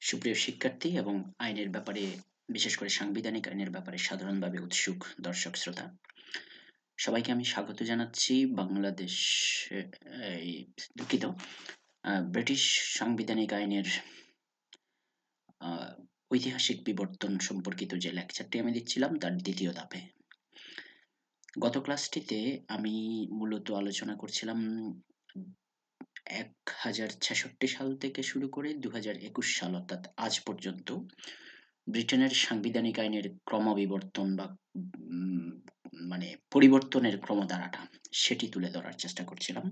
সুপ্রিয় শিক্ষার্থী এবং আইনের ব্যাপারে বিশেষ করে সাংবিধানিক আইনের ব্যাপারে সাধারণভাবে উৎসুক দর্শক শ্রোতা সবাইকে আমি স্বাগত জানাচ্ছি বাংলাদেশ এই দুঃখিত ব্রিটিশ সাংবিধানিক আইনের আহ, ঐতিহাসিক বিবর্তন সম্পর্কিত যে লেকচারটি আমি দিচ্ছিলাম তার দ্বিতীয় ধাপে গত ক্লাসটিতে আমি মূলত আলোচনা করছিলাম 1066 সাল থেকে শুরু করে 2021 সাল অর্থাৎ আজ পর্যন্ত ব্রিটেনের সাংবিধানিক আইনের ক্রমবিবর্তন বা উম, মানে পরিবর্তনের ক্রমধারাটা সেটি তুলে ধরার চেষ্টা করছিলাম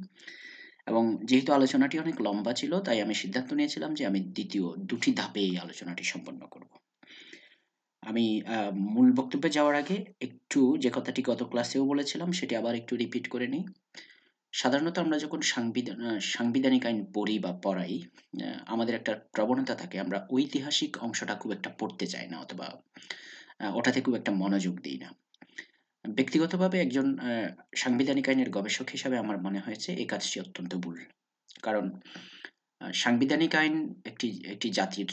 এবং যেহেতু আলোচনাটি অনেক লম্বা ছিল তাই আমি সিদ্ধান্ত নিয়েছিলাম যে আমি দ্বিতীয় দুটি ধাপে এই আলোচনাটি সম্পন্ন করব। আমি মূল বক্তব্যে যাওয়ার আগে একটু যে কথাটি গত ক্লাসেও বলেছিলাম সেটি আবার একটু রিপিট করে নিই। সাধারণত আমরা যখন সাংবিধানিক আইন পড়ি বা পড়াই আমাদের একটা প্রবণতা থাকে আমরা ঐতিহাসিক অংশটা খুব একটা পড়তে চাই না অথবা ওটাতে খুব একটা মনোযোগ দিই না। ব্যক্তিগতভাবে একজন সাংবিধানিক আইনের গবেষক হিসাবে আমার মনে হয়েছে এই কাজটি অত্যন্ত ভুল। কারণ সাংবিধানিক আইন একটি একটি জাতির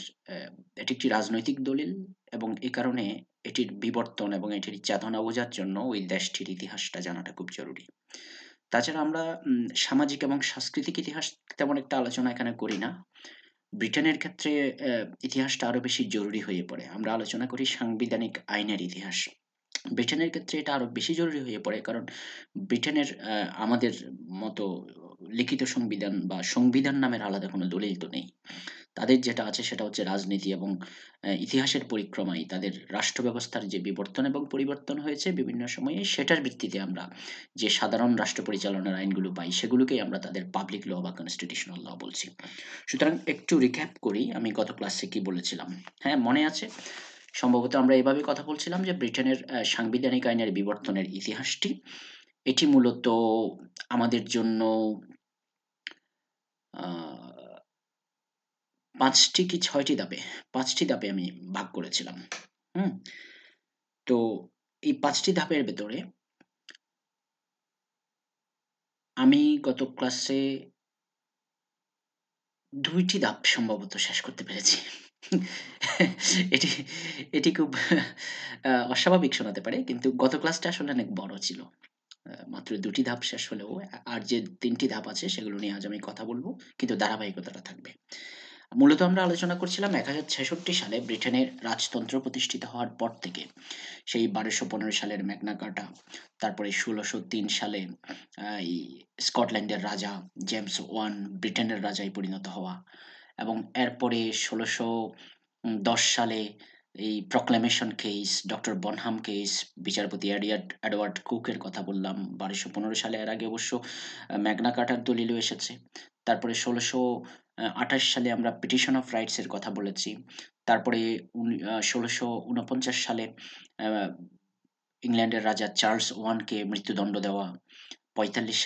এটি একটি রাজনৈতিক দলিল এবং এ কারণে এটির বিবর্তন এবং এটির চেতনা বোঝার জন্য ওই দেশটির ইতিহাসটা জানাটা খুব জরুরি। তাছাড়া আমরা সামাজিক এবং সাংস্কৃতিক ইতিহাস তেমন একটা আলোচনা এখানে করি না। ব্রিটেনের ক্ষেত্রে ইতিহাসটা আরো বেশি জরুরি হয়ে পড়ে। আমরা আলোচনা করি সাংবিধানিক আইনের ইতিহাস। ব্রিটেনের ক্ষেত্রে এটা আরো বেশি জরুরি হয়ে পড়ে কারণ ব্রিটেনের আমাদের মতো লিখিত সংবিধান বা সংবিধান নামের আলাদা কোনো দলিল তো নেই। তাদের যেটা আছে সেটা হচ্ছে রাজনীতি এবং ইতিহাসের পরিক্রমায় তাদের রাষ্ট্র ব্যবস্থার যে বিবর্তন এবং পরিবর্তন হয়েছে বিভিন্ন সময়ে সেটার ভিত্তিতে আমরা যে সাধারণ রাষ্ট্র পরিচালনার আইনগুলো পাই সেগুলোকেই আমরা তাদের পাবলিক ল বা কনস্টিটিউশনাল ল বলছি। সুতরাং একটু রিক্যাপ করি আমি গত ক্লাসে কি বলেছিলাম। হ্যাঁ, মনে আছে? সম্ভবত আমরা এভাবে কথা বলছিলাম যে ব্রিটেনের সাংবিধানিক আইনের বিবর্তনের ইতিহাসটি এটি মূলত আমাদের জন্য আহ, ৫টি কি ৬টি ধাপে ৫টি ধাপে আমি ভাগ করেছিলাম। হুম। তো এই ৫টি ধাপের ভেতরে আমি গত ক্লাসে ২টি ধাপ সম্ভবত শেষ করতে পেরেছি। এটি এটি খুব অস্বাভাবিক শোনাতে পারে। কিন্তু গত ক্লাসটা আসলে অনেক বড় ছিল। মাত্র ২টি ধাপ শেষ হলেও আর যে ৩টি ধাপ আছে সেগুলো নিয়ে আজ আমি কথা বলব। কিন্তু ধারাবাহিকতাটা থাকবে। মূলত আমরা আলোচনা করছিলাম ১০৬৬ সালে ব্রিটেনের রাজতন্ত্র প্রতিষ্ঠিত হওয়ার পর থেকে সেই ১২১৫ সালের ম্যাগনা কার্টা, তারপরে ১৬০৩ সালে এই স্কটল্যান্ডের রাজা জেমস ওয়ান ব্রিটেনের রাজায় পরিণত হওয়া এবং এরপরে ১৬১০ সালে এই প্রক্লেমেশন কেস, ডক্টর বনহাম কেস, বিচারপতি এডওয়ার্ড কুকের কথা বললাম। ১২১৫ সালে এর আগে অবশ্য ম্যাগনা কার্টার দলিলও এসেছে। তারপরে ১৬২৮ সালে আমরা পিটিশন অফ রাইটস এর কথা বলেছি। তারপরে ১৬৪৯ সালে আ ইংল্যান্ডের রাজা চার্লস ওয়ানকে মৃত্যুদণ্ড দেওয়া। ১৬৪৫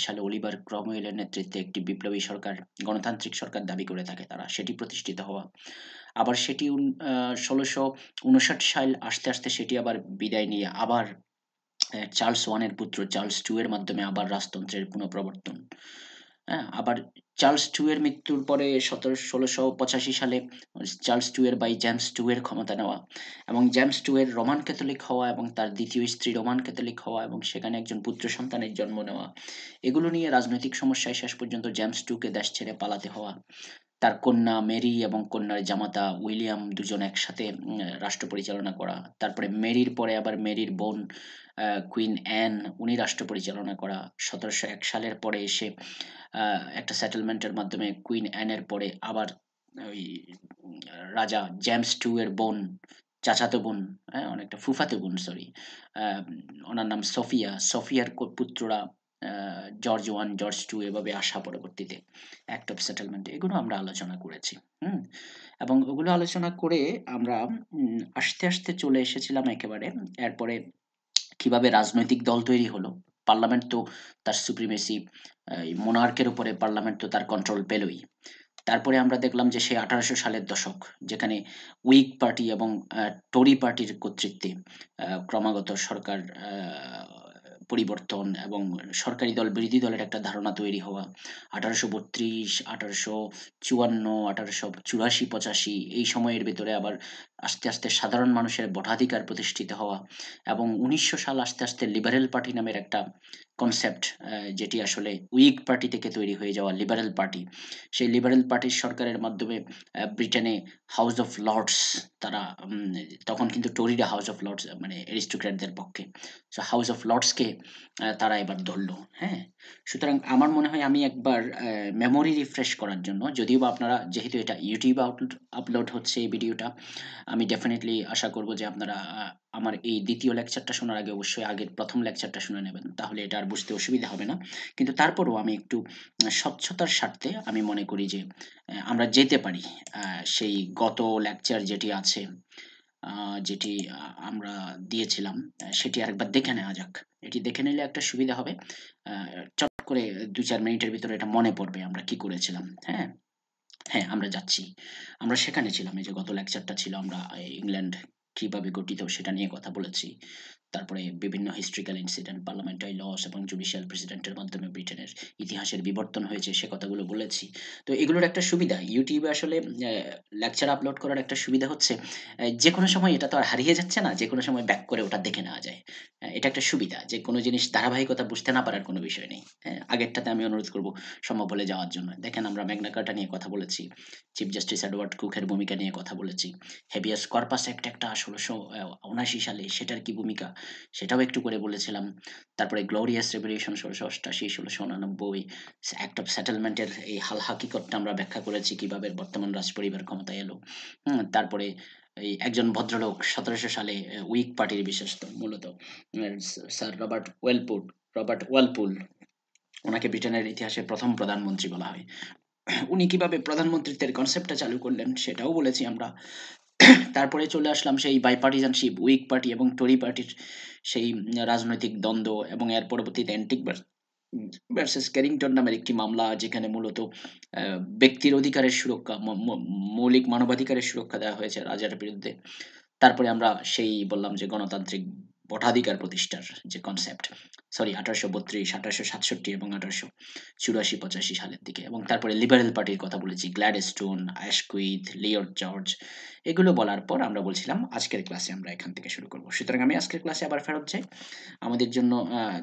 সালে অলিভার ক্রমওয়েলের নেতৃত্বে একটি বিপ্লবী সরকার, গণতান্ত্রিক সরকার দাবি করে থাকে তারা, সেটি প্রতিষ্ঠিত হওয়া। আবার সেটি ১৬৫৯ সাল আসতে সেটি আবার বিদায় নিয়ে আবার চার্লস ওয়ানের পুত্র চার্লস টু এর মাধ্যমে আবার রাজতন্ত্রের পুনঃপ্রবর্তন। হ্যাঁ? আবার চার্লস টু এর মৃত্যুর পরে ১৬৮৫ সালে চার্লস টু এর ভাই জেমস টু এর ক্ষমতা নেওয়া এবং জেমস টু এর রোমান ক্যাথলিক হওয়া এবং তার ২য় স্ত্রী রোমান ক্যাথলিক হওয়া এবং সেখানে একজন পুত্র সন্তানের জন্ম নেওয়া। এগুলো নিয়ে রাজনৈতিক সমস্যায় শেষ পর্যন্ত জেমস টু কে দেশ ছেড়ে পালাতে হওয়া। তার কন্যা মেরি এবং কন্যার জামাতা উইলিয়াম দুজন একসাথে রাষ্ট্র পরিচালনা করা। তারপরে মেরির পরে আবার মেরির বোন কুইন অ্যান উনি রাষ্ট্র পরিচালনা করা। ১৭০১ সালের পরে এসে একটা সেটেলমেন্টের মাধ্যমে কুইন অ্যানের পরে আবার ওই রাজা জেমস টু এর বোন, চাচাতো বোন, হ্যাঁ? অনেকটা ফুফাতো বোন সরি। আ ওনার নাম সোফিয়া। সোফিয়ার পুত্ররা জর্জ 1, জর্জ 2 এভাবে আসা পরবর্তীতে অ্যাক্ট অফ সেটেলমেন্ট এগুলো আমরা আলোচনা করেছি। হুম? এবং ওগুলো আলোচনা করে আমরা আস্তে চলে এসেছিলাম একেবারে এরপরে কিভাবে রাজনৈতিক দল তৈরি হলো। পার্লামেন্ট তো তার সুপ্রিমেসি এই মোনার্কের উপরে পার্লামেন্ট তো তার কন্ট্রোল পেলই। তারপরে আমরা দেখলাম যে সেই ১৮০০ সালের দশক যেখানে হুইগ পার্টি এবং টরি পার্টির কর্তৃত্বে ক্রমাগত সরকার পরিবর্তন এবং সরকারি দল বিরোধী দলের একটা ধারণা তৈরি হওয়া 1832, 1854, 1884, 85 এই সময়ের ভেতরে আবার আস্তে আস্তে সাধারণ মানুষের ভোটাধিকার প্রতিষ্ঠিত হওয়া এবং 1900 সাল আস্তে আস্তে লিবারেল পার্টি নামের একটা কনসেপ্ট, যেটি আসলে উইগ পার্টি থেকে তৈরি হয়ে যাওয়া লিবারেল পার্টি। সেই লিবারেল পার্টির সরকারের মাধ্যমে ব্রিটেনে হাউস অফ লর্ডস, তারা তখন কিন্তু টরিরা হাউস অফ লর্ডস মানে অ্যারিস্টোক্র্যাটদের পক্ষে। সো হাউস অফ লর্ডসকে তারা এবার ধরলো। হ্যাঁ, সুতরাং আমার মনে হয় আমি একবার মেমোরি রিফ্রেশ করার জন্য, যদিও বা আপনারা, যেহেতু এটা ইউটিউবে আপলোড হচ্ছে এই ভিডিওটা, আমি ডেফিনেটলি আশা করব যে আপনারা আমার এই দ্বিতীয় লেকচারটা শোনার আগে অবশ্যই আগের প্রথম লেকচারটা শুনে নেবেন, তাহলে এটা আর বুঝতে অসুবিধা হবে না। কিন্তু তারপরেও আমি একটু স্বচ্ছতার স্বার্থে আমি মনে করি যে আমরা যেতে পারি সেই গত লেকচার যেটি আছে, যেটি আমরা দিয়েছিলাম, সেটি আরেকবার দেখে নেওয়া যাক। এটি দেখে নিলে একটা সুবিধা হবে, চট করে 2-4 মিনিটের ভিতরে এটা মনে পড়বে আমরা কি করেছিলাম। হ্যাঁ, হ্যাঁ, আমরা যাচ্ছি। আমরা সেখানে ছিলাম। এই যে গত লেকচারটা ছিল, আমরা ইংল্যান্ড কিভাবে গঠিত সেটা নিয়ে কথা বলেছি। তারপরে বিভিন্ন হিস্ট্রিক্যাল ইনসিডেন্ট, পার্লামেন্টারি লস এবং জুডিশিয়াল প্রেসিডেন্টের মাধ্যমে ব্রিটেনের ইতিহাসের বিবর্তন হয়েছে, সে কথাগুলো বলেছি। তো এগুলোর একটা সুবিধা, ইউটিউবে আসলে লেকচার আপলোড করার একটা সুবিধা হচ্ছে যেকোনো সময় এটা তো আর হারিয়ে যাচ্ছে না। যেকোনো সময় ব্যাক করে ওটা দেখে নেওয়া যায়। এটা একটা সুবিধা যে কোনো জিনিস ধারাবাহিকতা বুঝতে না পারার কোনো বিষয় নেই। হ্যাঁ? আগেরটাতে আমি অনুরোধ করব সম্ভব হলে যাওয়ার জন্য। দেখেন, আমরা ম্যাগনা কার্টা নিয়ে কথা বলেছি। চিফ জাস্টিস এডওয়ার্ড কুকের ভূমিকা নিয়ে কথা বলেছি। হেবিয়াস কর্পাস অ্যাক্ট একটা ১৬৭৯ সালে, সেটার কি ভূমিকা সেটাও একটু করে বলেছিলাম। তারপরে গ্লোরিয়াস রেভলিউশন ১৬৮৮, ১৬৮৯, অ্যাক্ট অফ সেটেলমেন্টের এই হাল হাকিকতটা আমরা ব্যাখ্যা করেছি কিভাবে বর্তমান রাজপরিবার ক্ষমতায় এলো। তারপরে এই একজন ভদ্রলোক ১৭০০ সালে উইক পার্টির বিশেষত মূলত স্যার রবার্ট ওয়ালপুল, ওনাকে ব্রিটেনের ইতিহাসে প্রথম প্রধানমন্ত্রী বলা হয়। উনি কিভাবে প্রধানমন্ত্রীত্বের কনসেপ্টটা চালু করলেন সেটাও বলেছি আমরা। তারপরে চলে আসলাম সেই বাইপার্টিজানশিপ, উইক পার্টি এবং টরি পার্টির সেই রাজনৈতিক দ্বন্দ্ব এবং এর পরবর্তীতে অ্যান্টিক ভার্সেস ক্যারিংটন নামের একটি মামলা, যেখানে মূলত ব্যক্তির অধিকারের সুরক্ষা, মৌলিক মানবাধিকারের সুরক্ষা দেওয়া হয়েছে রাজার বিরুদ্ধে। তারপরে আমরা সেই বললাম যে গণতান্ত্রিক ভোটাধিকার প্রতিষ্ঠার যে কনসেপ্ট, সরি 1832, 1867 এবং 1884-85 সালের দিকে, এবং তারপরে লিবারেল পার্টির কথা বলেছি, গ্ল্যাডস্টোন, অ্যাশকুইথ, লিওর্ড জর্জ। এগুলো বলার পর আমরা বলছিলাম আজকের ক্লাসে আমরা এখান থেকে শুরু করব। সুতরাং আমি আজকের ক্লাসে আবার ফেরত যাই। আমাদের জন্য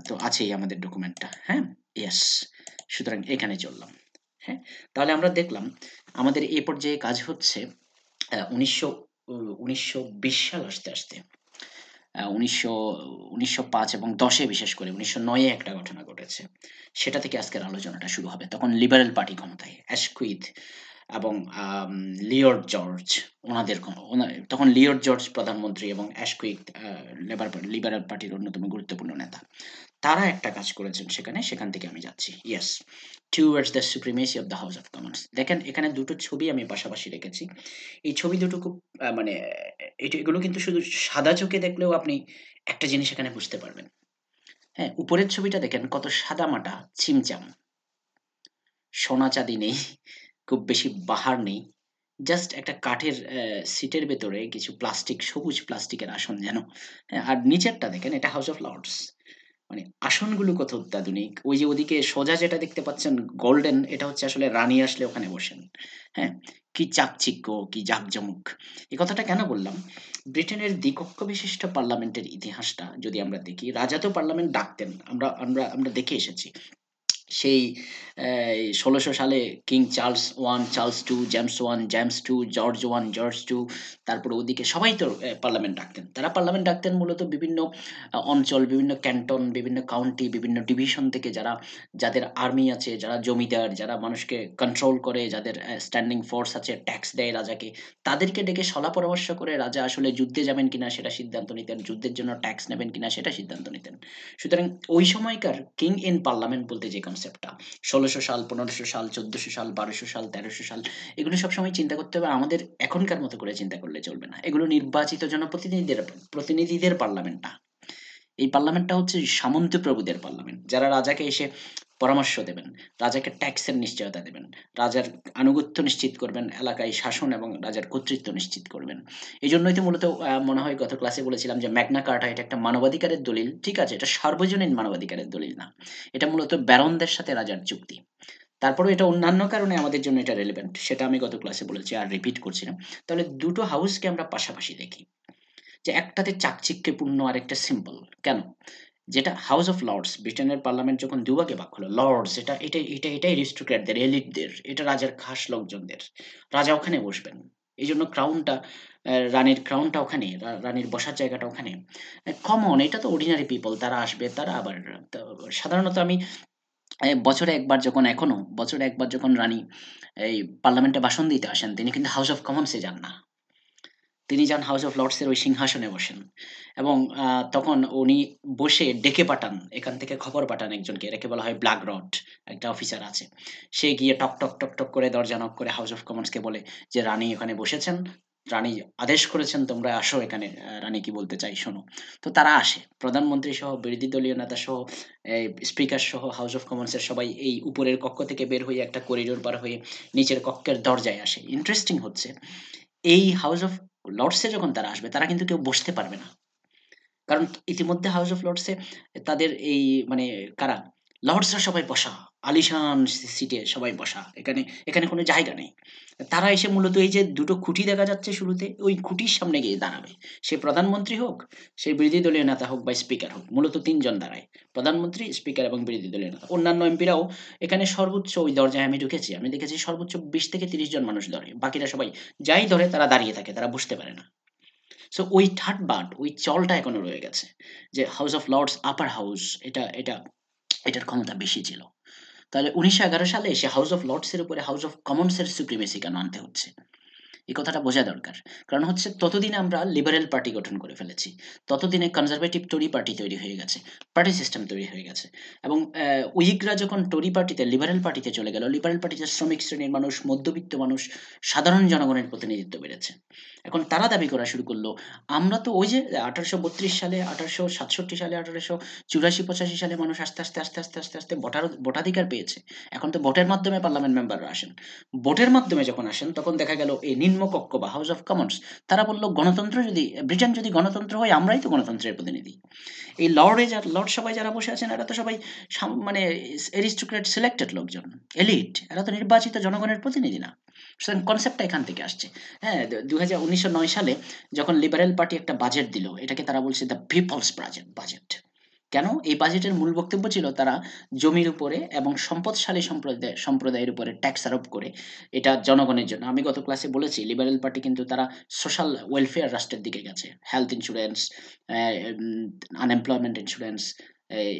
তো আছেই আমাদের ডকুমেন্টটা। হ্যাঁ, ইয়েস। সুতরাং এখানে চললাম। হ্যাঁ, তাহলে আমরা দেখলাম আমাদের এই পর্যায়ে কাজ হচ্ছে 1920 সাল আসতে আসতে 1905 এবং 10-এ, বিশেষ করে 1909-এ একটা ঘটনা ঘটেছে। সেটা থেকে আজকের আলোচনাটা শুরু হবে। তখন লিবারেল পার্টি ক্ষমতায়। অ্যাশকুইথ এবং লিওর্ড জর্জ, তখন লিওর্ড জর্জ প্রধানমন্ত্রী এবং অ্যাশকুইথ লিবারেল পার্টির অন্যতম গুরুত্বপূর্ণ নেতা। তারা একটা কাজ করেছেন সেখান থেকে আমি যাচ্ছি। Yes, towards the supremacy of the House of Commons. দেখেন, এখানে দুটো ছবি আমি পাশাপাশি রেখেছি। এই ছবি দুটো খুব মানে এগুলো কিন্তু শুধু সাদা চোখে দেখলেও আপনি একটা জিনিস এখানে বুঝতে পারবেন। হ্যাঁ, উপরের ছবিটা দেখেন, কত সাদামাটা, ছিমছাম, সোনা চাঁদি নেই, খুব বেশি বাহার নেই। জাস্ট একটা কাঠের সিটের ভেতরে কিছু সবুজ প্লাস্টিকের আসন যেন। হ্যাঁ, আর নিচেরটা দেখেন, এটা হাউস অফ লর্ডস। মানে আসনগুলো কত অত্যাধুনিক। ওই যে ওদিকে সোজা যেটা দেখতে পাচ্ছেন গোল্ডেন, এটা হচ্ছে আসলে রানী আসলে ওখানে বসেন। হ্যাঁ, কি চাকচিক্য, কি জাঁকজমক। এই কথাটা কেন বললাম? ব্রিটেনের দ্বিকক্ষ বিশিষ্ট পার্লামেন্টের ইতিহাসটা যদি আমরা দেখি, রাজা তো পার্লামেন্ট ডাকতেন, আমরা আমরা আমরা দেখে এসেছি। সেই ১৬০০ সালে king Charles 1, Charles 2, James 1, James 2, George 1, George 2, তারপরে ওদিকে সবাই তো পার্লামেন্ট ডাকতেন। তারা পার্লামেন্ট ডাকতেন মূলত বিভিন্ন অঞ্চল, বিভিন্ন ক্যান্টন, বিভিন্ন কাউন্টি, বিভিন্ন ডিভিশন থেকে, যাদের আর্মি আছে, যারা জমিদার, যারা মানুষকে কন্ট্রোল করে, যাদের স্ট্যান্ডিং ফোর্স আছে, ট্যাক্স দেয় রাজাকে, তাদেরকে ডেকে সলা পরামর্শ করে রাজা আসলে যুদ্ধে যাবেন কিনা সেটা সিদ্ধান্ত নিতেন, যুদ্ধের জন্য ট্যাক্স নেবেন কিনা সেটা সিদ্ধান্ত নিতেন। সুতরাং ওই সময়কার কিং ইন পার্লামেন্ট বলতে যে কনসেপ্টটা, ১৬০০ সাল, ১৫০০ সাল, ১৪০০ সাল, ১২০০ সাল, ১৩০০ সাল, এগুলো সবসময় চিন্তা করতে হবে। আমাদের এখনকার মতো করে চিন্তা করলে চলবে না। এগুলো নির্বাচিত জনপ্রতিনিধিদের প্রতিনিধিদের পার্লামেন্ট না। এই পার্লামেন্টটা হচ্ছে সামন্ত প্রভুদের পার্লামেন্ট, যারা রাজাকে এসে পরামর্শ দেবেন, রাজাকে ট্যাক্সের নিশ্চয়তা দেবেন, রাজার আনুগত্য নিশ্চিত করবেন, এলাকায় শাসন এবং রাজার কর্তৃত্ব নিশ্চিত করবেন। এই জন্যই তো মূলত মনে হয় গত ক্লাসে বলেছিলাম যে ম্যাগনা কার্টা এটা একটা মানবাধিকারের দলিল, ঠিক আছে, এটা সার্বজনীন মানবাধিকারের দলিল না, এটা মূলত ব্যারনদের সাথে রাজার চুক্তি। তারপরেও এটা অন্যান্য কারণে আমাদের জন্য এটা রেলেভেন্ট, সেটা আমি গত ক্লাসে বলেছি আর রিপিট করছি না। তাহলে দুটো হাউসকে আমরা পাশাপাশি দেখি, যে একটাতে চাকচিক্যপূর্ণ আর একটা সিম্পল। কেন? যেটা হাউস অফ লর্ডস, ব্রিটেনের পার্লামেন্ট যখন দুভাগে ভাগ হলো, লর্ডস এটা অ্যারিস্টোক্র্যাটদের, এলিটদের, এটা রাজার খাস লোকজনদের, রাজা ওখানে বসবেন। এই জন্য ক্রাউনটা, রানীর ক্রাউনটা ওখানে, রানীর বসার জায়গাটা ওখানে। কমন, এটা তো অর্ডিনারি পিপল, তারা আসবে, তারা আবার সাধারণত আমি বছরে একবার যখন, এখনো বছরে একবার যখন রানী এই পার্লামেন্টে ভাষণ দিতে আসেন, তিনি কিন্তু হাউস অফ কমন্সে যান না, তিনি যান হাউস অফ লর্ডসের ওই সিংহাসনে বসেন। এবং তখন উনি বসে ডেকে পাঠান, এখান থেকে খবর পাঠান একজনকে, এটাকে বলা হয় ব্ল্যাক রড, একটা অফিসার আছে। সে গিয়ে টক, টক, টক, টক করে দরজা নক করে হাউস অফ কমন্সকে বলে যে, "রানী এখানে বসেছেন। রানী আদেশ করেছেন তোমরা আসো এখানে। রানী কি বলতে চাই শোনো।" তো তারা আসে। প্রধানমন্ত্রী সহ, বিরোধী দলীয় নেতা সহ, স্পিকার সহ হাউস অফ কমন্সের সবাই এই উপরের কক্ষ থেকে বের হয়ে একটা করিডোর পার হয়ে নিচের কক্ষের দরজায় আসে। ইন্টারেস্টিং হচ্ছে, এই হাউস অফ লর্ডসে যখন তারা আসবে, তারা কিন্তু কেউ বসতে পারবে না। কারণ ইতিমধ্যে হাউস অফ লর্ডসে তাদের এই মানে কারা? লর্ডসরা সবাই বসা। আলিশান সিটে সবাই বসা। এখানে এখানে কোনো জায়গা নেই। তারা এসে মূলত এই যে দুটো খুঁটি দেখা যাচ্ছে শুরুতে, ওই খুঁটির সামনে গিয়ে দাঁড়াবে। সে প্রধানমন্ত্রী হোক, সে বিরোধী দলীয় নেতা হোক বা স্পিকার হোক। মূলত ৩ জন দাঁড়ায়। প্রধানমন্ত্রী, স্পিকার এবং বিরোধী দলীয় নেতা। অন্যান্য এমপিরাও এখানে সর্বোচ্চ, ওই দরজায় আমি ঢুকেছি। আমি দেখেছি সর্বোচ্চ ২০ থেকে ৩০ জন মানুষ ধরে। বাকিরা সবাই যাই ধরে তারা দাঁড়িয়ে থাকে। তারা বসতে পারে না। সো ওই ঠাটবাট, ওই চলটা এখনো রয়ে গেছে। যে House of Lords upper house, এটার ক্ষমতা বেশি ছিল। তাহলে ১৯১১ সালে এসে হাউস অফ লর্ডস এর উপরে হাউস অফ কমন্স এর সুপ্রিমেসি কেন আনতে হচ্ছে? এই কথাটা বোঝা দরকার। কারণ হচ্ছে ততদিনে আমরা লিবারেল পার্টি গঠন করে ফেলেছি। ততদিনে কনজারভেটিভ টরি পার্টি তৈরি হয়ে গেছে। পার্টি সিস্টেম তৈরি হয়ে গেছে। এবং উইগরা যখন টরি পার্টিতে, লিবারেল পার্টিতে চলে গেল, লিবারেল পার্টিতে শ্রমিক শ্রেণীর মানুষ, মধ্যবিত্ত মানুষ, সাধারণ জনগণের প্রতিনিধিত্ব বেড়েছে। এখন তারা দাবি করা শুরু করল, আমরা তো ওই যে ১৮৩২ সালে, ১৮৬৭ সালে, ১৮৮৪-৮৫ সালে মানুষ আস্তে, আস্তে ভোটাধিকার পেয়েছে। এখন তো ভোটের মাধ্যমে পার্লামেন্ট মেম্বাররা আসেন। ভোটের মাধ্যমে যখন আসেন, তখন দেখা গেল এই নিম্নকক্ষ বা হাউস অফ কমন্স, তারা বলল গণতন্ত্র যদি, ব্রিটেন যদি গণতন্ত্র হয়, আমরাই তো গণতন্ত্রের প্রতিনিধি। এই লর্ড সভায় যারা বসে আছেন, এরা তো সবাই মানে অ্যারিস্টোক্র্যাট সিলেক্টেড লোকজন, এলিট, এরা তো নির্বাচিত জনগণের প্রতিনিধি না। সুতরাং কনসেপ্টটা এখান থেকে আসছে। হ্যাঁ, ১৯০৯ সালে যখন লিবারেল পার্টি একটা বাজেট দিল, এটাকে তারা বলছে দ্য পিপলস বাজেট। কেন? এই বাজেটের মূল বক্তব্য ছিল তারা জমির উপরে এবং সম্পদশালী সম্প্রদায়ের উপরে ট্যাক্স আরোপ করে এটা জনগণের জন্য। আমি গত ক্লাসে বলেছি লিবারেল পার্টি কিন্তু তারা সোশ্যাল ওয়েলফেয়ার রাষ্ট্রের দিকে গেছে। হেলথ ইন্সুরেন্স, আনএমপ্লয়মেন্ট ইন্সুরেন্স, এই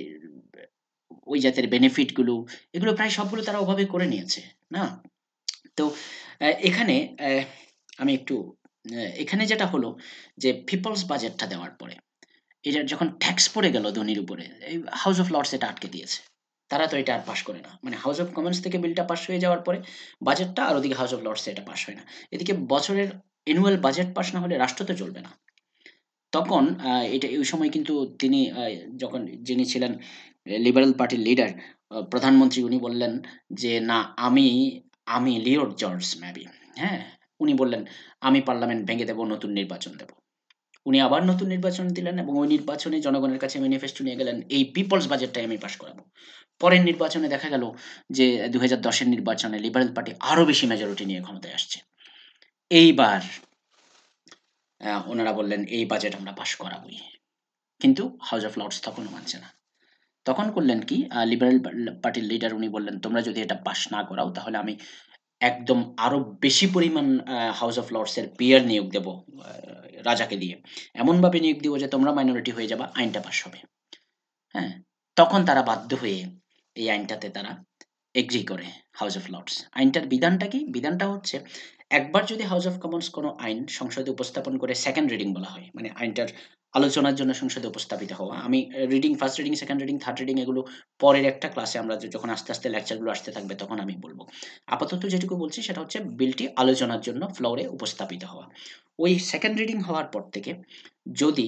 ওই জাতের বেনিফিট গুলো, এগুলো প্রায় সবগুলো তারা ওভাবে করে নিয়েছে। না? তো এখানে আমি একটু এখানে যেটা হলো যে পিপলস বাজেটটা দেওয়ার পরে এটা যখন ট্যাক্স পড়ে গেল ধনীর উপরে, এই হাউস অফ লর্ডস এটা আটকে দিয়েছে। তারা তো এটা আর পাস করে না। মানে হাউস অফ কমন্স থেকে বিলটা পাস হয়ে যাওয়ার পরে বাজেটটা, আর ওদিকে হাউস অফ লর্ডস এ এটা পাস হয় না। এদিকে বছরের অ্যানুয়াল বাজেট পাস না হলে রাষ্ট্র তো চলবে না। তখন এটা ওই সময় কিন্তু তিনি যখন যিনি ছিলেন লিবারেল পার্টির লিডার, প্রধানমন্ত্রী, উনি বললেন যে, "না, আমি আমি লিওর্ড জর্জ মেবি, হ্যাঁ?" উনি বললেন, "আমি পার্লামেন্ট ভেঙে দেব, নতুন নির্বাচন দেব।" উনি আবার নতুন নির্বাচন দিলেন এবং ওই নির্বাচনে জনগণের কাছে ম্যানিফেস্টো নিয়ে গেলেন, এই পিপলস বাজেটটাই আমি পাস করাবো। পরের নির্বাচনে দেখা গেল যে ২০১০ এর নির্বাচনে লিবারেল পার্টি আরো বেশি মেজরিটি নিয়ে ক্ষমতায় আসছে। এইবার ওনারা বললেন, "এই বাজেট আমরা পাস করাবোই।" কিন্তু হাউস অফ লর্ডস তখনও মানছে না। তখন করলেন কি, লিবারেল পার্টির লিডার উনি বললেন, "তোমরা যদি এটা পাস না করাও তাহলে আমি একদম আরো বেশি পরিমাণ হাউস অফ লর্ডস এর পিয়ার নিয়োগ দেব রাজাকে দিয়ে। এমনভাবে নিয়োগ দিব যে তোমরা মাইনরিটি হয়ে যাবা, আইনটা পাস হবে।" হ্যাঁ? তখন তারা বাধ্য হয়ে এই আইনটাতে তারা এগ্রি করে, হাউস অফ লর্ডস। আইনটার বিধানটা কি? বিধানটা হচ্ছে, একবার যদি হাউস অফ কমন্স কোনো আইন সংসদে উপস্থাপন করে, সেকেন্ড রিডিং বলা হয়। মানে আইনটার আলোচনার জন্য সংসদে উপস্থাপিত হওয়া। আমি reading, first reading, second reading, third reading এগুলো পরের একটা ক্লাসে আমরা যখন আস্তে, লেকচারগুলো আসতে থাকবে তখন আমি বলব। আপাতত যেটুকু বলছি সেটা হচ্ছে বিলটি আলোচনার জন্য ফ্লোরে উপস্থাপিত হওয়া। ওই সেকেন্ড রিডিং হওয়ার পর থেকে যদি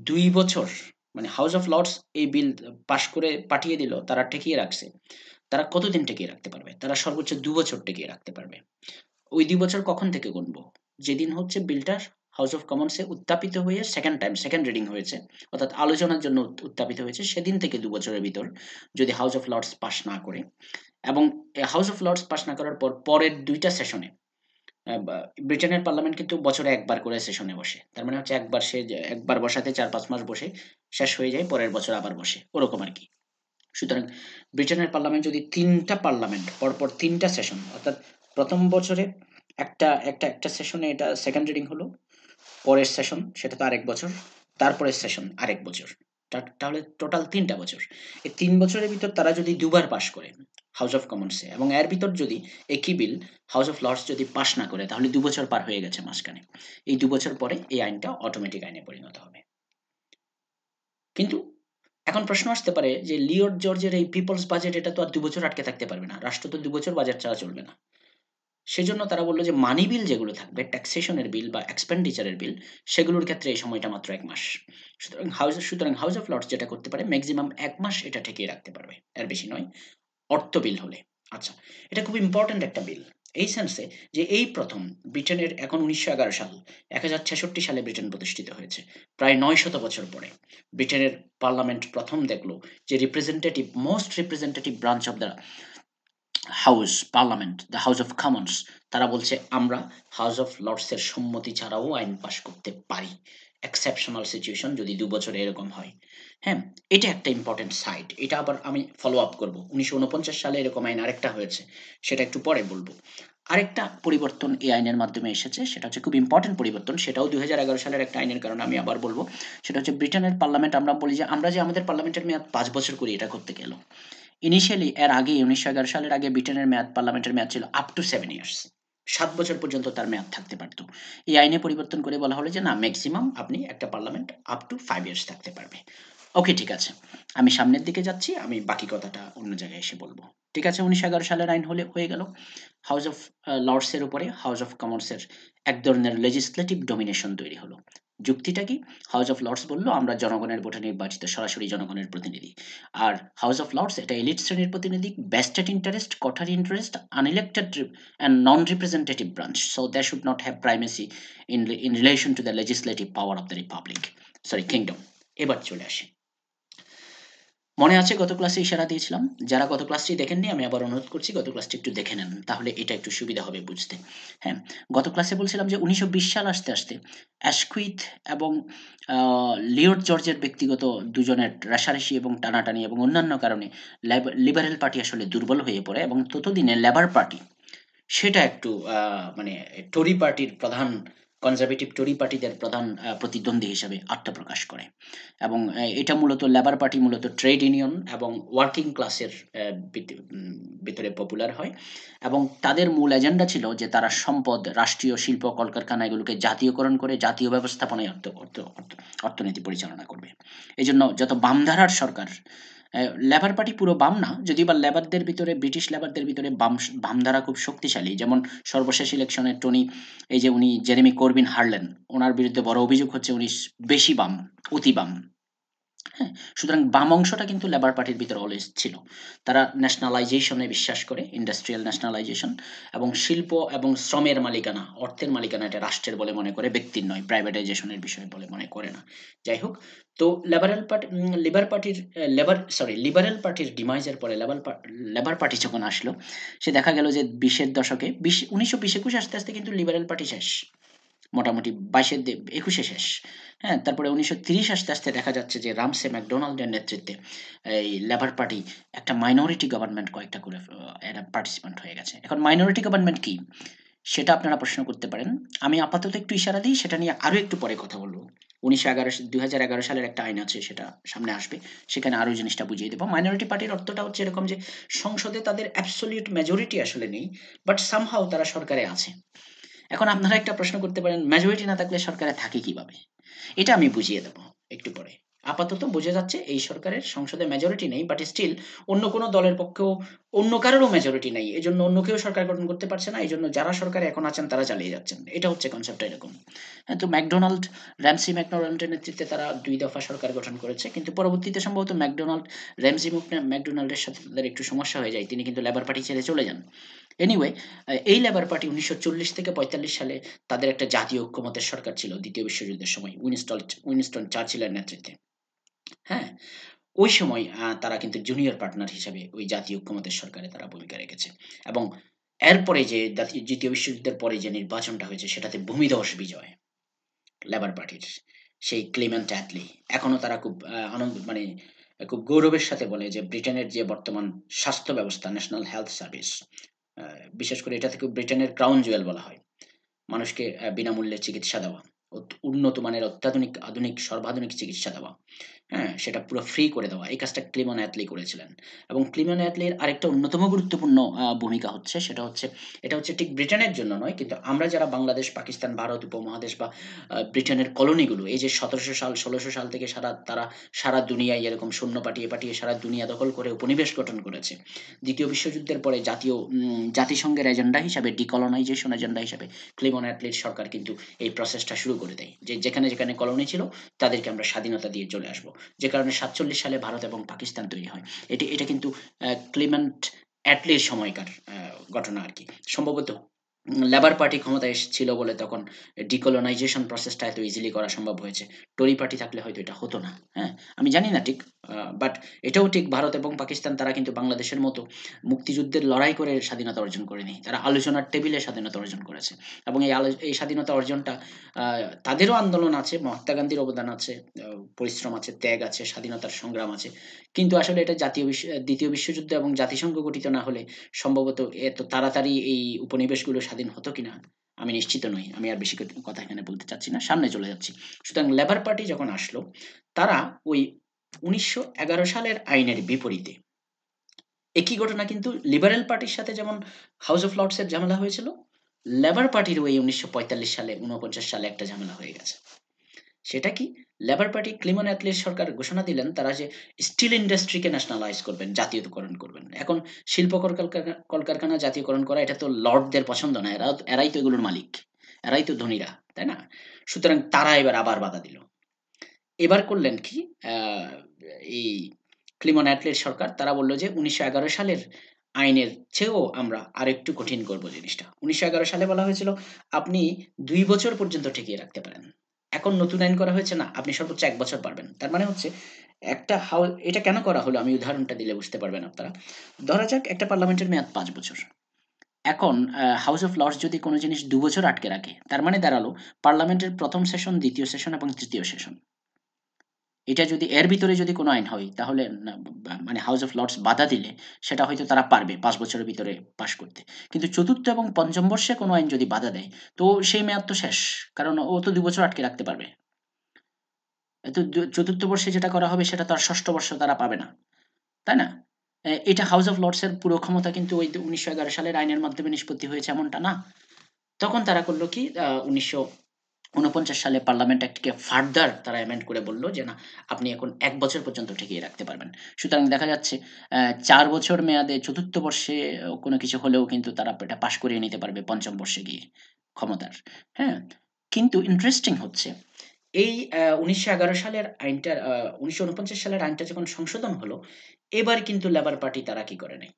২ বছর মানে হাউস অফ লর্ডস এই বিল পাশ করে পাঠিয়ে দিল, তারা ঠেকিয়ে রাখছে। তারা কতদিন টিকিয়ে রাখতে পারবে? তারা সর্বোচ্চ ২ বছর টিকিয়ে রাখতে পারবে। ওই ২ বছর কখন থেকে গুনবো? যেদিন হচ্ছে বিলটা হাউস অফ কমন্সে উত্থাপিত হয়ে সেকেন্ড রিডিং হয়েছে, অর্থাৎ আলোচনার জন্য উত্থাপিত হয়েছে, সেদিন থেকে ২ বছরের ভিতর যদি হাউস অফ লর্ডস পাস না করে, এবং হাউস অফ লর্ডস পাস না করার পর পরের ২ টা সেশনে ব্রিটেনের পার্লামেন্ট কিন্তু বছরে একবার করে সেশনে বসে। তার মানে হচ্ছে একবার বসাতে ৪-৫ মাস বসে শেষ হয়ে যায়, পরের বছর আবার বসে। ওরকম আরকি। সুতরাং ব্রিটেনের পার্লামেন্ট যদি ৩ টা পার্লামেন্ট পরপর ৩ টা সেশন, অর্থাৎ ১ম বছরে একটা সেশনে এটা সেকেন্ড রিডিং হলো, পরের সেশন সেটা তো আরেক বছর, তারপরের সেশন আরেক বছর। তাহলে টোটাল ৩ টা বছর। এই ৩ বছরের ভিতর তারা যদি দুবার পাস করে হাউস অফ কমন্সে, এবং এর ভিতর যদি একই বিল হাউস অফ লর্ডস যদি পাস না করে, তাহলে ২ বছর পার হয়ে গেছে মাঝখানে। এই ২ বছর পরে এই আইনটা অটোমেটিক আইনে পরিণত হবে। কিন্তু এখন প্রশ্ন আসতে পারে যে লিওর জর্জের এই পিপলস বাজেট, এটা তো আর ২ বছর আটকে থাকতে পারবে না। রাষ্ট্র তো ২ বছর বাজেট ছাড়া চলবে না। সেজন্য তারা বলল যে মানি বিল যেগুলো থাকবে, ট্যাক্সেশনের বিল বা এক্সপেন্ডিচারের বিল, সেগুলোর ক্ষেত্রে এই সময়টা মাত্র ১ মাস। সুতরাং হাউস অফ লর্ডস যেটা করতে পারে, মেক্সিমাম ১ মাস এটা ঠেকিয়ে রাখতে পারবে। এর বেশি নয়। অর্থ বিল হলে। আচ্ছা, এটা খুব ইম্পোর্টেন্ট একটা বিল। এই সেন্সে যে এই প্রথম ব্রিটেনের, এখন ১৯১১ সাল, ১০৬৬ সালে ব্রিটেন প্রতিষ্ঠিত হয়েছে। প্রায় ৯০০ বছর পরে ব্রিটেনের পার্লামেন্ট প্রথম দেখল যে most representative branch of the parliament, the House of Commons, তারা বলছে আমরা হাউস অফ লর্ডসের সম্মতি ছাড়াও আইন পাস করতে পারি। এক্সেপশনাল সিচুয়েশন যদি ২ বছরে এরকম হয়। হ্যাঁ? এটা একটা ইম্পোর্টেন্ট সাইড। এটা আবার আমি ফলো আপ করব। ১৯৪৯ সালে এরকম আইন আরেকটা হয়েছে। সেটা একটু পরে বলব। আরেকটা পরিবর্তন এই আইনের মাধ্যমে এসেছে। সেটা হচ্ছে খুব ইম্পোর্টেন্ট পরিবর্তন। সেটাও ২০১১ সালের একটা আইনের কারণে আমি আবার বলব। সেটা হচ্ছে ব্রিটেনের পার্লামেন্ট, আমরা বলি যে আমরা যে আমাদের পার্লামেন্টের মেয়াদ ৫ বছর করি, এটা করতে গেল। ইনিশিয়ালি এর আগে ১৯১১ সালের আগে ব্রিটেনের পার্লামেন্টের মেয়াদ ছিল আপ টু 7 ইয়ার্স। ৭ বছর পর্যন্ত তার মেয়াদ থাকতে পারত। এই আইনে পরিবর্তন করে বলা হলো যে না, মেক্সিমাম আপনি একটা পার্লামেন্ট আপ টু 5 ইয়ার্স থাকতে পারবে। ওকে, ঠিক আছে। আমি সামনের দিকে যাচ্ছি। আমি বাকি কথাটা অন্য জায়গায় এসে বলব। ঠিক আছে, ১৯১১ সালের আইন হয়ে গেল। হাউস অফ লর্ডস এর উপরে হাউস অফ কমন্স এর এক ধরনের লেজিসলেটিভ ডমিনেশন তৈরি হলো। যুক্তিটা কি? হাউস অফ লর্ডস বলল আমরা জনগণের ভোটে নির্বাচিত সরাসরি জনগণের প্রতিনিধি। আর হাউস অফ লর্ডস এটা এলিট শ্রেণীর প্রতিনিধি, vested interest, quaternary interest, unelected and non-representative branch. So they should not have primacy in relation to the legislative power of the kingdom. এবার চলে আসি। মনে আছে গত ক্লাসে ইশারা দিয়েছিলাম? যারা গত ক্লাসটি দেখেননি, আমি আবার অনুরোধ করছি গত ক্লাসটি একটু দেখে নেন। তাহলে এটা একটু সুবিধা হবে বুঝতে। হ্যাঁ, গত ক্লাসে বলছিলাম যে ১৯২০ সাল আসতে অ্যাশকুইথ এবং লিওর্ড জর্জের ব্যক্তিগত দুজনের রেষারেষি এবং টানাটানি এবং অন্যান্য কারণে লিবারেল পার্টি আসলে দুর্বল হয়ে পড়ে, এবং ততদিনে লেবার পার্টি সেটা একটু মানে টরি পার্টির প্রধান, কনজারভেটিভ টরি পার্টিদের প্রধান প্রতিদ্বন্দ্বী হিসেবে আত্মপ্রকাশ করে। এবং এটা মূলত লেবার পার্টি মূলত ট্রেড ইউনিয়ন এবং ওয়ার্কিং ক্লাসের ভিতরে পপুলার হয়, এবং তাদের মূল এজেন্ডা ছিল যে তারা সম্পদ, রাষ্ট্রীয় শিল্প কলকারখানা এগুলোকে জাতীয়করণ করে জাতীয় ব্যবস্থাপনায় অর্থনীতি পরিচালনা করবে। এই জন্য যত বামধারার সরকার, লেবার পার্টি পুরো বাম না, যদিও বা লেবারদের ভিতরে, ব্রিটিশ লেবারদের ভিতরে বামধারা খুব শক্তিশালী। যেমন সর্বশেষ ইলেকশনে এই যে উনি জেরেমি করবিন হারলেন, ওনার বিরুদ্ধে বড় অভিযোগ হচ্ছে উনি বেশি বাম, অতি বাম। হ্যাঁ? সুতরাং বাম অংশটা কিন্তু লেবার পার্টির ভিতরে অলওয়েজ ছিল। তারা ন্যাশনালাইজেশনে বিশ্বাস করে, ইন্ডাস্ট্রিয়াল ন্যাশনালাইজেশন, এবং শিল্প এবং শ্রমের মালিকানা, অর্থের মালিকানা এটা রাষ্ট্রের বলে মনে করে, ব্যক্তির নয়, প্রাইভেটাইজেশনের বিষয় বলে মনে করে না। যাই হোক, তো লিবারেল পার্টির ডিমাইজের পরে লেবার পার্টি যখন আসলো, সে দেখা গেল যে ২০-এর দশকে ১৯২০-২১ আস্তে কিন্তু লিবারেল পার্টি শেষ। মোটামুটি ২২-২১-এ শেষ। হ্যাঁ? তারপরে ১৯৩০ আস্তে দেখা যাচ্ছে যে রামসে ম্যাকডোনাল্ডের নেতৃত্বে এই লেবার পার্টি একটা মাইনরিটি গভর্নমেন্ট কয়েকটা করে এরা পার্টিসিপেন্ট হয়ে গেছে। এখন মাইনরিটি গভর্নমেন্ট কি? সেটা আপনারা প্রশ্ন করতে পারেন। আমি আপাতত একটু ইশারা দিই, সেটা নিয়ে আরো একটু পরে কথা বলব। ২০১১ সালের একটা আইন আছে, সেটা সামনে আসবে। সেখানে আরো জিনিসটা বুঝিয়ে দেব। মাইনরিটি পার্টির অর্থটা হচ্ছে এরকম যে সংসদে তাদের অ্যাবসোলিউট মেজরিটি আসলে নেই, বাট সামহাউ তারা সরকারে আছে। এখন আপনারা একটা প্রশ্ন করতে পারেন, মেজরিটি না থাকলে সরকারে থাকে কিভাবে? এটা আমি বুঝিয়ে দেব একটু পরে। আপাতত বোঝা যাচ্ছে এই সরকারের সংসদে মেজরিটি নেই, বাট স্টিল অন্য কোনো দলের পক্ষেও অন্য কারোরও মেজরিটি নেই, এই জন্য অন্য কেউ সরকার গঠন করতে পারছে না, এই জন্য যারা সরকারে এখন আছেন তারা চালিয়ে যাচ্ছেন, এটা হচ্ছে কনসেপ্টটা এরকম। হ্যাঁ, তো র্যামসি ম্যাকডোনাল্ডের নেতৃত্বে তারা ২ দফা সরকার গঠন করেছে, কিন্তু পরবর্তীতে সম্ভবত ম্যাকডোনাল্ডের সাথে তাদের একটু সমস্যা হয়ে যায়, তিনি কিন্তু লেবার পার্টি ছেড়ে চলে যান। এনিওয়ে, এই লেবার পার্টি ১৯৪০ থেকে ৪৫ সালে তাদের একটা জাতীয় ঐক্যমতের সরকার ছিল দ্বিতীয় বিশ্বযুদ্ধের সময় উইনস্টন চার্চিলের নেতৃত্বে। হ্যাঁ? ওই সময় তারা কিন্তু জুনিয়র পার্টনার হিসেবে ওই জাতীয় ঐক্যমতের সরকারে তারা ভূমিকা রেখেছে। এবং এরপরে যে ২য় বিশ্বযুদ্ধের পরে যে নির্বাচনটা হয়েছে সেটাতে ভূমিধস বিজয় লেবার পার্টির। সেই ক্লেমেন্ট অ্যাটলি। এখনো তারা খুব মানে খুব গৌরবের সাথে বলে যে ব্রিটেনের যে বর্তমান স্বাস্থ্য ব্যবস্থা ন্যাশনাল হেলথ সার্ভিস, আ বিশেষ করে এটা থেকে ব্রিটেনের ক্রাউন জুয়েল বলা হয়। মানুষকে বিনামূল্যে চিকিৎসা দেওয়া, উন্নত মানের আধুনিক সর্বাধুনিক চিকিৎসা দেওয়া। হ্যাঁ? সেটা পুরো ফ্রি করে দেওয়া। এই কাজটা ক্লিমন অ্যাটলি করেছিলেন। এবং ক্লিমন অ্যাটলির আরেকটা অন্যতম গুরুত্বপূর্ণ ভূমিকা হচ্ছে সেটা হচ্ছে, এটা হচ্ছে ঠিক ব্রিটেনের জন্য নয়, কিন্তু আমরা যারা বাংলাদেশ, পাকিস্তান, ভারত উপমহাদেশ বা ব্রিটেনের কলোনিগুলো এই যে ১৭০০ সাল ১৬০০ সাল থেকে তারা সারা দুনিয়ায় এরকম সৈন্য পাঠিয়ে সারা দুনিয়া দখল করে উপনিবেশ গঠন করেছে। ২য় বিশ্বযুদ্ধের পরে জাতিসংঘের এজেন্ডা হিসাবে ডিকলোনাইজেশন এজেন্ডা হিসাবে ক্লিমন অ্যাটলির সরকার কিন্তু এই প্রসেসটা শুরু করে দেয়। যে যেখানে কলোনি ছিল তাদেরকে আমরা স্বাধীনতা দিয়ে চলে আসব। যে কারণে ৪৭ সালে ভারত এবং পাকিস্তান তৈরি হয়। এটা কিন্তু ক্লিমেন্ট অ্যাটলির সময়কার ঘটনা আরকি। সম্ভবত লেবার পার্টি ক্ষমতায় ছিল বলে তখন ডিকলোনাইজেশন প্রসেসটা এত ইজিলি করা সম্ভব হয়েছে। টরি পার্টি থাকলে হয়তো এটা হতো না। হ্যাঁ? আমি জানি না ঠিক। বাট এটাও ঠিক, ভারত এবং পাকিস্তান তারা কিন্তু বাংলাদেশের মতো মুক্তিযুদ্ধের লড়াই করে স্বাধীনতা অর্জন করেনি। তারা আলোচনার টেবিলে স্বাধীনতা অর্জন করেছে। এবং এই স্বাধীনতা অর্জনটা আ তাদেরও আন্দোলন আছে, মহাত্মা গান্ধীর অবদান আছে, পরিশ্রম আছে, ত্যাগ আছে, স্বাধীনতার সংগ্রাম আছে। কিন্তু আসলে এটা ২য় বিশ্বযুদ্ধ এবং জাতিসংঘ গঠিত না হলে সম্ভবত এত তাড়াতাড়ি এই উপনিবেশগুলো স্বাধীন হতো কিনা আমি নিশ্চিত নই। আমি আর বেশি কথা এখানে বলতে চাচ্ছি না। সামনে চলে যাচ্ছি। সুতরাং লেবার পার্টি যখন আসলো, তারা ওই ১৯১১ সালের আইনের বিপরীতে একই ঘটনা কিন্তু লিবারেল পার্টির সাথে যেমন হাউস অফ লর্ডস এর ঝামেলা হয়েছিল, লেবার পার্টিরও এই ১৯৪৫ সালে ৪৯ সালে একটা ঝামেলা হয়ে গেছে। সেটা কি? লেবার পার্টি ক্লিমন অ্যাটলির সরকার ঘোষণা দিলেন তারা যে স্টিল ইন্ডাস্ট্রিকে ন্যাশনালাইজ করবেন, জাতীয়করণ করবেন। এখন শিল্প কলকারখানা জাতীয়করণ করা এটা তো লর্ডদের পছন্দ না। এরাই তো এগুলোর মালিক। এরাই তো ধনীরা, তাই না? সুতরাং তারা এবার আবার বাধা দিল। এবার করলেন কি? আ এই ক্লিমন অ্যাটলির সরকার তারা বলল যে ১৯১১ সালের আইনের চেয়েও আমরা আরেকটু কঠিন করব জিনিসটা। ১৯১১ সালে বলা হয়েছিল আপনি ২ বছর পর্যন্ত ঠেকিয়ে রাখতে পারেন। এখন নতুন আইন করা হয়েছে না, আপনি সর্বোচ্চ ১ বছর পারবেন। তার মানে হচ্ছে একটা এটা কেন করা হলো আমি উদাহরণটা দিলে বুঝতে পারবেন আপনারা। ধরা যাক একটা পার্লামেন্টের মেয়াদ ৫ বছর। এখন হাউস অফ লর্ডস যদি কোন জিনিস ২ বছর আটকে রাখে, তার মানে দাঁড়ালো পার্লামেন্টের ১ম সেশন, ২য় সেশন এবং ৩য় সেশন। এটা যদি এর ভিতরে যদি কোনো আইন হয় তাহলে না, মানে হাউস অফ লর্ডস বাধা দিলে সেটা হয়তো তারা পারবে ৫ বছরের ভিতরে পাস করতে। কিন্তু ৪র্থ এবং ৫ম বর্ষে কোনো আইন যদি বাধা দেয়, তো সেই মেয়াদ তো শেষ। কারণ ও তো ২ বছর আটকে রাখতে পারবে। তো ৪র্থ বর্ষে যেটা করা হবে সেটা তো আর ৬ষ্ঠ বর্ষ তারা পাবে না। তাই না? এটা হাউস অফ লর্ডস এর পুরো ক্ষমতা কিন্তু ওই ১৯১১ সালের আইনের মাধ্যমে নিষ্পত্তি হয়েছে এমনটা না। তখন তারা করল কি ১৯৪৯ সালে পার্লামেন্ট অ্যাক্টকে ফার্দার তারা অ্যামেন্ড করে বলল যে, না আপনি এখন ১ বছর পর্যন্ত ঠেকিয়ে রাখতে পারবেন। সুতরাং দেখা যাচ্ছে ৪ বছর মেয়াদে ৪র্থ বর্ষে কোনো কিছু হলেও কিন্তু তারা এটা পাস করিয়ে নিতে পারবে ৫ম বর্ষে গিয়ে ক্ষমতার। হ্যাঁ? কিন্তু ইন্টারেস্টিং হচ্ছে এই ১৯১১ সালের আইনটার ১৯৪৯ সালের আইনটা যখন সংশোধন হলো, এবার কিন্তু লেবার পার্টি তারা কি করে নাই,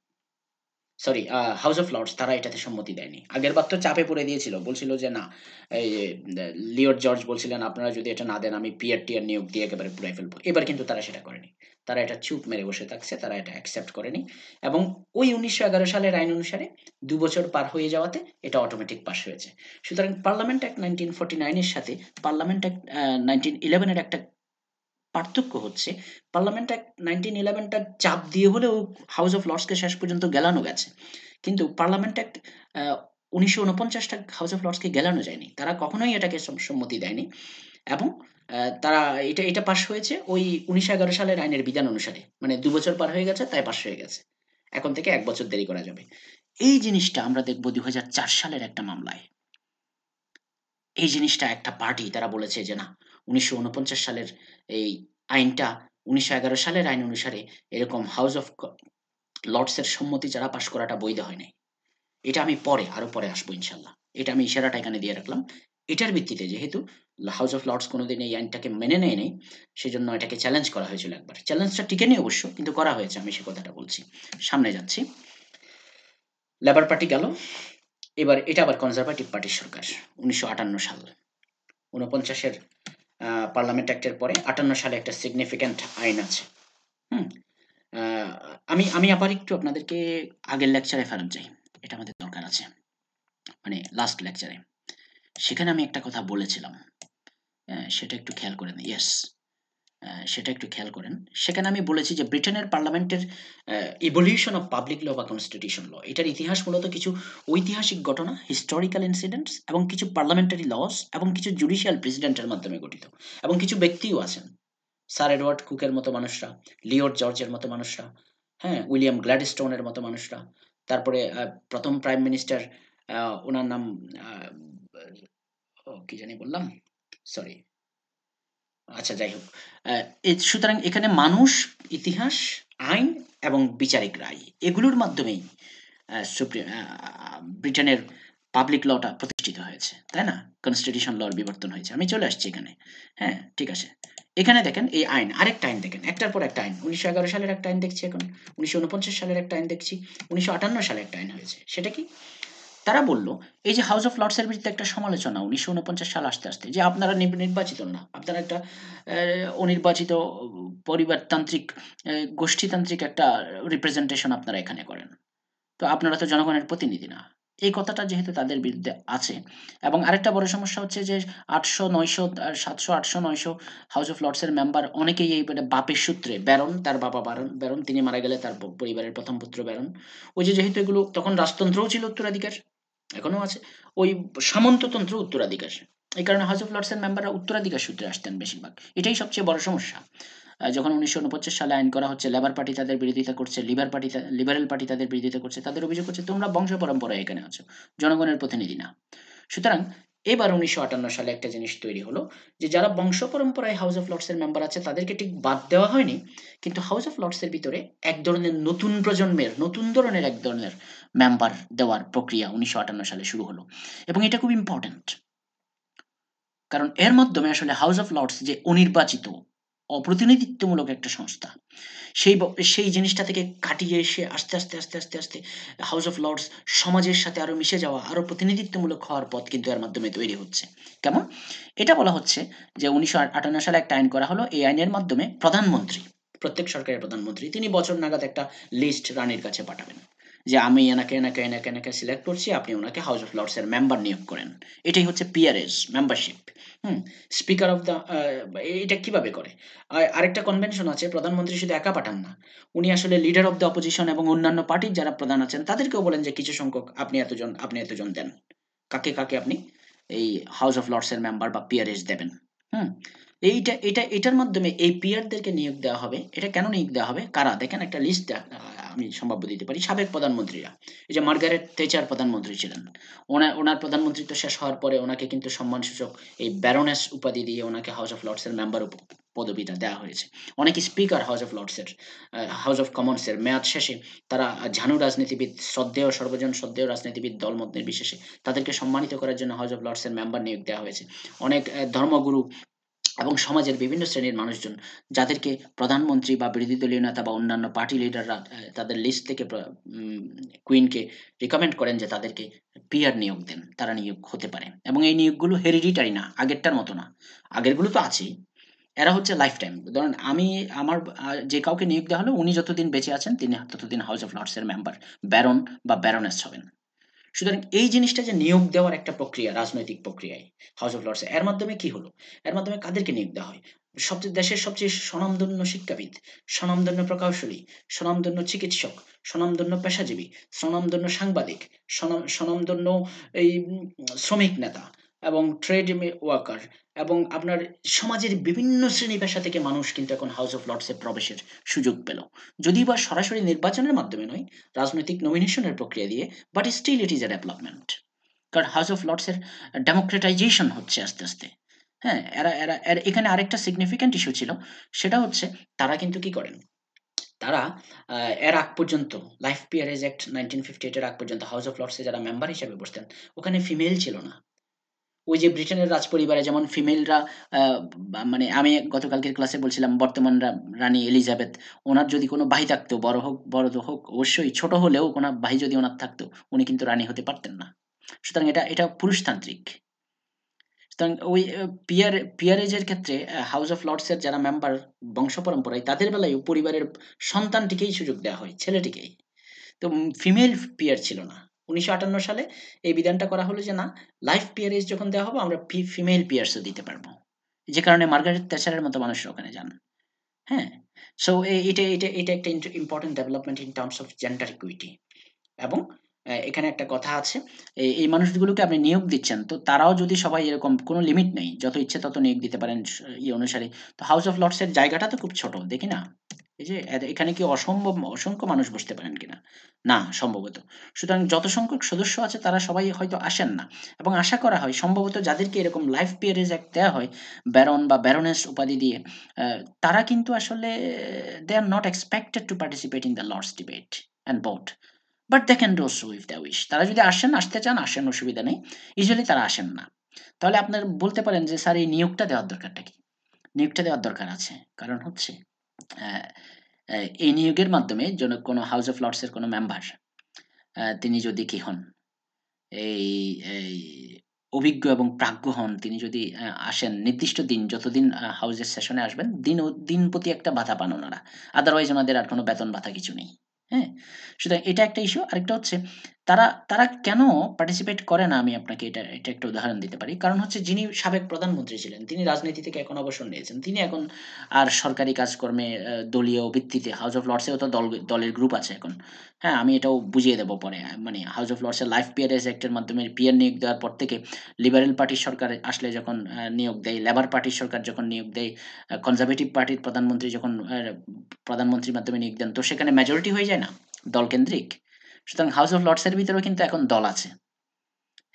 সরি হাউস অফ লর্ডস তারা এটাতে সম্মতি দেয়নি। আগেরবার তো চাপে পড়ে দিয়েছিল। বলছিল যে না, এই যে লিওর্ড জর্জ বলছিলেন আপনারা যদি এটা না দেন আমি পিয়ার-টিয়ার নিয়োগ দিয়ে একেবারে পুড়ায় ফেলব। এবার কিন্তু তারা সেটা করেনি। তারা এটা চুপ মেরে বসে থাকছে। তারা এটা অ্যাকসেপ্ট করেনি। এবং ওই ১৯১১ সালের আইন অনুসারে ২ বছর পার হয়ে যাওয়াতে এটা অটোমেটিক পাস হয়েছে। সুতরাং পার্লামেন্ট অ্যাক্ট 1949 এর সাথে পার্লামেন্ট অ্যাক্ট 1911 এর একটা পার্থক্য হচ্ছে, পার্লামেন্ট অ্যাক্ট 1911 টা চাপ দিয়ে হলেও হাউস অফ লর্ডসকে শেষ পর্যন্ত গেলানো গেছে। কিন্তু পার্লামেন্ট অ্যাক্ট আ ১৯৪৯ টা হাউস অফ লর্ডসকে গেলানো যায়নি। তারা কখনোই এটাকে সম্মতি দেয়নি। এবং তারা এটা পাস হয়েছে ওই ১৯১১ সালের আইনের বিধান অনুসারে। মানে ২ বছর পার হয়ে গেছে তাই পাস হয়ে গেছে। এখন থেকে ১ বছর দেরি করা যাবে। এই জিনিসটা আমরা দেখব ২০০৪ সালের একটা মামলায়। এই জিনিসটা একটা পার্টি তারা বলেছে যে না, ১৯৪৯ সালের এই আইনটা ১৯১১ সালের আইন অনুসারে এরকম হাউস অফ লর্ডসের সম্মতি ছাড়া পাস করাটা বৈধ হয় নাই। এটা আমি আরো পরে আসবো ইনশাল্লাহ। এটা আমি ইশারাটা এখানে দিয়ে রাখলাম। এটার ভিত্তিতে যেহেতু হাউস অফ লর্ডস কোনোদিন এই আইনটাকে মেনে নেয়নি, সেজন্য এটাকে চ্যালেঞ্জ করা হয়েছিল একবার। চ্যালেঞ্জটা টিকেনি অবশ্য, কিন্তু করা হয়েছে, আমি সে কথাটা বলছি। সামনে যাচ্ছি। লেবার পার্টি গেল। এবার এটা আবার কনজারভেটিভ পার্টির সরকার। ১৯৫৮ সাল। ৪৯-এর পার্লামেন্ট অ্যাক্টের পরে ৫৮ সালে একটা সিগনিফিক্যান্ট আইন আছে। হুম? আ আমি আমি আবার একটু আপনাদেরকে আগের লেকচারে ফেরত যাই। এটা আমাদের দরকার আছে। মানে লাস্ট লেকচারে। সেখানে আমি একটা কথা বলেছিলাম। সেটা একটু খেয়াল করেন। ইয়েস। সেটা একটু খেয়াল করেন। সেখানে আমি বলেছি যে ব্রিটেনের পার্লামেন্টের ইভলিউশন অফ পাবলিক ল বা কনস্টিটিউশন ল, এটার ইতিহাস মূলত কিছু ঐতিহাসিক ঘটনা, হিস্টোরিক্যাল ইনসিডেন্টস এবং কিছু পার্লামেন্টারি লস এবং কিছু জুডিশিয়াল প্রেসিডেন্টের মাধ্যমে গঠিত। এবং কিছু ব্যক্তিও আছেন। স্যার এডওয়ার্ড কুকের মতো মানুষরা, লিওর জর্জের মতো মানুষরা, হ্যাঁ? উইলিয়াম গ্ল্যাডস্টোনের মতো মানুষরা। তারপরে ১ম প্রাইম মিনিস্টার, উনার নাম আ কি জানি বললাম? সরি। আচ্ছা, যাই হোক। আ সুতরাং এখানে মানুষ, ইতিহাস, আইন এবং বিচারিক রায়, এগুলোর মাধ্যমেই ব্রিটেনের পাবলিক লটা প্রতিষ্ঠিত হয়েছে, তাই না? কনস্টিটিউশন লর বিবর্তন হয়েছে। আমি চলে আসছি এখানে। হ্যাঁ, ঠিক আছে। এখানে দেখেন এই আইন, আরেকটা আইন দেখেন, একটার পর একটা আইন। ১৯১১ সালের একটা আইন দেখছি এখন, ১৯৪৯ সালের একটা আইন দেখছি, ১৯৫৮ সালে একটা আইন হয়েছে। সেটা কি? তারা বলল, এই যে হাউস অফ লর্ডসের বিরুদ্ধে একটা সমালোচনা ১৯৪৯ সাল আসতে, যে আপনারা নির্বাচিত না। আপনারা একটা অনির্বাচিত পরিবারতান্ত্রিক, গোষ্ঠীতান্ত্রিক একটা রিপ্রেজেন্টেশন আপনারা এখানে করেন। তো আপনারা তো জনগণের প্রতিনিধি না। এই কথাটা যেহেতু তাদের বিরুদ্ধে আছে, এবং আরেকটা বড় সমস্যা হচ্ছে যে ৮০০, ৯০০, ৭০০, ৮০০, ৯০০ হাউস অফ লর্ডসের মেম্বার অনেকেই এই বাপের সূত্রে, ব্যারন, তার বাবা ব্যারন, তিনি মারা গেলে তার পরিবারের ১ম পুত্র ব্যারন। ওই যে যেহেতু এগুলো তখন রাজতন্ত্রও ছিল উত্তরাধিকার, এখনো আছে। ওই সামন্ততন্ত্র উত্তরাধিকার। এই কারণে হাউস অফ লর্ডসের মেম্বাররা উত্তরাধিকার সূত্রে আসতেন বেশিরভাগ। এটাই সবচেয়ে বড় সমস্যা। যখন ১৯৪৯ সালে আইন করা হচ্ছে, লেবার পার্টি তাদের বিরোধিতা করছে, লিবারেল পার্টি তাদের বিরোধিতা করছে। তাদের অভিযোগ হচ্ছে, তোমরা বংশ পরম্পরায় এখানে আছো, জনগণের প্রতিনিধি না। সুতরাং এবার ১৯৫৮ সালে একটা জিনিস তৈরি হলো, যে যারা বংশ পরম্পরায় হাউস অফ লর্ডসের মেম্বার আছে তাদেরকে ঠিক বাদ দেওয়া হয়নি, কিন্তু হাউস অফ লর্ডসের ভিতরে এক ধরনের নতুন প্রজন্মের, নতুন ধরনের এক ধরনের মেম্বার দেওয়ার প্রক্রিয়া ১৯৫৮ সালে শুরু হলো। এবং এটা খুব ইম্পর্ট্যান্ট। কারণ এর মাধ্যমে আসলে হাউস অফ লর্ডস যে অনির্বাচিত, অপ্রতিনিধিত্বমূলক একটা সংস্থা, সেই জিনিসটা থেকে কাটিয়ে এসে আস্তে আস্তে হাউস অফ লর্ডস সমাজের সাথে আরো মিশে যাওয়া, আরো প্রতিনিধিত্বমূলক হওয়ার পথ কিন্তু এর মাধ্যমে তৈরি হচ্ছে। কেমন? এটা বলা হচ্ছে যে ১৯৫৮ সালে একটা আইন করা হলো। এই আইনের মাধ্যমে প্রধানমন্ত্রী, প্রত্যেক সরকারের প্রধানমন্ত্রী, তিনি বছর নাগাদ একটা লিস্ট রানীর কাছে পাঠাবেন, যে আমি এনাকে সিলেক্ট করছি, আপনি ওনাকে হাউস অফ লর্ডস এর মেম্বার নিয়োগ করেন। এটাই হচ্ছে PRS membership. Hmm? Speaker of the, এটা কিভাবে করে? আরেকটা কনভেনশন আছে, প্রধানমন্ত্রী শুধু একা পাঠান না। উনি আসলে লিডার অফ দ্য অপোজিশন এবং অন্যান্য পার্টির যারা প্রধান আছেন তাদেরকেও বলেন যে কিছু সংখ্যক আপনি এতজন দেন। কাকে আপনি এই হাউস অফ লর্ডস এর মেম্বার বা পিআরএস দেবেন। হুম? এটার মাধ্যমে এই পিআরদেরকে নিয়োগ দেওয়া হবে। এটা কেন নিয়োগ দেওয়া হবে? কারা? দেখেন একটা লিস্ট আমি সম্ভাব্য দিতে পারি। সাবেক প্রধানমন্ত্রীরা। এই যে মার্গারেট থেচার প্রধানমন্ত্রী ছিলেন। ওনার প্রধানমন্ত্রিত্ব শেষ হওয়ার পরে ওনাকে কিন্তু সম্মানসূচক এই ব্যারোনেস উপাধি দিয়ে ওনাকে হাউস অফ লর্ডস এর মেম্বার পদবিটা দেওয়া হয়েছে। অনেকে স্পিকার হাউস অফ লর্ডস এর, হাউস অফ কমন্স এর মেয়াদ শেষে তারা ঝানু রাজনীতিবিদ, সর্বজন শ্রদ্ধেয় রাজনীতিবিদ, দলমত নির্বিশেষে তাদেরকে সম্মানিত করার জন্য হাউস অফ লর্ডস এর মেম্বার নিয়োগ দেওয়া হয়েছে। অনেক ধর্মগুরু এবং সমাজের বিভিন্ন শ্রেণীর মানুষজন, যাদেরকে প্রধানমন্ত্রী বা বিরোধী দলীয় নেতা বা অন্যান্য পার্টি লিডাররা তাদের লিস্ট থেকে কুইনকে রিকমেন্ড করেন যে তাদেরকে পিআর নিয়োগ দেন, তারা নিয়োগ হতে পারে। এবং এই নিয়োগগুলো হেরিডিটারি না, আগেরটার মতো না। আগেরগুলো তো আছেই। এরা হচ্ছে লাইফ টাইম। ধরেন যে কাউকে নিয়োগ দেওয়া হলো, উনি যতদিন বেঁচে আছেন তিনি ততদিন হাউস অফ লর্ডস এর মেম্বার, ব্যারন বা ব্যারোনেস হবেন। সুতরাং এই জিনিসটা যে নিয়োগ দেওয়ার একটা প্রক্রিয়া, রাজনৈতিক প্রক্রিয়ায় হাউস অফ লর্ডস, এর মাধ্যমে কি হলো? এর মাধ্যমে কাদেরকে নিয়োগ দেওয়া হয়? দেশের সবচেয়ে স্বনামধন্য শিক্ষাবিদ, স্বনামধন্য প্রকৌশলী, স্বনামধন্য চিকিৎসক, স্বনামধন্য পেশাজীবী, স্বনামধন্য সাংবাদিক, স্বনামধন্য এই শ্রমিক নেতা এবং ট্রেড ওয়ার্কার, এবং আপনার সমাজের বিভিন্ন শ্রেণী পেশা থেকে মানুষ কিন্তু এখন হাউস অফ লর্ডসে প্রবেশের সুযোগ পেল। যদিও বা সরাসরি নির্বাচনের মাধ্যমে নয়, রাজনৈতিক নমিনেশনের প্রক্রিয়া দিয়ে, but still it is a development. কারণ হাউস অফ লর্ডসের ডেমোক্রেটাইজেশন হচ্ছে আস্তে আস্তে। হ্যাঁ, এরা এখানে আরেকটা সিগনিফিক্যান্ট ইস্যু ছিল। সেটা হচ্ছে তারা কিন্তু কি করেন? তারা এর আগ পর্যন্ত লাইফ পিয়ারেজ অ্যাক্ট 1958 এর আগ পর্যন্ত হাউস অফ লর্ডস এ যারা মেম্বার হিসেবে বসতেন, ওখানে ফিমেল ছিল না। ওই যে ব্রিটেনের রাজপরিবারে যেমন ফিমেলরা মানে আমি গতকালকের ক্লাসে বলছিলাম বর্তমান রানী এলিজাবেথ, ওনার যদি কোনো ভাই থাকতো, বড় হোক বড় হোক, অবশ্যই ছোট হলেও কোনো ভাই যদি ওনার থাকতো, উনি কিন্তু রানী হতে পারতেন না। সুতরাং এটা পুরুষতান্ত্রিক। সুতরাং ওই পিয়ারেজের ক্ষেত্রে হাউস অফ লর্ডসের যারা মেম্বার বংশ পরম্পরায়, তাদের বেলায়ও পরিবারের সন্তানটিকেই সুযোগ দেওয়া হয়, ছেলেটিকেই। তো ফিমেল পিয়ার ছিল না। ১৯৫৮ সালে এই বিধানটা করা হলো যে না, লাইফ পিয়ারেজ যখন দেওয়া হবে আমরা ফিমেল পিয়ার্সও দিতে পারবো। যে কারণে মার্গারেট থ্যাচারের মতো মানুষরা ওখানে যান। হ্যাঁ? সো এটা একটা important development in terms of gender equity. এবং এখানে একটা কথা আছে, এই মানুষগুলোকে আপনি নিয়োগ দিচ্ছেন, তো তারাও যদি সবাই এরকম, কোনো লিমিট নেই, যত ইচ্ছে তত নিয়োগ দিতে পারেন ইয়ে অনুসারে। তো হাউস অফ লর্ডস এর জায়গাটা তো খুব ছোট, দেখি না? এই যে এখানে কি অসংখ্য মানুষ বসতে পারেন কিনা? না, সম্ভবত। সুতরাং যত সংখ্যক সদস্য আছে তারা সবাই হয়তো আসেন না। এবং আশা করা হয় সম্ভবত যাদেরকে এরকম লাইফ পিয়ারেজ অ্যাক্ট দেওয়া হয়, ব্যারন বা ব্যারোনেস উপাধি দিয়ে, তারা কিন্তু আসলে they are not expected to participate in the Lord's debate and vote. But they can do so if they wish. তারা যদি আসতে চান আসেন, অসুবিধা নেই। ইউজুয়ালি তারা আসেন না। তাহলে আপনার বলতে পারেন যে স্যার এই নিয়োগটা দেওয়ার দরকারটা কি? নিয়োগটা দেওয়ার দরকার আছে। কারণ হচ্ছে অ্যা অ্যা এই নিয়োগের মাধ্যমে কোনো হাউস অফ লর্ডস এর কোনো মেম্বার তিনি যদি কি হন, এই এই অভিজ্ঞ এবং প্রাজ্ঞ হন, তিনি যদি আসেন নির্দিষ্ট দিন, যতদিন হাউসের সেশনে আসবেন, দিন প্রতি একটা ভাতা পান ওনারা। আদারওয়াইজ ওনাদের আর কোনো বেতন ভাতা কিছু নেই। হ্যাঁ? সুতরাং এটা একটা ইস্যু। আরেকটা হচ্ছে তারা কেন পার্টিসিপেট করে না, আমি আপনাকে এটা একটা উদাহরণ দিতে পারি। কারণ হচ্ছে যিনি সাবেক প্রধানমন্ত্রী ছিলেন, তিনি রাজনীতি থেকে এখন অবসর নিয়েছেন। তিনি এখন আর সরকারি কাজকর্মে দলীয় ভিত্তিতে, হাউস অফ লর্ডস এও তো দলের গ্রুপ আছে এখন। হ্যাঁ, আমি এটাও বুঝিয়ে দেব পরে। মানে হাউস অফ লর্ডস এর লাইফ পিয়ারেজ অ্যাক্ট এর মাধ্যমে পিয়ার নিয়োগ দেওয়ার পর থেকে লিবারেল পার্টির সরকার আসলে যখন নিয়োগ দেয়, লেবার পার্টির সরকার যখন নিয়োগ দেয়, কনজারভেটিভ পার্টির প্রধানমন্ত্রী যখন প্রধানমন্ত্রীর মাধ্যমে নিয়োগ দেন, তো সেখানে মেজরিটি হয়ে যায় না? দলকেন্দ্রিক। সুতরাং হাউস অফ লর্ডস এর ভিতরেও কিন্তু এখন দল আছে।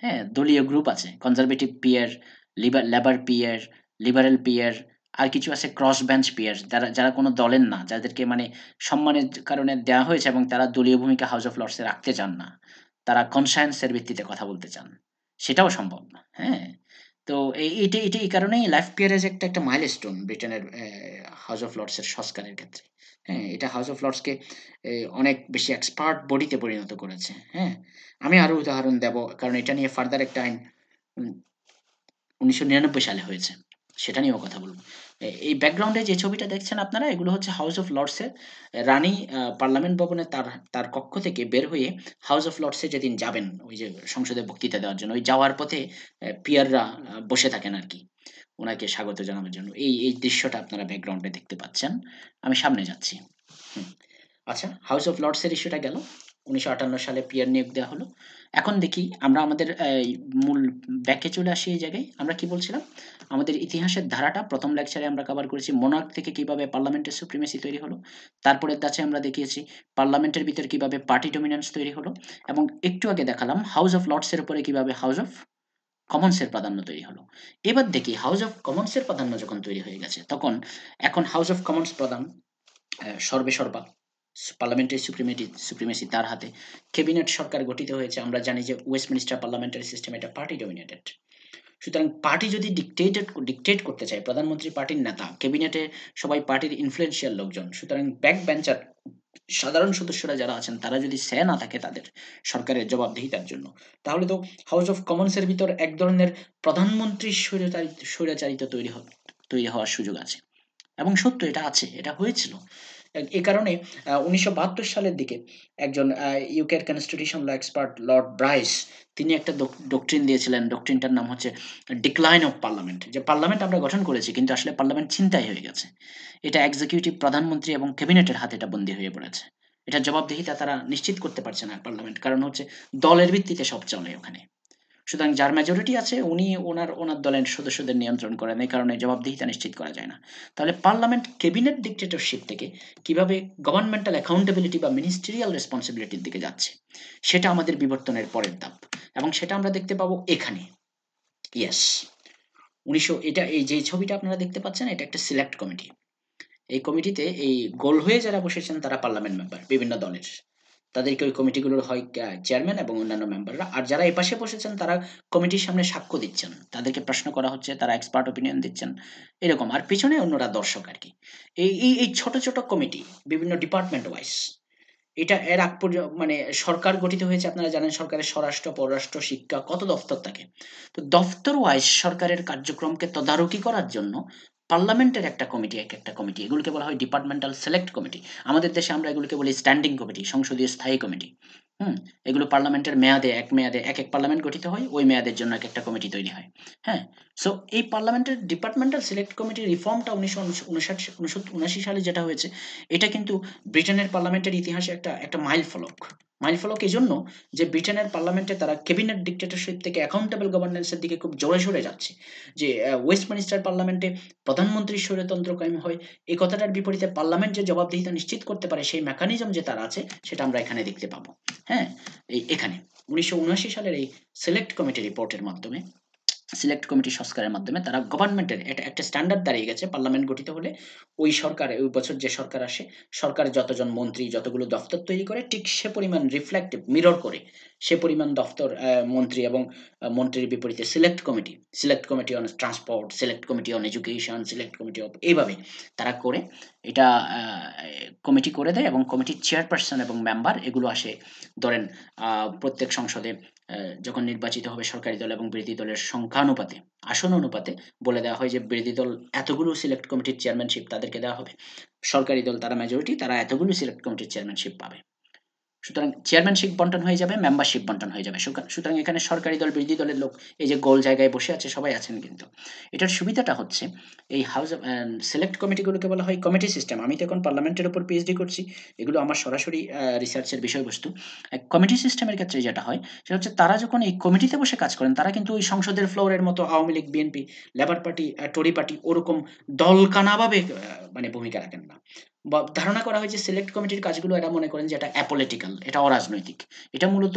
হ্যাঁ? দলীয় গ্রুপ আছে। Conservative peer, labour peer, liberal peer, আর কিছু আছে ক্রস বেঞ্চ পিয়ার, যারা কোনো দলের না, যাদেরকে মানে সম্মানের কারণে দেওয়া হয়েছে এবং তারা দলীয় ভূমিকা হাউস অফ লর্ডস এ রাখতে চান না। তারা কনসায়েন্স এর ভিত্তিতে কথা বলতে চান। সেটাও সম্ভব না। হ্যাঁ? তো এটা এই কারণেই লাইফ পিয়ারেজ একটা মাইলস্টোন ব্রিটেনের হাউস অফ লর্ডস এর সংস্কারের ক্ষেত্রে। হ্যাঁ? এটা হাউস অফ লর্ডস কে অনেক বেশি এক্সপার্ট বডিতে পরিণত করেছে। হ্যাঁ? আমি আরো উদাহরণ দেব, কারণ এটা নিয়ে ফার্দার একটা আইন উম ১৯৯৯ সালে হয়েছে। সেটা নিয়েও কথা বলব। এই ব্যাকগ্রাউন্ডে যে ছবিটা দেখছেন আপনারা, এগুলো হচ্ছে হাউস অফ লর্ডসের রানী পার্লামেন্ট ভবনে তার কক্ষ থেকে বের হয়ে হাউস অফ লর্ডসে যেদিন যাবেন, ওই যে সংসদে বক্তৃতা দেওয়ার জন্য, ওই যাওয়ার পথে পিয়াররা বসে থাকেন আরকি, উনাকে স্বাগত জানানোর জন্য। এই দৃশ্যটা আপনারা ব্যাকগ্রাউন্ডে দেখতে পাচ্ছেন। আমি সামনে যাচ্ছি। হুম। আচ্ছা, হাউস অফ লর্ডস এর ইস্যুটা গেল। ১৯৫৮ সালে পিয়ার নিয়োগ দেওয়া হলো। এখন দেখি আমরা আমাদের মূল ব্যাকে চলে আসি এই জায়গায়। আমরা কি বলছিলাম? আমাদের ইতিহাসের ধারাটা ১ম লেকচারে আমরা কভার করেছি মোনার্ক থেকে কিভাবে পার্লামেন্টের সুপ্রিমেসি তৈরি হলো। তারপরের ধাঁচে আমরা দেখিয়েছি পার্লামেন্টের ভিতর কিভাবে পার্টি ডমিন্যান্স তৈরি হলো। এবং একটু আগে দেখালাম হাউস অফ লর্ডস এর উপরে কিভাবে হাউস অফ কমন্স এর প্রাধান্য তৈরি হলো। এবার দেখি হাউস অফ কমন্স এর প্রাধান্য যখন তৈরি হয়ে গেছে, তখন এখন হাউস অফ কমন্স প্রধান, সর্বেসর্বা, পার্লামেন্টারি সুপ্রিমেসি তার হাতে। ক্যাবিনেট সরকার গঠিত হয়েছে। আমরা জানি যে ওয়েস্টমিনিস্টার পার্লামেন্টারি সিস্টেম এটা পার্টি ডমিনেটেড। সুতরাং পার্টি যদি ডিকটেট করতে চায়, প্রধানমন্ত্রী পার্টির নেতা, ক্যাবিনেটে সবাই পার্টির ইনফ্লুয়েন্সিয়াল লোকজন। সুতরাং ব্যাক বেঞ্চার সাধারণ সদস্যরা যারা আছেন, তারা যদি সে না থাকে তাদের সরকারের জবাবদিহিতার জন্য, তাহলে তো হাউস অফ কমন্স এর ভিতর এক ধরনের প্রধানমন্ত্রী স্বৈরাচারিত তৈরি হওয়ার সুযোগ আছে। এবং সত্য এটা আছে, এটা হয়েছিল। এ কারণে ১৯৭২ সালের দিকে একজন ইউকের কনস্টিটিউশন ল এক্সপার্ট লর্ড ব্রাইস, তিনি একটা ডক্ট্রিন দিয়েছিলেন। ডক্ট্রিনটার নাম হচ্ছে ডিক্লাইন অফ পার্লামেন্ট। যে পার্লামেন্ট আমরা গঠন করেছি, কিন্তু আসলে পার্লামেন্ট ছিনতাই হয়ে গেছে। এটা এক্সিকিউটিভ, প্রধানমন্ত্রী এবং ক্যাবিনেটের হাতে এটা বন্দী হয়ে পড়েছে। এটার জবাবদিহিতা তারা নিশ্চিত করতে পারছে না পার্লামেন্ট। কারণ হচ্ছে দলের ভিত্তিতে সব চলে ওখানে। সুতরাং যার মেজরিটি আছে উনি ওনার দলের সদস্যদের নিয়ন্ত্রণ করেন। এই কারণে জবাবদিহিতা নিশ্চিত করা যায় না। তাহলে পার্লামেন্ট ক্যাবিনেট ডিক্টেটরশিপ থেকে কিভাবে গভর্নমেন্টাল অ্যাকাউন্টেবিলিটি বা মিনিস্টেরিয়াল রেসপন্সিবিলিটির দিকে যাচ্ছে, সেটা আমাদের বিবর্তনের পরের ধাপ। এবং সেটা আমরা দেখতে পাবো এখানে। ইয়েস, এটা এই যে ছবিটা আপনারা দেখতে পাচ্ছেন, এটা একটা সিলেক্ট কমিটি। এই কমিটিতে এই গোল হয়ে যারা বসেছেন তারা পার্লামেন্ট মেম্বার বিভিন্ন দলের। তাদেরকে ওই কমিটিগুলোর হয় চেয়ারম্যান এবং অন্যান্য মেম্বাররা। আর যারা এপাশে বসেছেন তারা কমিটির সামনে সাক্ষ্য দিচ্ছেন। তাদেরকে প্রশ্ন করা হচ্ছে, তারা এক্সপার্ট ওপিনিয়ন দিচ্ছেন। এরকম। আর পিছনে অন্যরা দর্শক আরকি। এই ছোট, ছোট কমিটি বিভিন্ন ডিপার্টমেন্ট ওয়াইজ। এটা এর আগ মানে সরকার গঠিত হয়েছে, আপনারা জানেন সরকারের স্বরাষ্ট্র, পররাষ্ট্র, শিক্ষা কত দফতর থাকে। তো দফতর ওয়াইজ সরকারের কার্যক্রমকে তদারকি করার জন্য পার্লামেন্টের একটা কমিটি, একটা কমিটি, এগুলোকে বলা হয় ডিপার্টমেন্টাল সিলেক্ট কমিটি। আমাদের দেশে আমরা এগুলোকে বলি স্ট্যান্ডিং কমিটি, সংসদীয় স্থায়ী কমিটি। হুম? এগুলো পার্লামেন্টের মেয়াদে, এক মেয়াদে এক পার্লামেন্ট গঠিত হয়, ওই মেয়াদের জন্য একটা কমিটি তৈরি হয়। হ্যাঁ? সো এই পার্লামেন্টের ডিপার্টমেন্টাল সিলেক্ট কমিটির রিফর্মটা 1959 সালে যেটা হয়েছে, এটা কিন্তু ব্রিটেনের পার্লামেন্টের ইতিহাসে একটা মাইলফলক। মাইলফলক এজন্য যে ব্রিটেনের পার্লামেন্টে তারা ক্যাবিনেট ডিক্টেটরশিপ থেকে অ্যাকাউন্টেবল গভর্নেন্সের দিকে খুব জোরে সরে যাচ্ছে। যে ওয়েস্টমিনিস্টার পার্লামেন্টে প্রধানমন্ত্রীর স্বৈরতন্ত্র কায়েম হয়, এই কথাটার বিপরীতে পার্লামেন্ট যে জবাবদিহিতা নিশ্চিত করতে পারে সেই মেকানিজম যে তার আছে, সেটা আমরা এখানে দেখতে পাবো। হ্যাঁ? এখানে 1979 সালের এই সিলেক্ট কমিটি রিপোর্টের মাধ্যমে, সিলেক্ট কমিটি সংস্কারের মাধ্যমে তারা গভর্নমেন্টের একটা স্ট্যান্ডার্ড দাঁড়িয়ে গেছে। পার্লামেন্ট গঠিত হলে ওই সরকার, ওই বছর যে সরকার আসে, সরকার যতজন মন্ত্রী, যতগুলো দফতর তৈরি করে, ঠিক সে পরিমাণ রিফ্লেক্টিভ মিরর করে সে পরিমাণ দফতর, মন্ত্রী এবং মন্ত্রীর বিপরীতে select committee on transport, select committee on education, select committee of, এইভাবে তারা করে এটা কমিটি করে দেয়। এবং কমিটির চেয়ারপারসন এবং মেম্বার এগুলো আসে, ধরেন প্রত্যেক সংসদে যখন নির্বাচিত হবে সরকারি দল এবং বিরোধী দলের সংখ্যানুপাতে, আসন অনুপাতে বলে দেওয়া হয় যে বিরোধী দল এতগুলো সিলেক্ট কমিটির চেয়ারম্যানশিপ তাদেরকে দেওয়া হবে, সরকারি দল তারা মেজরিটি, তারা এতগুলো সিলেক্ট কমিটির চেয়ারম্যানশিপ পাবে। সুতরাং চেয়ারম্যানশিপ বন্টন হয়ে যাবে, মেম্বারশিপ বন্টন হয়ে যাবে। সুতরাং এখানে সরকারি দল, বিরোধী দলের লোক, এই যে গোল জায়গায় বসে আছে, সবাই আছেন কিন্তু। এটার সুবিধাটা হচ্ছে এই হাউস অফ সিলেক্ট কমিটিগুলোকে বলা হয় কমিটি সিস্টেম। আমি তো এখন পার্লামেন্টের উপর পিএইচডি করছি, এগুলো আমার সরাসরি রিসার্চের বিষয়বস্তু। কমিটি সিস্টেমের ক্ষেত্রে যেটা হয় সেটা হচ্ছে তারা যখন এই কমিটিতে বসে কাজ করেন, তারা কিন্তু ওই সংসদের ফ্লোরের মতো Awami League, BNP, labour party, টরি পার্টি ওরকম দলকানাভাবে মানে ভূমিকা রাখেন না। বা ধারণা করা হয় যে সিলেক্ট কমিটির কাজগুলো এরা মনে করেন যে এটা অ্যাপলিটিক্যাল, এটা অরাজনৈতিক। এটা মূলত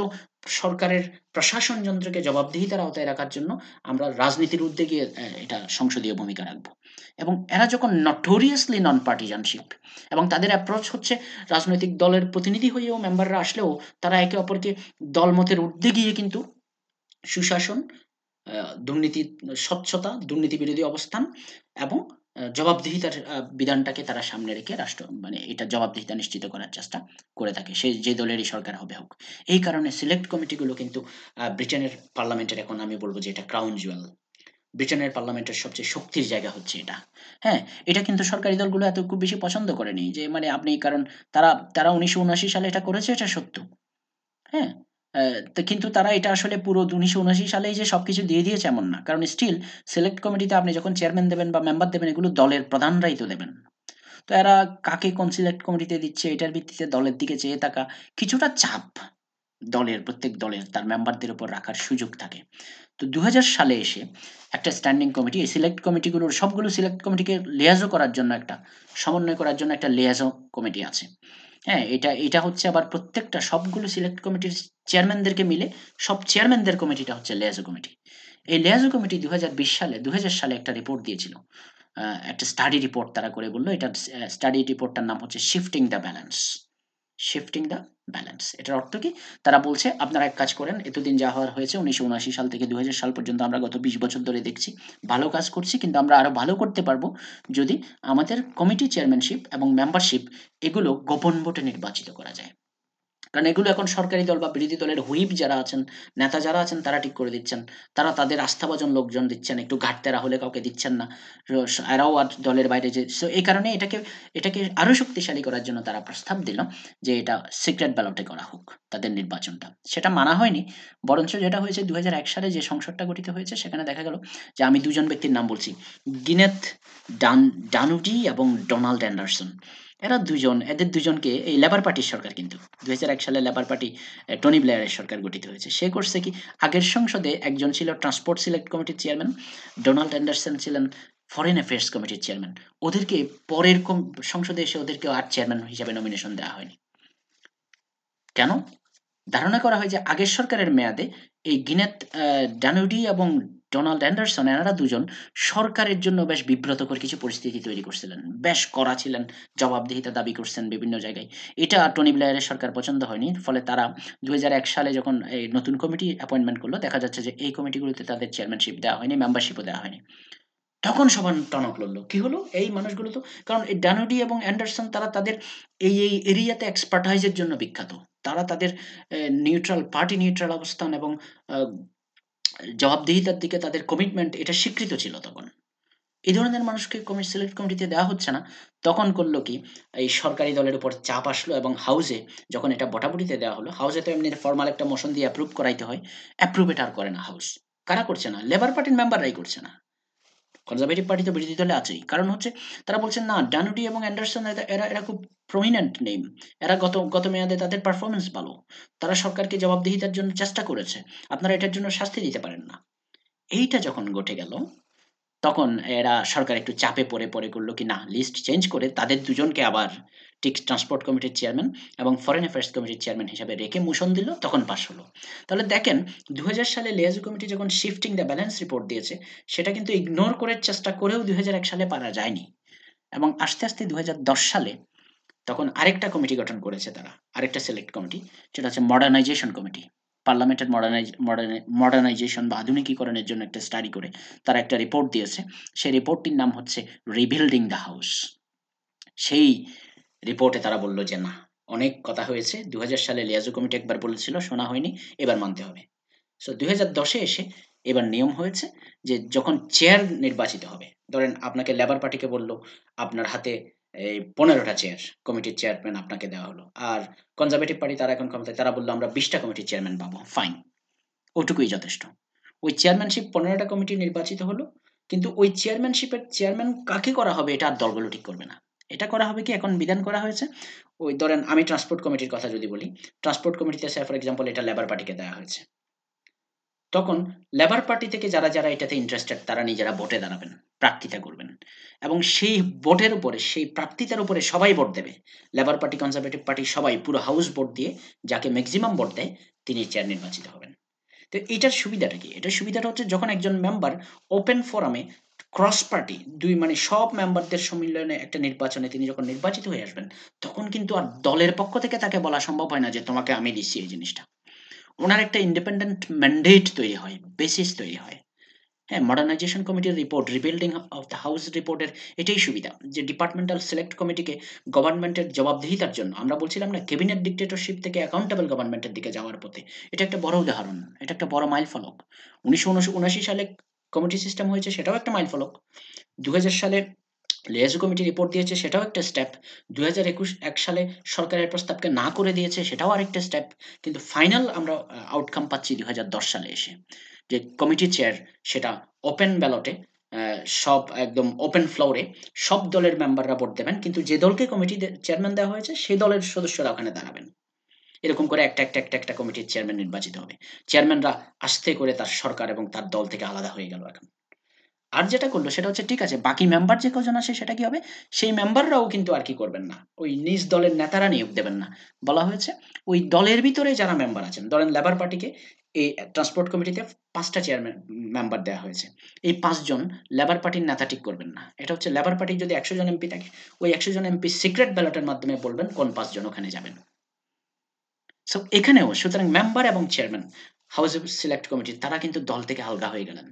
সরকারের প্রশাসন যন্ত্রকে জবাবদিহিতার আওতায় রাখার জন্য আমরা রাজনীতির ঊর্ধ্বে গিয়ে এটা সংসদীয় ভূমিকা রাখব। এবং এরা যখন নটোরিয়াসলি নন পার্টিজানশিপ, এবং তাদের অ্যাপ্রোচ হচ্ছে রাজনৈতিক দলের প্রতিনিধি হয়েও মেম্বাররা আসলেও তারা একে অপরকে দলমতের ঊর্ধ্বে গিয়ে কিন্তু সুশাসন, দুর্নীতি, স্বচ্ছতা, দুর্নীতি বিরোধী অবস্থান এবং জবাবদিহিতার বিধানটাকে তারা সামনে রেখে রাষ্ট্র মানে এটা জবাবদিহিতা নিশ্চিত করার চেষ্টা করে থাকে, সে যে দলেরই সরকার হবে হোক। এই কারণে সিলেক্ট কমিটিগুলো কিন্তু ব্রিটেনের পার্লামেন্টের, এখন আমি বলবো যে এটা ক্রাউন জুয়েল। ব্রিটেনের পার্লামেন্টের সবচেয়ে শক্তির জায়গা হচ্ছে এটা। হ্যাঁ? এটা কিন্তু সরকারি দলগুলো এত খুব বেশি পছন্দ করেনি যে মানে আপনি, কারণ তারা তারা 1979 সালে এটা করেছে, এটা সত্য। হ্যাঁ? তো কিন্তু তারা এটা আসলে পুরো 1979 সালেই যে সবকিছু দিয়ে দিয়েছে এমন না। কারণ স্টিল সিলেক্ট কমিটিতে আপনি যখন চেয়ারম্যান দেবেন বা মেম্বার দেবেন, এগুলো দলের প্রধানরাই তো দেবেন। তো এরা কাকে কোন সিলেক্ট কমিটিতে দিচ্ছে এটার ভিত্তিতে দলের দিকে চেয়ে থাকা, কিছুটা চাপ দলের, প্রত্যেক দলের তার মেম্বারদের উপর রাখার সুযোগ থাকে। তো 2000 সালে এসে একটা স্ট্যান্ডিং কমিটি, এই সিলেক্ট কমিটিগুলোর সবগুলো সিলেক্ট কমিটিকে লিয়াজো করার জন্য, একটা সমন্বয় করার জন্য একটা লিয়াজো কমিটি আছে। হ্যাঁ? এটা হচ্ছে আবার প্রত্যেকটা সবগুলো সিলেক্ট কমিটির চেয়ারম্যানদেরকে মিলে সব চেয়ারম্যানদের কমিটিটা হচ্ছে লিয়াজো কমিটি। এই লিয়াজো কমিটি 2000 সালে একটা রিপোর্ট দিয়েছিল। একটা স্টাডি রিপোর্ট তারা করে বলল, এটা স্টাডি রিপোর্টটার নাম হচ্ছে shifting the balance. Shifting the balance এটার অর্থ কি? তারা বলছে আপনারা এক কাজ করেন, এতদিন যা হওয়ার হয়েছে 1979 সাল থেকে 2000 সাল পর্যন্ত আমরা গত 20 বছর ধরে দেখছি ভালো কাজ করছি, কিন্তু আমরা আরো ভালো করতে পারবো যদি আমাদের কমিটি চেয়ারম্যানশিপ এবং মেম্বারশিপ এগুলো গোপন ভোটে নির্বাচিত করা যায়। কারণ এগুলো এখন সরকারি দল বা বিরোধী দলের হুইপ যারা আছেন, নেতা যারা আছেন, তারা ঠিক করে দিচ্ছেন। তারা তাদের আস্থাভাজন লোকজন দিচ্ছেন, একটু ঘাটতেরা হলে কাউকে দিচ্ছেন না। এরাও আর দলের বাইরে যে, সো এই কারণে এটাকে আরো শক্তিশালী করার জন্য তারা প্রস্তাব দিল যে এটা সিক্রেট ব্যালটে করা হোক তাদের নির্বাচনটা। সেটা মানা হয়নি। বরঞ্চ যেটা হয়েছে 2001 সালে যে সংসদটা গঠিত হয়েছে সেখানে দেখা গেল যে, আমি দুজন ব্যক্তির নাম বলছি, গিনেথ ডানুডি এবং ডোনাল্ড অ্যান্ডারসন। এদের দুজনকে এই লেবার পার্টির সরকার, কিন্তু 2001 সালে লেবার পার্টি, টনি ব্লেয়ারের সরকার গঠিত হয়েছে। সে করছে কি, আগের সংসদে একজন ছিল ট্রান্সপোর্ট সিলেক্ট কমিটির চেয়ারম্যান, ডোনাল্ড অ্যান্ডারসন ছিলেন ফরেন অ্যাফেয়ার্স কমিটির চেয়ারম্যান। ওদেরকে পরের সংসদে এসে ওদেরকে আর চেয়ারম্যান হিসাবে নমিনেশন দেওয়া হয়নি। কেন? ধারণা করা হয় যে আগের সরকারের মেয়াদে এই গিনেথ ডানুডি এবং ডোনাল্ড অ্যান্ডারসন এনারা দুজন সরকারের জন্য বেশ বিব্রতকর কিছু পরিস্থিতি তৈরি করছিলেন, বেশ কড়া ছিলেন, জবাবদিহিতা দাবি করছেন বিভিন্ন জায়গায়। এটা টনি ব্লেয়ারের সরকার পছন্দ হয়নি, ফলে তারা 2001 সালে যখন এই নতুন কমিটি অ্যাপয়েন্টমেন্ট করলো, দেখা যাচ্ছে যে এই কমিটিগুলোতে তাদের চেয়ারম্যানশিপ দেওয়া হয়নি, মেম্বারশিপও দেওয়া হয়নি। তখন সবার টনক লড়লো, কি হলো, এই মানুষগুলো তো, কারণ এই ডানোডি এবং অ্যান্ডারসন তারা তাদের এই এরিয়াতে এক্সপার্টাইজের জন্য বিখ্যাত। তারা তাদের নিউট্রাল, পার্টি নিউট্রাল অবস্থান এবং আহ, জবাবদিহিতার দিকে তাদের কমিটমেন্ট, এটা স্বীকৃত ছিল তখন। এই ধরনের মানুষকে সিলেক্ট কমিটিতে দেওয়া হচ্ছে না। তখন করলো কি, এই সরকারি দলের উপর চাপ আসলো এবং হাউসে যখন এটা বটাবটিতে দেওয়া হলো, হাউসে তো এমনি ফর্মাল একটা মোশন দিয়ে অ্যাপ্রুভ করাইতে হয়, অ্যাপ্রুভ এটা আর করে না হাউস। কারা করছে না? লেবার পার্টির মেম্বাররাই করছে না। কনজারভেটিভ পার্টি তো বিরোধী দলে আছেই, কারণ হচ্ছে তারা বলছেন না, ডানুটি এবং অ্যান্ডারসন এরা এরা খুব প্রমিনেন্ট নেম, এরা গত গত মেয়াদে তাদের পারফরমেন্স ভালো, তারা সরকারকে জবাবদিহিতার জন্য চেষ্টা করেছে, আপনারা এটার জন্য শাস্তি দিতে পারেন না। এইটা যখন ঘটে গেল, তখন এরা সরকার একটু চাপে পড়ে পড়ে করলো কি, না, লিস্ট চেঞ্জ করে তাদের দুজনকে আবার ঠিক ট্রান্সপোর্ট কমিটির চেয়ারম্যান এবং ফরেন অ্যাফেয়ার্স কমিটির চেয়ারম্যান হিসাবে রেখে মোশন দিল, তখন পাশ হলো। তাহলে দেখেন, 2000 সালে লিয়াজু কমিটি যখন শিফটিং দ্য ব্যালেন্স রিপোর্ট দিয়েছে, সেটা কিন্তু ইগনোর করে চেষ্টা করেও 2001 সালে পারা যায়নি। এবং আস্তে আস্তে 2010 সালে তখন আরেকটা কমিটি গঠন করেছে তারা, আরেকটা সিলেক্ট কমিটি, সেটা হচ্ছে মডার্নাইজেশন কমিটি। পার্লামেন্টের মডার্নাইজেশন বা আধুনিকীকরণের জন্য একটা স্টাডি করে তারা একটা রিপোর্ট দিয়েছে। সেই রিপোর্টটির নাম হচ্ছে রিবিল্ডিং দ্য হাউস। সেই রিপোর্টে তারা বলল যে না, অনেক কথা হয়েছে, 2000 সালে লিয়াজু কমিটি একবার বলেছিল, শোনা হয়নি, এবার মানতে হবে। সো 2010-এ এসে এবার নিয়ম হয়েছে যে যখন চেয়ার নির্বাচিত হবে, ধরেন আপনাকে লেবার পার্টিকে বলল আপনার হাতে এই 15টা চেয়ার, কমিটির চেয়ারম্যান আপনাকে দেওয়া হলো, আর কনজারভেটিভ পার্টি তারা এখন ক্ষমতায়, তারা বললো আমরা 20টা কমিটির চেয়ারম্যান পাবো, ফাইন, ওটুকুই যথেষ্ট। ওই চেয়ারম্যানশিপ 15টা কমিটি নির্বাচিত হলো, কিন্তু ওই চেয়ারম্যানশিপের চেয়ারম্যান কাকে করা হবে এটা আর দলগুলো ঠিক করবে না। এটা করা হবে কি, এখন বিধান করা হয়েছে, ওই ধরেন আমি ট্রান্সপোর্ট কমিটির কথা যদি বলি, ট্রান্সপোর্ট কমিটিতে ফর এক্সাম্পল এটা লেবার পার্টিকে দেওয়া হয়েছে, তখন লেবার পার্টি থেকে যারা যারা এটাতে ইন্টারেস্টেড তারা নিজেরা ভোটে দাঁড়াবেন, প্রার্থিতা করবেন, এবং সেই ভোটের উপরে, সেই প্রার্থিতার উপরে সবাই ভোট দেবে। লেবার পার্টি, কনজারভেটিভ পার্টি সবাই পুরো হাউস ভোট দিয়ে যাকে ম্যাক্সিমাম ভোট দেয় তিনি চেয়ার নির্বাচিত হবেন। তো এটার সুবিধাটা কি? এটার সুবিধাটা হচ্ছে যখন একজন মেম্বার ওপেন ফোরামে ক্রস পার্টি দুই মানে সব মেম্বারদের সম্মিলনে একটা নির্বাচনে তিনি যখন নির্বাচিত হয়ে আসবেন, তখন কিন্তু আর দলের পক্ষ থেকে তাকে বলা সম্ভব হয় না যে তোমাকে আমি দিচ্ছি এই জিনিসটা। ওনার একটা ইন্ডিপেন্ডেন্ট ম্যান্ডেট তৈরি হয়, বেসিস তৈরি হয়। হ্যাঁ, মডার্নাইজেশন কমিটির report, rebuilding of the house রিপোর্টের এটাই সুবিধা, যে ডিপার্টমেন্টাল সিলেক্ট কমিটিকে গভর্নমেন্টের জবাবদিহিতার জন্য, আমরা বলছিলাম না ক্যাবিনেট ডিক্টেটরশিপ থেকে অ্যাকাউন্টেবল গভর্নমেন্টের দিকে যাওয়ার পথে, এটা একটা বড় উদাহরণ, এটা একটা বড় মাইল ফলক। 1979 সালে কমিটি সিস্টেম হয়েছে, সেটাও একটা মাইল ফলক। 2000 সালে লিয়াজু কমিটি রিপোর্ট দিয়েছে, সেটাও একটা স্টেপ। 2021 সালে সরকারের প্রস্তাবকে না করে দিয়েছে, সেটাও আরেকটা স্টেপ। কিন্তু ফাইনাল আমরা আউটকাম পাচ্ছি 2010 সালে এসে, যে কমিটি চেয়ার সেটা ওপেন ব্যালটে, সব একদম ওপেন ফ্লোরে সব দলের মেম্বাররা ভোট দেবেন, কিন্তু যে দলকে কমিটি চেয়ারম্যান দেওয়া হয়েছে সেই দলের সদস্যরা ওখানে দাঁড়াবেন। এরকম করে একটা কমিটির চেয়ারম্যান নির্বাচিত হবে। চেয়ারম্যানরা আস্তে করে তার সরকার এবং তার দল থেকে আলাদা হয়ে গেল এখন। আর যেটা করলো সেটা হচ্ছে, ঠিক আছে, বাকি মেম্বার যে কজন আসে সেটা কি হবে, সেই মেম্বাররাও কিন্তু আর কি করবেন না, ওই নিজ দলের নেতারা নিয়োগ দেবেন না। বলা হয়েছে ওই দলের ভিতরে যারা মেম্বার আছেন, ধরেন লেবার পার্টিকে এই ট্রান্সপোর্ট কমিটিতে 5টা চেয়ারম্যান মেম্বার দেওয়া হয়েছে, এই 5জন লেবার পার্টির নেতা ঠিক করবেন না। এটা হচ্ছে লেবার পার্টির যদি 100 জন এমপি থাকে, ওই 100 জন এমপি সিক্রেট ব্যালটের মাধ্যমে বলবেন কোন 5জন ওখানে যাবেন। সো এখানেও সুতরাং মেম্বার এবং chairman house of select committee তারা কিন্তু দল থেকে আলগা হয়ে গেলেন।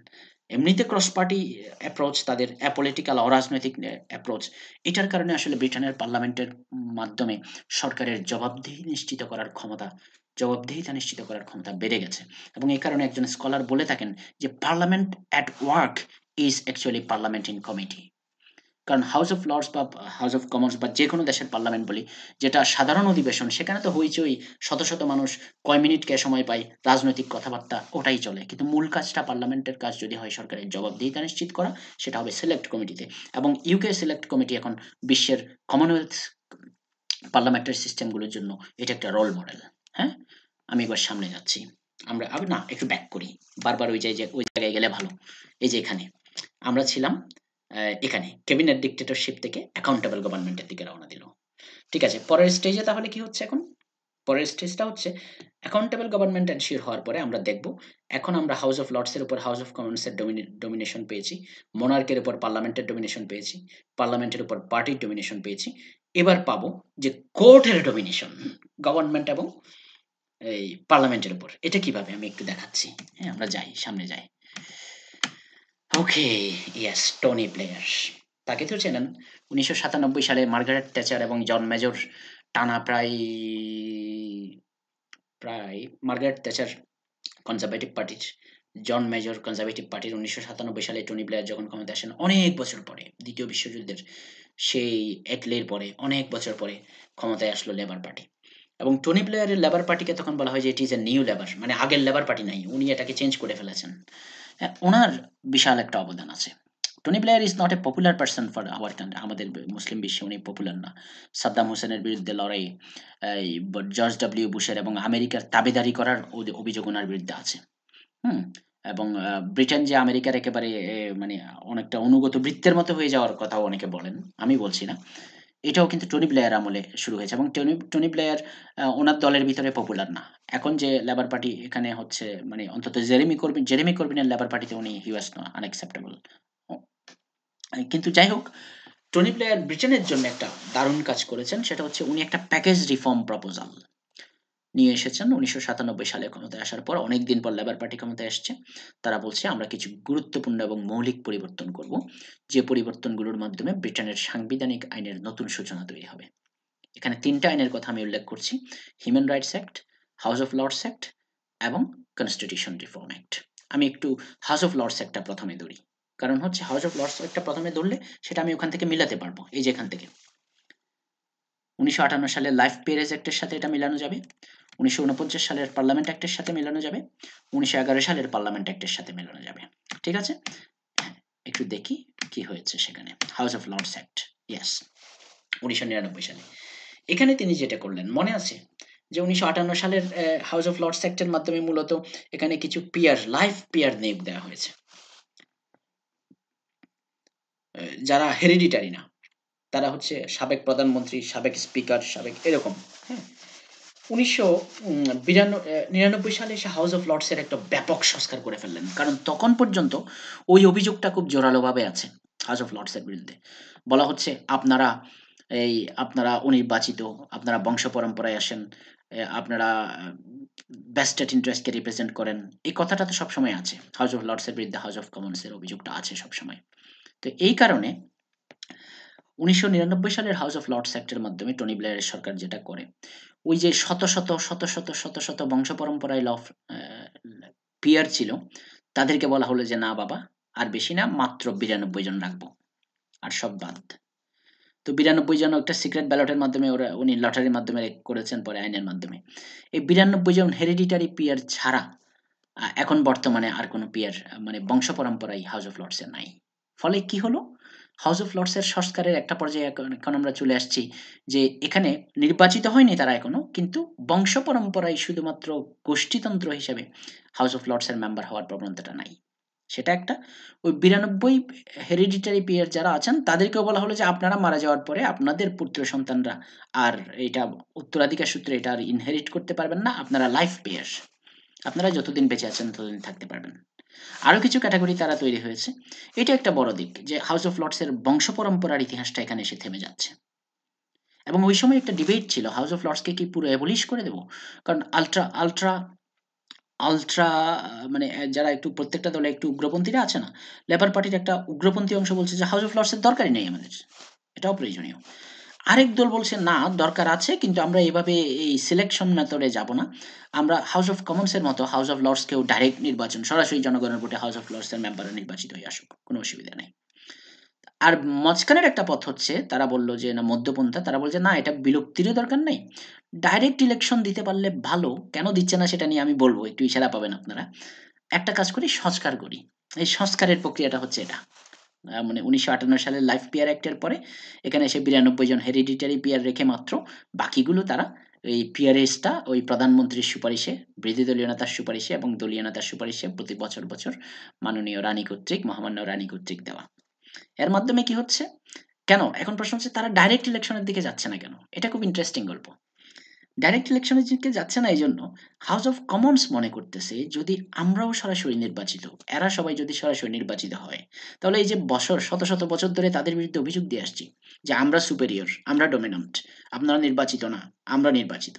এমনিতে ক্রস পার্টি অ্যাপ্রোচ, তাদের অ্যাপলিটিক্যাল অরাজনৈতিক অ্যাপ্রোচ, এটার কারণে আসলে ব্রিটেনের পার্লামেন্টের মাধ্যমে সরকারের জবাবদিহিতা নিশ্চিত করার ক্ষমতা বেড়ে গেছে। এবং এই কারণে একজন স্কলার বলে থাকেন যে parliament at work is actually parliament in committee. কারণ হাউস অফ লর্ডস বা হাউস অফ কমন্স বা যে কোনো দেশের পার্লামেন্ট বলি, যেটা সাধারণ অধিবেশন, সেখানে তো হইচই, শত শত মানুষ, কয় মিনিট কে সময় পায়, রাজনৈতিক কথাবার্তা, ওটাই চলে। কিন্তু মূল কাজটা, পার্লামেন্টের কাজ যদি হয় সরকারের জবাবদিহিতা নিশ্চিত করা, সেটা হবে সিলেক্ট কমিটিতে। এবং ইউকে সিলেক্ট কমিটি এখন বিশ্বের কমনওয়েলথ পার্লামেন্টারি সিস্টেমগুলোর জন্য এটা একটা রোল মডেল। হ্যাঁ, আমি এবার সামনে যাচ্ছি। আমরা না একটু ব্যাক করি, বারবার ওই জায়গায় গেলে ভালো। এই যে এখানে আমরা ছিলাম, এখানে ক্যাবিনেট ডিক্টেটরশিপ থেকে অ্যাকাউন্টেবল গভর্নমেন্টের দিকে রওনা দিল। ঠিক আছে, পরের স্টেজে তাহলে কি হচ্ছে এখন? পরের স্টেজটা হচ্ছে অ্যাকাউন্টেবল গভর্নমেন্ট এনশিওর হওয়ার পরে আমরা দেখব, এখন আমরা হাউস অফ লর্ডসের উপর হাউস অফ কমন্সের ডমিনেশন পেয়েছি, মোনার্কের উপর পার্লামেন্টের ডমিনেশন পেয়েছি, পার্লামেন্টের উপর পার্টির ডমিনেশন পেয়েছি, এবার পাবো যে কোর্টের ডমিনেশন গভর্নমেন্ট এবং এই পার্লামেন্টের উপর। এটা কিভাবে আমি একটু দেখাচ্ছি। হ্যাঁ, আমরা যাই, সামনে যাই। ওকে, ইয়েস, টনি ব্লেয়ার। তাকে তো চেনেন। 1997 সালে মার্গারেট থ্যাচার এবং জন মেজর টানা প্রায় মার্গারেট থ্যাচার কনজারভেটিভ পার্টির, জন মেজর কনজারভেটিভ পার্টির 1997 সালে টনি ব্লেয়ার যখন ক্ষমতায় আসেন, অনেক বছর পরে, দ্বিতীয় বিশ্বযুদ্ধের সেই এটলের পরে অনেক বছর পরে ক্ষমতায় আসলো লেবার পার্টি। এবং টনি ব্লেয়ারের লেবার পার্টিকে তখন বলা হয় যে ইট ইজ এ নিউ লেবার, মানে আগের লেবার পার্টি নাই, উনি এটাকে চেঞ্জ করে ফেলেছেন। হ্যাঁ, ওনার বিশাল একটা অবদান আছে। Tony Blair is not a popular person for our country, আমাদের মুসলিম বিশ্বে উনি পপুলার না। সাদ্দাম হোসেনের বিরুদ্ধে লড়াই, জর্জ ডব্লিউ বুশের এবং আমেরিকার তাবেদারি করার অভিযোগ ওনার বিরুদ্ধে আছে। হুম? এবং ব্রিটেন যে আমেরিকার একেবারে মানে অনেকটা অনুগত ভৃত্যের মতো হয়ে যাওয়ার কথাও অনেকে বলেন। আমি বলছি না। এটাও কিন্তু টনি ব্লেয়ার আমলে শুরু হয়েছে এবং টনি ব্লেয়ার ওনার দলের ভিতরে পপুলার না। এখন যে লেবার পার্টি এখানে হচ্ছে, মানে অন্তত জেরেমি করবিনের লেবার পার্টিতে উনি হি ওয়াজ আনএক্সেপ্টেবল। কিন্তু যাই হোক, টনি ব্লেয়ার ব্রিটেনের জন্য একটা দারুণ কাজ করেছেন, সেটা হচ্ছে উনি একটা প্যাকেজ রিফর্ম প্রপোজাল নিয়ে এসেছেন 1997 সালে ক্ষমতায় আসার পর। অনেক দিন পর লেবার পার্টি ক্ষমতায় এসছে। তারা বলছে আমরা কিছু গুরুত্বপূর্ণ এবং মৌলিক পরিবর্তন করব, যে পরিবর্তনগুলোর মাধ্যমে ব্রিটেনের সাংবিধানিক আইনের নতুন সূচনা তৈরি হবে। এখানে ৩টা আইনের কথা আমি উল্লেখ করছি: human rights act, House of Lords act এবং কনস্টিটিউশন রিফর্ম অ্যাক্ট। আমি একটু হাউস অফ লর্ডস অ্যাক্টটা প্রথমে ধরি, কারণ হচ্ছে হাউস অফ লর্ডস অ্যাক্টটা প্রথমে ধরলে সেটা আমি ওখান থেকে মিলাতে পারবো। এই যে এখান থেকে 1958 সালের লাইফ পেরেজ অ্যাক্টের সাথে এটা মিলানো যাবে, 1949 সালের পার্লামেন্ট অ্যাক্টের সাথে মেলানো যাবে, 1911 সালের পার্লামেন্ট অ্যাক্টের সাথে মেলানো যাবে। ঠিক আছে, একটু দেখি কি হয়েছে সেখানে। House of Lords act, yes, 1999 সালে। এখানে তিনি যেটা করলেন মনে আছে যে 1958 সালের হাউস অফ লর্ডস অ্যাক্টের মাধ্যমে মূলত এখানে কিছু পিয়ার, লাইফ পিয়ার নিয়োগ দেওয়া হয়েছে, যারা হেরিডিটারি না, তারা হচ্ছে সাবেক প্রধানমন্ত্রী, সাবেক স্পিকার, সাবেক এরকম। হ্যাঁ, 1999 সালে এসে হাউস অফ লর্ডসের একটা ব্যাপক সংস্কার করে ফেললেন, কারণ তখন পর্যন্ত ওই অভিযোগটা খুব জোরালোভাবে আছে হাউস অফ লর্ডসের বিরুদ্ধে। বলা হচ্ছে আপনারা অনির্বাচিত, আপনারা বংশ পরম্পরায় আসেন, আপনারা বেস্টেড ইন্টারেস্টকে রিপ্রেজেন্ট করেন। এই কথাটা তো সবসময় আছে হাউস অফ লর্ডসের বিরুদ্ধে, হাউস অফ কমন্সের অভিযোগটা আছে সবসময়। তো এই কারণে 1999 সালের হাউস অফ লর্ডস অ্যাক্টের মাধ্যমে টনি ব্লেয়ারের সরকার যেটা করে, ওই যে শত বংশ পরম্পরায় পিয়ার ছিল, তাদেরকে বলা হলো যে না বাবা, আর বেশি না, মাত্র 92 জন রাখবো, আর সব বাদ। তো 92 জন একটা সিক্রেট ব্যালটের মাধ্যমে উনি লটারির মাধ্যমে করেছেন, পরে আইনের মাধ্যমে। এই 92 জন হেরিডিটারি পিয়ার ছাড়া এখন বর্তমানে আর কোনো পিয়ার, মানে বংশ পরম্পরায় হাউস অফ লর্ডসে নাই। ফলে কি হলো, হাউস অফ লর্ডসের সংস্কারের একটা পর্যায়ে এখন আমরা চলে আসছি যে এখানে নির্বাচিত হয়নি তারা এখনো, কিন্তু বংশ পরম্পরায় শুধুমাত্র গোষ্ঠীতন্ত্র হিসেবে হাউস অফ লর্ডসের মেম্বার হওয়ার প্রবণতাটা নাই। সেটা একটা, ওই 92 হেরিডিটারি পিয়ার যারা আছেন তাদেরকেও বলা হলো যে আপনারা মারা যাওয়ার পরে আপনাদের পুত্র সন্তানরা আর এটা উত্তরাধিকার সূত্রে এটা আর ইনহেরিট করতে পারবেন না, আপনারা লাইফ পেয়ার, আপনারা যতদিন বেঁচে আছেন ততদিন থাকতে পারবেন। আরও কিছু ক্যাটাগরি তারা তৈরি হয়েছে। এটা একটা বড় দিক যে হাউস অফ লর্ডসের বংশ পরম্পরার ইতিহাসটা এখানে এসে থেমে যাচ্ছে। এবং ওই সময় একটা ডিবেট ছিল, হাউস অফ লর্ডসকে কি পুরো অ্যাবলিশ করে দেবো, কারণ আলট্রা আলট্রা আলট্রা মানে যারা একটু প্রত্যেকটা দলে একটু উগ্রপন্থীরা আছে না, লেবার পার্টির একটা উগ্রপন্থী অংশ বলছে যে হাউস অফ লর্ডসের দরকারই নেই আমাদের, এটাও প্রয়োজনীয়। আরেক দল বলছে না, দরকার আছে, কিন্তু আমরা এভাবে এই সিলেকশন মেথডে যাব না, আমরা হাউস অফ কমন্সের মতো হাউস অফ লর্ডসকেও ডাইরেক্ট নির্বাচন, সরাসরি জনগণের ভোটে হাউস অফ লর্ডসের মেম্বাররা নির্বাচিত হয়ে আসুক, কোনো অসুবিধা নেই। আর মাঝখানের একটা পথ হচ্ছে তারা বলল যে না, মধ্যপন্থা, তারা বলছে না, এটা বিলুপ্তিরও দরকার নেই, ডাইরেক্ট ইলেকশন দিতে পারলে ভালো। কেন দিচ্ছে না সেটা নিয়ে আমি বলবো, একটু ইশারা পাবেন আপনারা। একটা কাজ করি, সংস্কার করি। এই সংস্কারের প্রক্রিয়াটা হচ্ছে এটা, মানে 1958 সালের লাইফ পিয়ার অ্যাক্টের পরে এখানে এসে 92 জন হেরিডিটারি পিয়ার রেখে মাত্র বাকিগুলো তারা এই পিয়ারেজটা ওই প্রধানমন্ত্রীর সুপারিশে, বিরোধী দলীয় নেতার সুপারিশে এবং দলীয় নেতার সুপারিশে প্রতি বছর বছর মাননীয় রানী কর্তৃক, মহামান্য রানী কর্তৃক দেওয়া। এর মাধ্যমে কি হচ্ছে, কেন এখন প্রশ্ন হচ্ছে তারা ডাইরেক্ট ইলেকশনের দিকে যাচ্ছে না কেন? এটা খুব ইন্টারেস্টিং গল্প। ডাইরেক্ট ইলেকশনের দিকে যাচ্ছে না এই জন্য হাউস অফ কমন্স মনে করতেছে যদি আমরাও সরাসরি নির্বাচিত, এরা সবাই যদি সরাসরি নির্বাচিত হয়, তাহলে এই যে বছর শত শত বছর ধরে তাদের বিরুদ্ধে অভিযোগ দিয়ে আসছি যে আমরা সুপেরিয়র, আমরা ডমিন্যান্ট, আপনারা নির্বাচিত না, আমরা নির্বাচিত,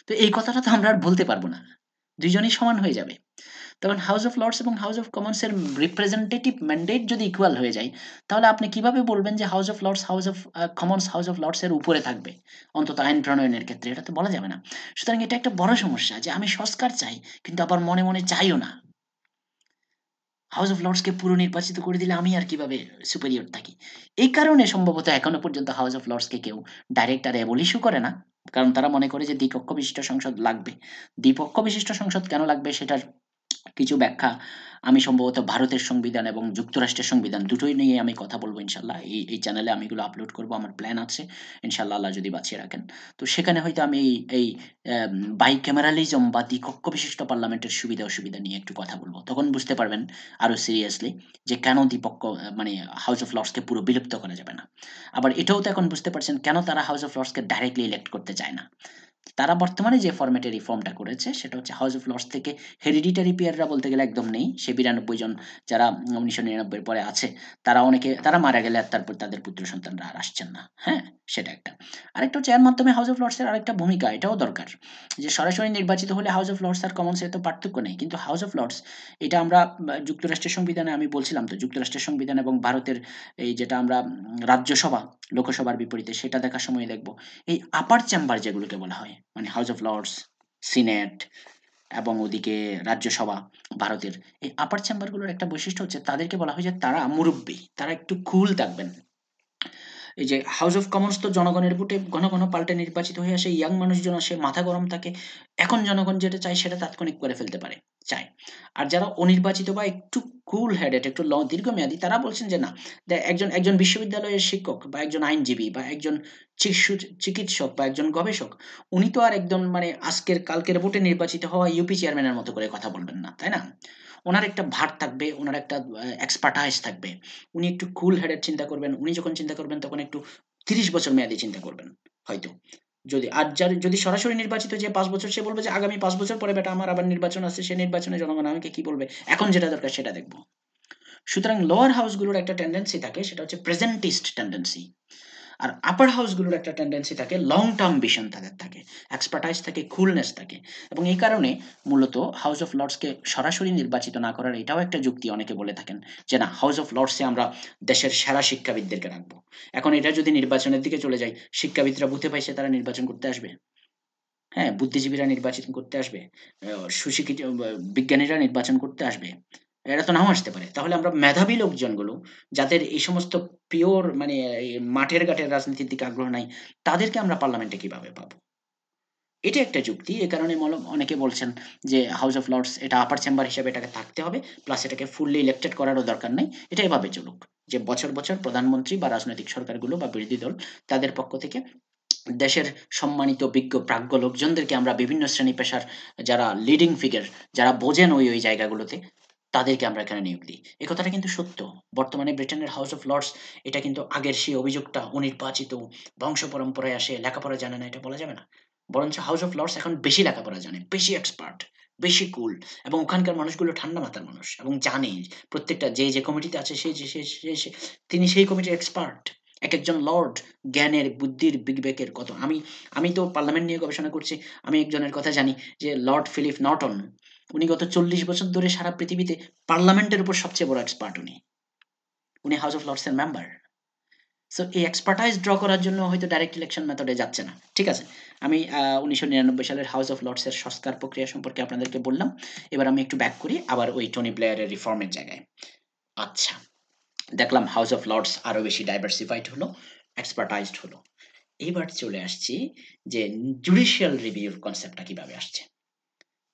তো এই কথাটা তো আমরা আর বলতে পারবো না, দুইজনই সমান হয়ে যাবে। তখন হাউস অফ লর্ডস এবং হাউস অফ কমন্সের রিপ্রেজেন্টেটিভ ম্যান্ডেট যদি ইকুয়াল হয়ে যায়, তাহলে আপনি কিভাবে বলবেন যে House of Lords, House of Commons House of লর্ডসের উপরে থাকবে অন্তত আইন প্রণয়নের ক্ষেত্রে? এটা তো বলা যাবে না। সুতরাং এটা একটা বড় সমস্যা যে আমি সংস্কার চাই কিন্তু আবার মনে মনে চাইও না। হাউস অফ লর্ডসকে পুরো নির্বাচিত করে দিলে আমি আর কিভাবে সুপেরিয়র থাকি? এই কারণে সম্ভবত এখনো পর্যন্ত হাউস অফ লর্ডসকে কেউ ডাইরেক্ট আর অ্যাবলিশও করে না। কারণ তারা মনে করে যে দ্বিকক্ষ বিশিষ্ট সংসদ লাগবে। দ্বিপক্ষ বিশিষ্ট সংসদ কেন লাগবে সেটার কিছু ব্যাখ্যা আমি সম্ভবত ভারতের সংবিধান এবং যুক্তরাষ্ট্রের সংবিধান দুটোই নিয়ে আমি কথা বলবো ইনশাল্লাহ। এই চ্যানেলে আমি এগুলো আপলোড করব, আমার প্ল্যান আছে ইনশাল্লাহ, আল্লাহ যদি বাঁচিয়ে রাখেন। তো সেখানে হয়তো আমি এই বাইক্যামেরালিজম বা দ্বিকক্ষ বিশিষ্ট পার্লামেন্টের সুবিধা অসুবিধা নিয়ে একটু কথা বলবো, তখন বুঝতে পারবেন আরো সিরিয়াসলি যে কেন দ্বিপক্ষ মানে হাউস অফ লর্ডসকে পুরো বিলুপ্ত করা যাবে না। আবার এটাও তো এখন বুঝতে পারছেন কেন তারা হাউস অফ লর্ডসকে ডাইরেক্টলি ইলেক্ট করতে চায় না। তারা বর্তমানে যে ফরম্যাটে রিফর্মটা করেছে সেটা হচ্ছে হাউস অফ লর্ডস থেকে হেরিডিটারি পিয়াররা বলতে গেলে একদম নেই। সে ৯২ জন যারা ১৯৯৯ এর পরে আছে, তারা অনেকে তারা মারা গেলে আর তারপর তাদের পুত্র সন্তানরা আর আসছেন না। হ্যাঁ? সেটা একটা। আরেকটা হচ্ছে এর মাধ্যমে হাউস অফ লর্ডস এর আরেকটা ভূমিকা, এটাও দরকার। যে সরাসরি নির্বাচিত হলে হাউস অফ লর্ডস আর কমন্স এর তো পার্থক্য নেই। কিন্তু হাউস অফ লর্ডস এটা আমরা যুক্তরাষ্ট্রের সংবিধানে আমি বলছিলাম তো, যুক্তরাষ্ট্রের সংবিধান এবং ভারতের এই যেটা আমরা রাজ্যসভা, লোকসভার বিপরীতে সেটা দেখার সময় দেখব এই আপার চেম্বার যেগুলোকে বলা হয়, মানে হাউস অফ লর্ডস, সিনেট এবং ওদিকে রাজ্যসভা ভারতের, এই আপার চেম্বারগুলোর একটা বৈশিষ্ট্য হচ্ছে তাদেরকে বলা হয় যে তারা মুরব্বী, তারা একটু কুল থাকবেন। এই যে হাউস অফ কমন্স তো জনগণের ভোটে ঘন ঘন পাল্টে নির্বাচিত হয়ে আসে, ইয়াং মানুষজন আসে, মাথা গরম থাকে, এখন জনগণ যেটা চায় সেটা তাৎক্ষণিক করে ফেলতে পারে, চায়। আর যারা অনির্বাচিত বা একটু কুল হেডেড, একটু দীর্ঘমেয়াদী, তারা বলছেন যে না, একজন একজন বিশ্ববিদ্যালয়ের শিক্ষক বা একজন আইনজীবী বা একজন চিকিৎসক বা একজন গবেষক, উনি তো আর একদম মানে আজকের কালকের ভোটে নির্বাচিত হওয়া ইউপি চেয়ারম্যানের মতো করে কথা বলবেন না, তাই না? ওনার একটা ভার থাকবে, ওনার একটা এক্সপার্টাইজ থাকবে। উনি একটু কুল হেডেড চিন্তা করবেন। উনি যখন চিন্তা করবেন তখন একটু ৩০ বছর মেয়াদী চিন্তা করবেন হয়তো। যদি আর যার যদি সরাসরি নির্বাচিত যে ৫ বছর, সে বলবে যে আগামী ৫ বছর পরে বেটা আমার আবার নির্বাচন আছে, সে নির্বাচনে জনগণ আমাকে কি বলবে? এখন যেটা দরকার সেটা দেখব। সুতরাং লোয়ার হাউসগুলোর একটা টেনডেন্সি থাকে, সেটা হচ্ছে প্রেজেন্টিস্ট টেনডেন্সি। আর আপার হাউসগুলোর একটা টেনডেন্সি থাকে, লং টার্ম ভিশন তাদের থাকে, এক্সপার্টাইজ থাকে, কুলনেস থাকে। এবং এই কারণে মূলত হাউস অফ লর্ডসকে সরাসরি নির্বাচিত না করার এটাও একটা যুক্তি অনেকে বলে থাকেন যে না, হাউস অফ লর্ডসে আমরা দেশের সেরা শিক্ষাবিদদেরকে রাখবো। এখন এটা যদি নির্বাচনের দিকে চলে যায়, শিক্ষাবিদরা বুথে পাইছে, তারা নির্বাচন করতে আসবে? হ্যাঁ, বুদ্ধিজীবীরা নির্বাচন করতে আসবে? সুশিক্ষিত বিজ্ঞানীরা নির্বাচন করতে আসবে? এরা তো নাও আসতে পারে। তাহলে আমরা মেধাবী লোকজনগুলো, যাদের এই সমস্ত পিওর মানে এই মাঠের ঘাটের রাজনীতির দিকে আগ্রহ নাই, তাদেরকে আমরা পার্লামেন্টে কিভাবে পাবো? এটা একটা যুক্তি। এ কারণে অনেকে বলছেন যে হাউস অফ লর্ডস এটা আপার চেম্বার হিসেবে এটাকে থাকতে হবে। প্লাস এটাকে ফুললি ইলেক্টেড করারও দরকার নাই। এটা এভাবে চলুক। যে বছর, বছর প্রধানমন্ত্রী বা রাজনৈতিক সরকারগুলো বা বিরোধী দল, তাদের পক্ষ থেকে দেশের সম্মানিত বিজ্ঞ প্রাজ্ঞ লোকজনদেরকে আমরা বিভিন্ন শ্রেণী পেশার যারা লিডিং ফিগার, যারা বোঝেন ওই জায়গাগুলোতে, তাদেরকে আমরা এখানে নিয়োগ দিই। এ কথাটা কিন্তু সত্য। বর্তমানে ব্রিটেনের হাউস অফ লর্ডস এটা কিন্তু আগের সেই অভিযোগটা অনির্বাচিত, বংশ পরম্পরায় আসে, লেখাপড়া জানে না, এটা বলা যাবে না। বরঞ্চ হাউস অফ লর্ডস এখন বেশি লেখাপড়া জানে, বেশি এক্সপার্ট, বেশি কুল, এবং ওখানকার মানুষগুলো ঠান্ডা মাথার মানুষ এবং জানে প্রত্যেকটা যে কমিটিতে আছে তিনি সেই কমিটির এক্সপার্ট। একেকজন লর্ড জ্ঞানের, বুদ্ধির, বিবেকের কত, আমি তো পার্লামেন্ট নিয়ে গবেষণা করছি। আমি একজনের কথা জানি যে লর্ড ফিলিপ নর্টন, উনি গত ৪০ বছর ধরে সারা পৃথিবীতে পার্লামেন্টের উপর সবচেয়ে বড় এক্সপার্ট উনি। উনি হাউস অফ লর্ডস এর মেম্বার। সো এই এক্সপার্টাইজ ড্র করার জন্য হয়তো ডাইরেক্ট ইলেকশন মেথডে যাচ্ছে না। ঠিক আছে? আমি ১৯৯৯ সালের হাউস অফ লর্ডস এর সংস্কার প্রক্রিয়া সম্পর্কে আপনাদেরকে বললাম। এবার আমি একটু ব্যাক করি আবার ওই টনি ব্লেয়ারের রিফর্মের জায়গায়। আচ্ছা, দেখলাম হাউস অফ লর্ডস আরো বেশি ডাইভার্সিফাইড হলো, এক্সপার্টাইজড হলো। এবার চলে আসছি যে জুডিশিয়াল রিভিউর কনসেপ্টটা কিভাবে আসছে।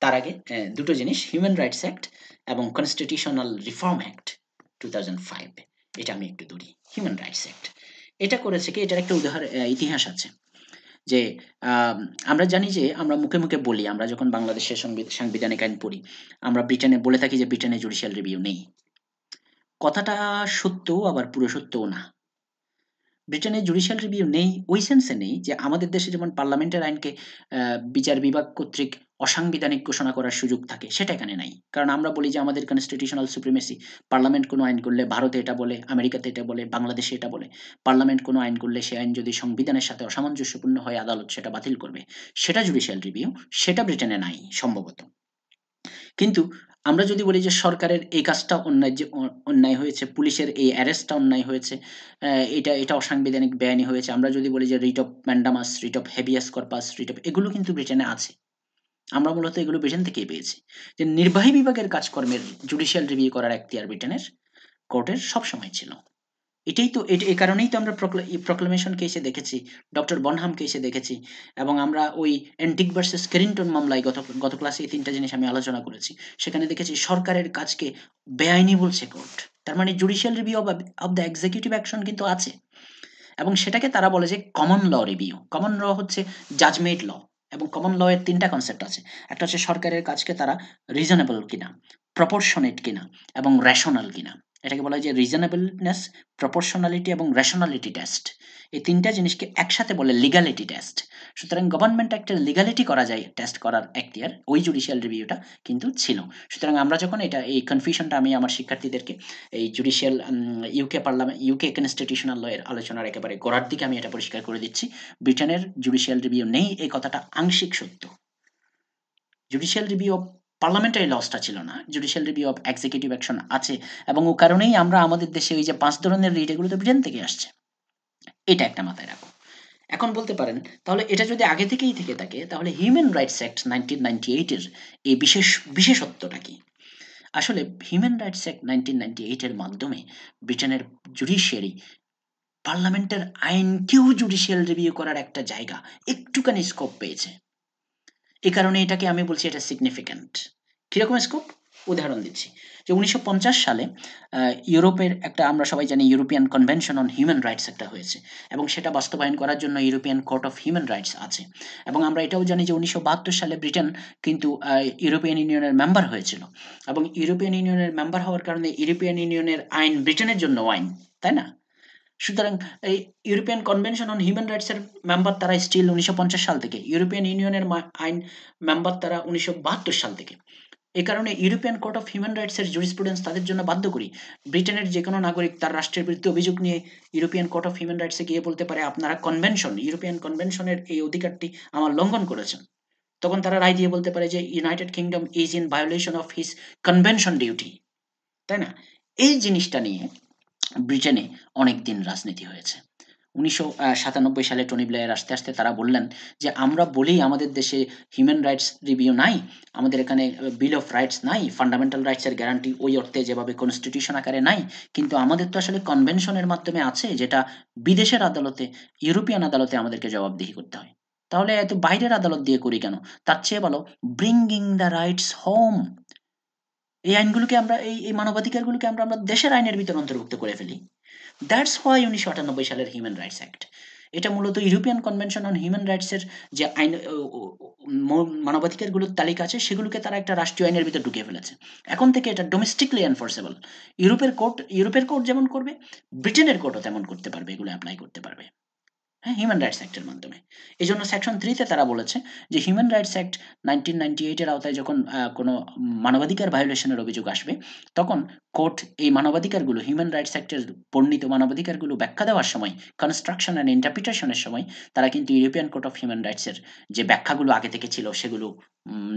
তার আগে দুটো জিনিস, হিউম্যান রাইটস অ্যাক্ট এবং কনস্টিটিউশনাল রিফর্ম অ্যাক্ট 2005, এটা আমি একটু ধরি। হিউম্যান রাইটস অ্যাক্ট এটা করেছে কি, এটার একটা ইতিহাস আছে যে আম, আমরা জানি যে আমরা মুখে মুখে বলি, আমরা যখন বাংলাদেশের সাংবিধানিক আইন পড়ি, আমরা ব্রিটেনে বলে থাকি যে ব্রিটেনে জুডিশিয়াল রিভিউ নেই। কথাটা সত্য, আবার পুরো সত্যও না। ব্রিটেনে জুডিশিয়াল রিভিউ নেই ওই সেন্সে নেই যে আমাদের দেশে যেমন পার্লামেন্টের আইনকে বিচার বিভাগ কর্তৃক অসাংবিধানিক ঘোষণা করার সুযোগ থাকে, সেটা এখানে নাই। কারণ আমরা বলি যে আমাদের কনস্টিটিউশনাল সুপ্রিমেসি, পার্লামেন্ট কোনো আইন করলে ভারতে এটা বলে, আমেরিকাতে এটা বলে, বাংলাদেশে এটা বলে, পার্লামেন্ট কোনো আইন করলে সে আইন যদি সংবিধানের সাথে অসামঞ্জস্যপূর্ণ হয় আদালত সেটা বাতিল করবে, সেটা জুডিশিয়াল রিভিউ, সেটা ব্রিটেনে নাই সম্ভবত। কিন্তু আমরা যদি বলি যে সরকারের এই কাজটা অন্যায়, যে অন্যায় হয়েছে, পুলিশের এই অ্যারেস্টটা অন্যায় হয়েছে, এটা এটা অসাংবিধানিক বেআইনি হয়েছে, আমরা যদি বলি যে writ of mandamus, writ of habeas corpus, writ of, এগুলো কিন্তু ব্রিটেনে আছে। আমরা মূলত এগুলো ব্রিটেন থেকেই পেয়েছি। যে নির্বাহী বিভাগের কাজকর্মের জুডিশিয়াল রিভিউ করার এখতিয়ার ব্রিটেনের কোর্টের সবসময় ছিল। এটাই তো, এই কারণেই তো আমরা প্রক্লামেশন কেসে দেখেছি, ডক্টর বনহাম কেসে দেখেছি, এবং আমরা ওই অ্যান্টিক ভার্সেস কেরিংটন মামলায় গত ক্লাসে এই ৩টা জিনিস আমি আলোচনা করেছি। সেখানে দেখেছি সরকারের কাজকে বেআইনি বলছে কোর্ট। তার মানে judicial review of the executive action কিন্তু আছে, এবং সেটাকে তারা বলে যে common law review. Common law হচ্ছে জাজমেড ল, এবং কমন ল এর ৩টা কনসেপ্ট আছে। একটা হচ্ছে সরকারের কাজকে তারা রিজনেবল কিনা, প্রপোর্শনেট কিনা, এবং রেশনাল কিনা। এটাকে বলা হয় যে রিজনেবলনেস, প্রপোর্শনালিটি এবং রেশনালিটি টেস্ট। এই ৩টা জিনিসকে একসাথে বলে লিগ্যালিটি টেস্ট। সুতরাং গভর্নমেন্ট অ্যাক্টের লিগ্যালিটি করা যায় টেস্ট করার এখতিয়ার ওই জুডিশিয়াল রিভিউটা কিন্তু ছিল। সুতরাং আমরা যখন এই কনফিউশনটা আমি আমার শিক্ষার্থীদেরকে এই জুডিশিয়াল ইউকে কনস্টিটিউশনাল ল এর আলোচনার একেবারে গোড়ার দিকে আমি এটা পরিষ্কার করে দিচ্ছি, ব্রিটেনের জুডিশিয়াল রিভিউ নেই এই কথাটা আংশিক সত্য। জুডিশিয়াল রিভিউ অফ পার্লামেন্টারি লসটা ছিল না, judicial review of executive action আছে, এবং ও কারণেই আমরা আমাদের দেশে ওই যে ৫ ধরনের রিট, এগুলো তো ব্রিটেন থেকে আসছে। এটা একটা মাথায় রাখো। এখন বলতে পারেন তাহলে এটা যদি আগে থেকেই থেকে থাকে তাহলে হিউম্যান রাইটস অ্যাক্ট 1998 এর এই বিশেষত্বটা কি? আসলে হিউম্যান রাইটস অ্যাক্ট 1998 এর মাধ্যমে ব্রিটেনের জুডিশিয়ারি পার্লামেন্টের আইনকেও জুডিশিয়াল রিভিউ করার একটা জায়গা, একটুখানি স্কোপ পেয়েছে। এই কারণে এটাকে আমি বলছি এটা সিগনিফিক্যান্ট। কীরকম স্কোপ? উদাহরণ দিচ্ছি যে 1950 সালে ইউরোপের একটা, আমরা সবাই জানি, European Convention on human rights একটা হয়েছে, এবং সেটা বাস্তবায়ন করার জন্য European Court of human rights আছে। এবং আমরা এটাও জানি যে 1972 সালে ব্রিটেন কিন্তু ইউরোপিয়ান ইউনিয়নের মেম্বার হয়েছিল, এবং ইউরোপিয়ান ইউনিয়নের মেম্বার হওয়ার কারণে ইউরোপিয়ান ইউনিয়নের আইন ব্রিটেনের জন্য আইন, তাই না? সুতরাং এই ইউরোপিয়ান কনভেনশন অন হিউম্যান রাইটসের মেম্বার তারা স্টিল 1950 সাল থেকে, ইউরোপিয়ান ইউনিয়নের আইন মেম্বার তারা 1972 সাল থেকে। এ কারণে ইউরোপিয়ান কোর্ট অফ হিউম্যান রাইটসের জুরিসপ্রুডেন্স তাদের জন্য বাধ্যকরী। ব্রিটেনের যে কোনো নাগরিক তার রাষ্ট্রের বিরুদ্ধে অভিযোগ নিয়ে ইউরোপিয়ান কোর্ট অফ হিউম্যান রাইটসে গিয়ে বলতে পারে আপনারা ইউরোপিয়ান কনভেনশনের এই অধিকারটি আমার লঙ্ঘন করেছেন। তখন তারা রায় দিয়ে বলতে পারে যে United kingdom is in violation of his convention duty, তাই না? এই জিনিসটা নিয়ে ব্রিটেনে অনেক দিন রাজনীতি হয়েছে। 1997 সালে টনি ব্লেয়ার আসতে আসতে তারা বললেন যে আমরা বলি আমাদের দেশে হিউম্যান রাইটস রিভিউ নাই, আমাদের এখানে বিল অফ রাইটস নাই, ফান্ডামেন্টাল রাইটসের গ্যারান্টি ওই অর্থে যেভাবে কনস্টিটিউশন আকারে নাই, কিন্তু আমাদের তো আসলে কনভেনশনের মাধ্যমে আছে, যেটা বিদেশের আদালতে, ইউরোপিয়ান আদালতে আমাদেরকে জবাবদিহি করতে হয়। তাহলে এত বাইরের আদালত দিয়ে করি কেন? তার চেয়ে বলো ব্রিঙ্গিং দ্য রাইটস হোম। এই আইনগুলোকে আমরা, এই মানবাধিকারগুলোকে আমরা দেশের আইনের ভিতর অন্তর্ভুক্ত করে ফেলি। দ্যাটস হোয়াই 1998 সালের হিউম্যান রাইটস অ্যাক্ট। এটা মূলত ইউরোপিয়ান কনভেনশন অন হিউম্যান রাইটসের যে আইন, মানবাধিকারগুলোর তালিকা আছে, সেগুলোকে তারা একটা রাষ্ট্রীয় আইনের ভিতর ঢুকিয়ে ফেলেছে। এখন থেকে এটা ডোমেস্টিকলি এনফোর্সেবল। ইউরোপের কোর্ট যেমন করবে, ব্রিটেনের কোর্টও তেমন করতে পারবে, এগুলো অ্যাপ্লাই করতে পারবে। হ্যাঁ, হিউম্যান রাইটস অ্যাক্টের মাধ্যমে। এই জন্য সেকশন 3 তে তারা বলেছে যে হিউম্যান রাইটস অ্যাক্ট 1998 এর আওতায় যখন কোনো মানবাধিকার ভায়োলেশনের অভিযোগ আসবে, তখন কোর্ট এই মানবাধিকারগুলো, হিউম্যান রাইটস অ্যাক্টের বর্ণিত মানবাধিকারগুলো ব্যাখ্যা দেওয়ার সময়, কনস্ট্রাকশন অ্যান্ড ইন্টারপ্রিটেশনের সময়, তারা কিন্তু ইউরোপিয়ান কোর্ট অফ হিউম্যান রাইটসের যে ব্যাখ্যাগুলো আগে থেকে ছিল সেগুলো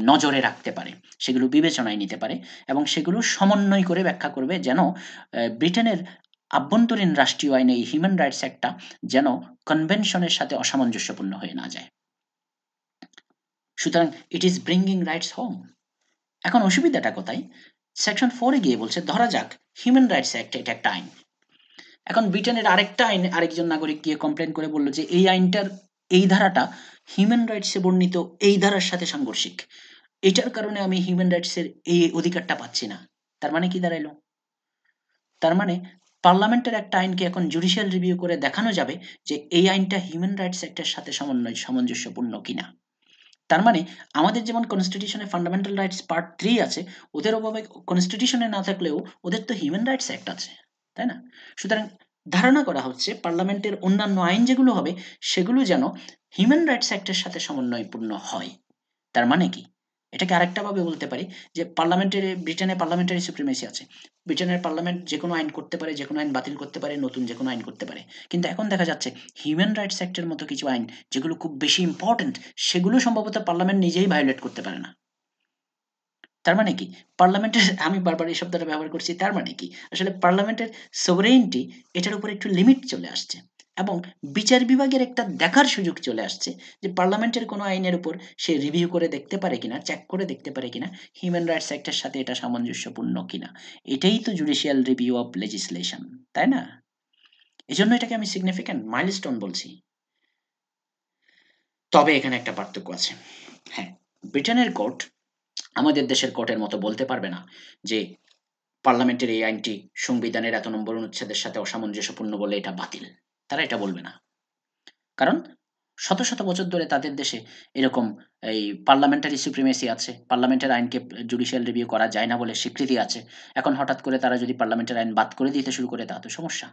নজরে রাখতে পারে, সেগুলো বিবেচনায় নিতে পারে, এবং সেগুলো সমন্বয় করে ব্যাখ্যা করবে, যেন ব্রিটেনের আভ্যন্তরীণ রাষ্ট্রীয় আইনে এই হিউম্যান রাইটস অ্যাক্টটা যেন কনভেনশনের সাথে অসামঞ্জস্যপূর্ণ হয়ে না যায়। সুতরাং it is bringing rights home. এখন অসুবিধাটা কোথায়? সেকশন 4 এ গিয়ে বলছে ধরা যাক হিউম্যান রাইটস অ্যাক্ট এটা একটা আইন। এখন ব্রিটেনের আরেকটা আইন আরেকজন নাগরিক গিয়ে কমপ্লেন করে বলল যে এই আইনটার এই ধারাটা হিউম্যান রাইটসে বর্ণিত এই ধারার সাথে সাংঘর্ষিক, এটার কারণে আমি হিউম্যান রাইটসের এই অধিকারটা পাচ্ছি না। তার মানে কি দাঁড়াইলো? তার মানে পার্লামেন্টের একটা আইনকে এখন জুডিশিয়াল রিভিউ করে দেখানো যাবে যে এই আইনটা হিউম্যান রাইটস অ্যাক্টের সাথে সামঞ্জস্যপূর্ণ কিনা। তার মানে আমাদের যেমন কনস্টিটিউশনে ফান্ডামেন্টাল রাইটস পার্ট 3 আছে, ওদের অভাবে কনস্টিটিউশনে না থাকলেও ওদের তো হিউম্যান রাইটস অ্যাক্ট আছে, তাই না? সুতরাং ধারণা করা হচ্ছে পার্লামেন্টের অন্যান্য আইন যেগুলো হবে সেগুলো যেন হিউম্যান রাইটস অ্যাক্টের সাথে সমন্বয়পূর্ণ হয়। তার মানে কি? এটাকে আরেকটা ভাবে বলতে পারি যে ব্রিটেনে পার্লামেন্টারি সুপ্রিমেসি আছে। ব্রিটেনের পার্লামেন্ট যেকোনো আইন করতে পারে, যেকোনো আইন বাতিল করতে পারে, নতুন যেকোনো আইন করতে পারে। কিন্তু এখন দেখা যাচ্ছে হিউম্যান রাইটস অ্যাক্টের মতো কিছু আইন যেগুলো খুব বেশি ইম্পর্টেন্ট, সেগুলো সম্ভবত পার্লামেন্ট নিজেই ভায়োলেট করতে পারে না। তার মানে কি? পার্লামেন্টের আমি বারবার এই শব্দটা ব্যবহার করছি, তার মানে কি? আসলে পার্লামেন্টের সোভারেইনটি এটার উপর একটু লিমিট চলে আসছে এবং বিচার বিভাগের একটা দেখার সুযোগ চলে আসছে যে পার্লামেন্টের কোনো আইনের উপর সে রিভিউ করে দেখতে পারে কিনা, চেক করে দেখতে পারে কিনা হিউম্যান রাইটস অ্যাক্টের সাথে এটা সামঞ্জস্যপূর্ণ কিনা। এটাই তো জুডিশিয়াল রিভিউ অফ লেজিসলেশন, তাই না? এজন্য এটাকে আমি সিগনিফিক্যান্ট মাইলস্টোন বলছি। তবে এখানে একটা পার্থক্য আছে। হ্যাঁ, ব্রিটেনের কোর্ট আমাদের দেশের কোর্টের মতো বলতে পারবে না যে পার্লামেন্টের এই আইনটি সংবিধানের এত নম্বর অনুচ্ছেদের সাথে অসামঞ্জস্যপূর্ণ বলে এটা বাতিল। তারা এটা বলবে না। কারণ শত শত বছর ধরে তাদের দেশে এরকম এই পার্লামেন্টারি সুপ্রিমেসি আছে। পার্লামেন্টের আইনকে জুডিশিয়াল রিভিউ করা যায় না বলে স্বীকৃতি আছে। এখন হঠাৎ করে তারা যদি পার্লামেন্টের আইন বাদ করে দিতে শুরু করে, তা তো সমস্যা।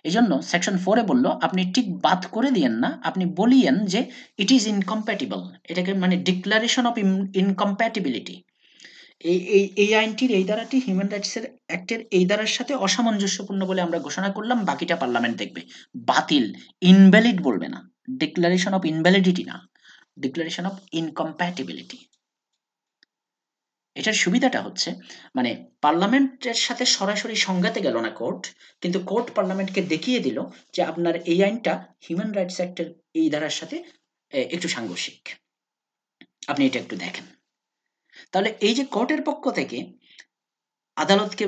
এজন্য সেকশন 4 এ বলল আপনি ঠিক বাদ করে দিয়েন না, আপনি বলিয়েন যে ইট ইজ ইনকম্প্যাটিবল। এটাকে মানে ডিক্লারেশন অফ ইনকম্প্যাটিবিলিটি। এই আইনটির এই ধারাটি হিউম্যান রাইটসের অ্যাক্টের এই ধারার সাথে অসামঞ্জস্যপূর্ণ বলে আমরা ঘোষণা করলাম, বাকিটা পার্লামেন্ট দেখবে। বাতিল, ইনভ্যালিড বলবে না। ডিক্লারেশন অফ ইনভ্যালিডিটি না, ডিক্লারেশন অফ ইনকম্প্যাটিবিলিটি। এটার সুবিধাটা হচ্ছে মানে পার্লামেন্টের সাথে সরাসরি সংঘাতে গেল না কোর্ট, কিন্তু কোর্ট পার্লামেন্টকে দেখিয়ে দিল যে আপনার এই আইনটা হিউম্যান রাইটস অ্যাক্টের এই ধারার সাথে একটু সাংঘর্ষিক, আপনি এটা একটু দেখেন। তাহলে এই যে কোর্টের পক্ষ থেকে আদালতকে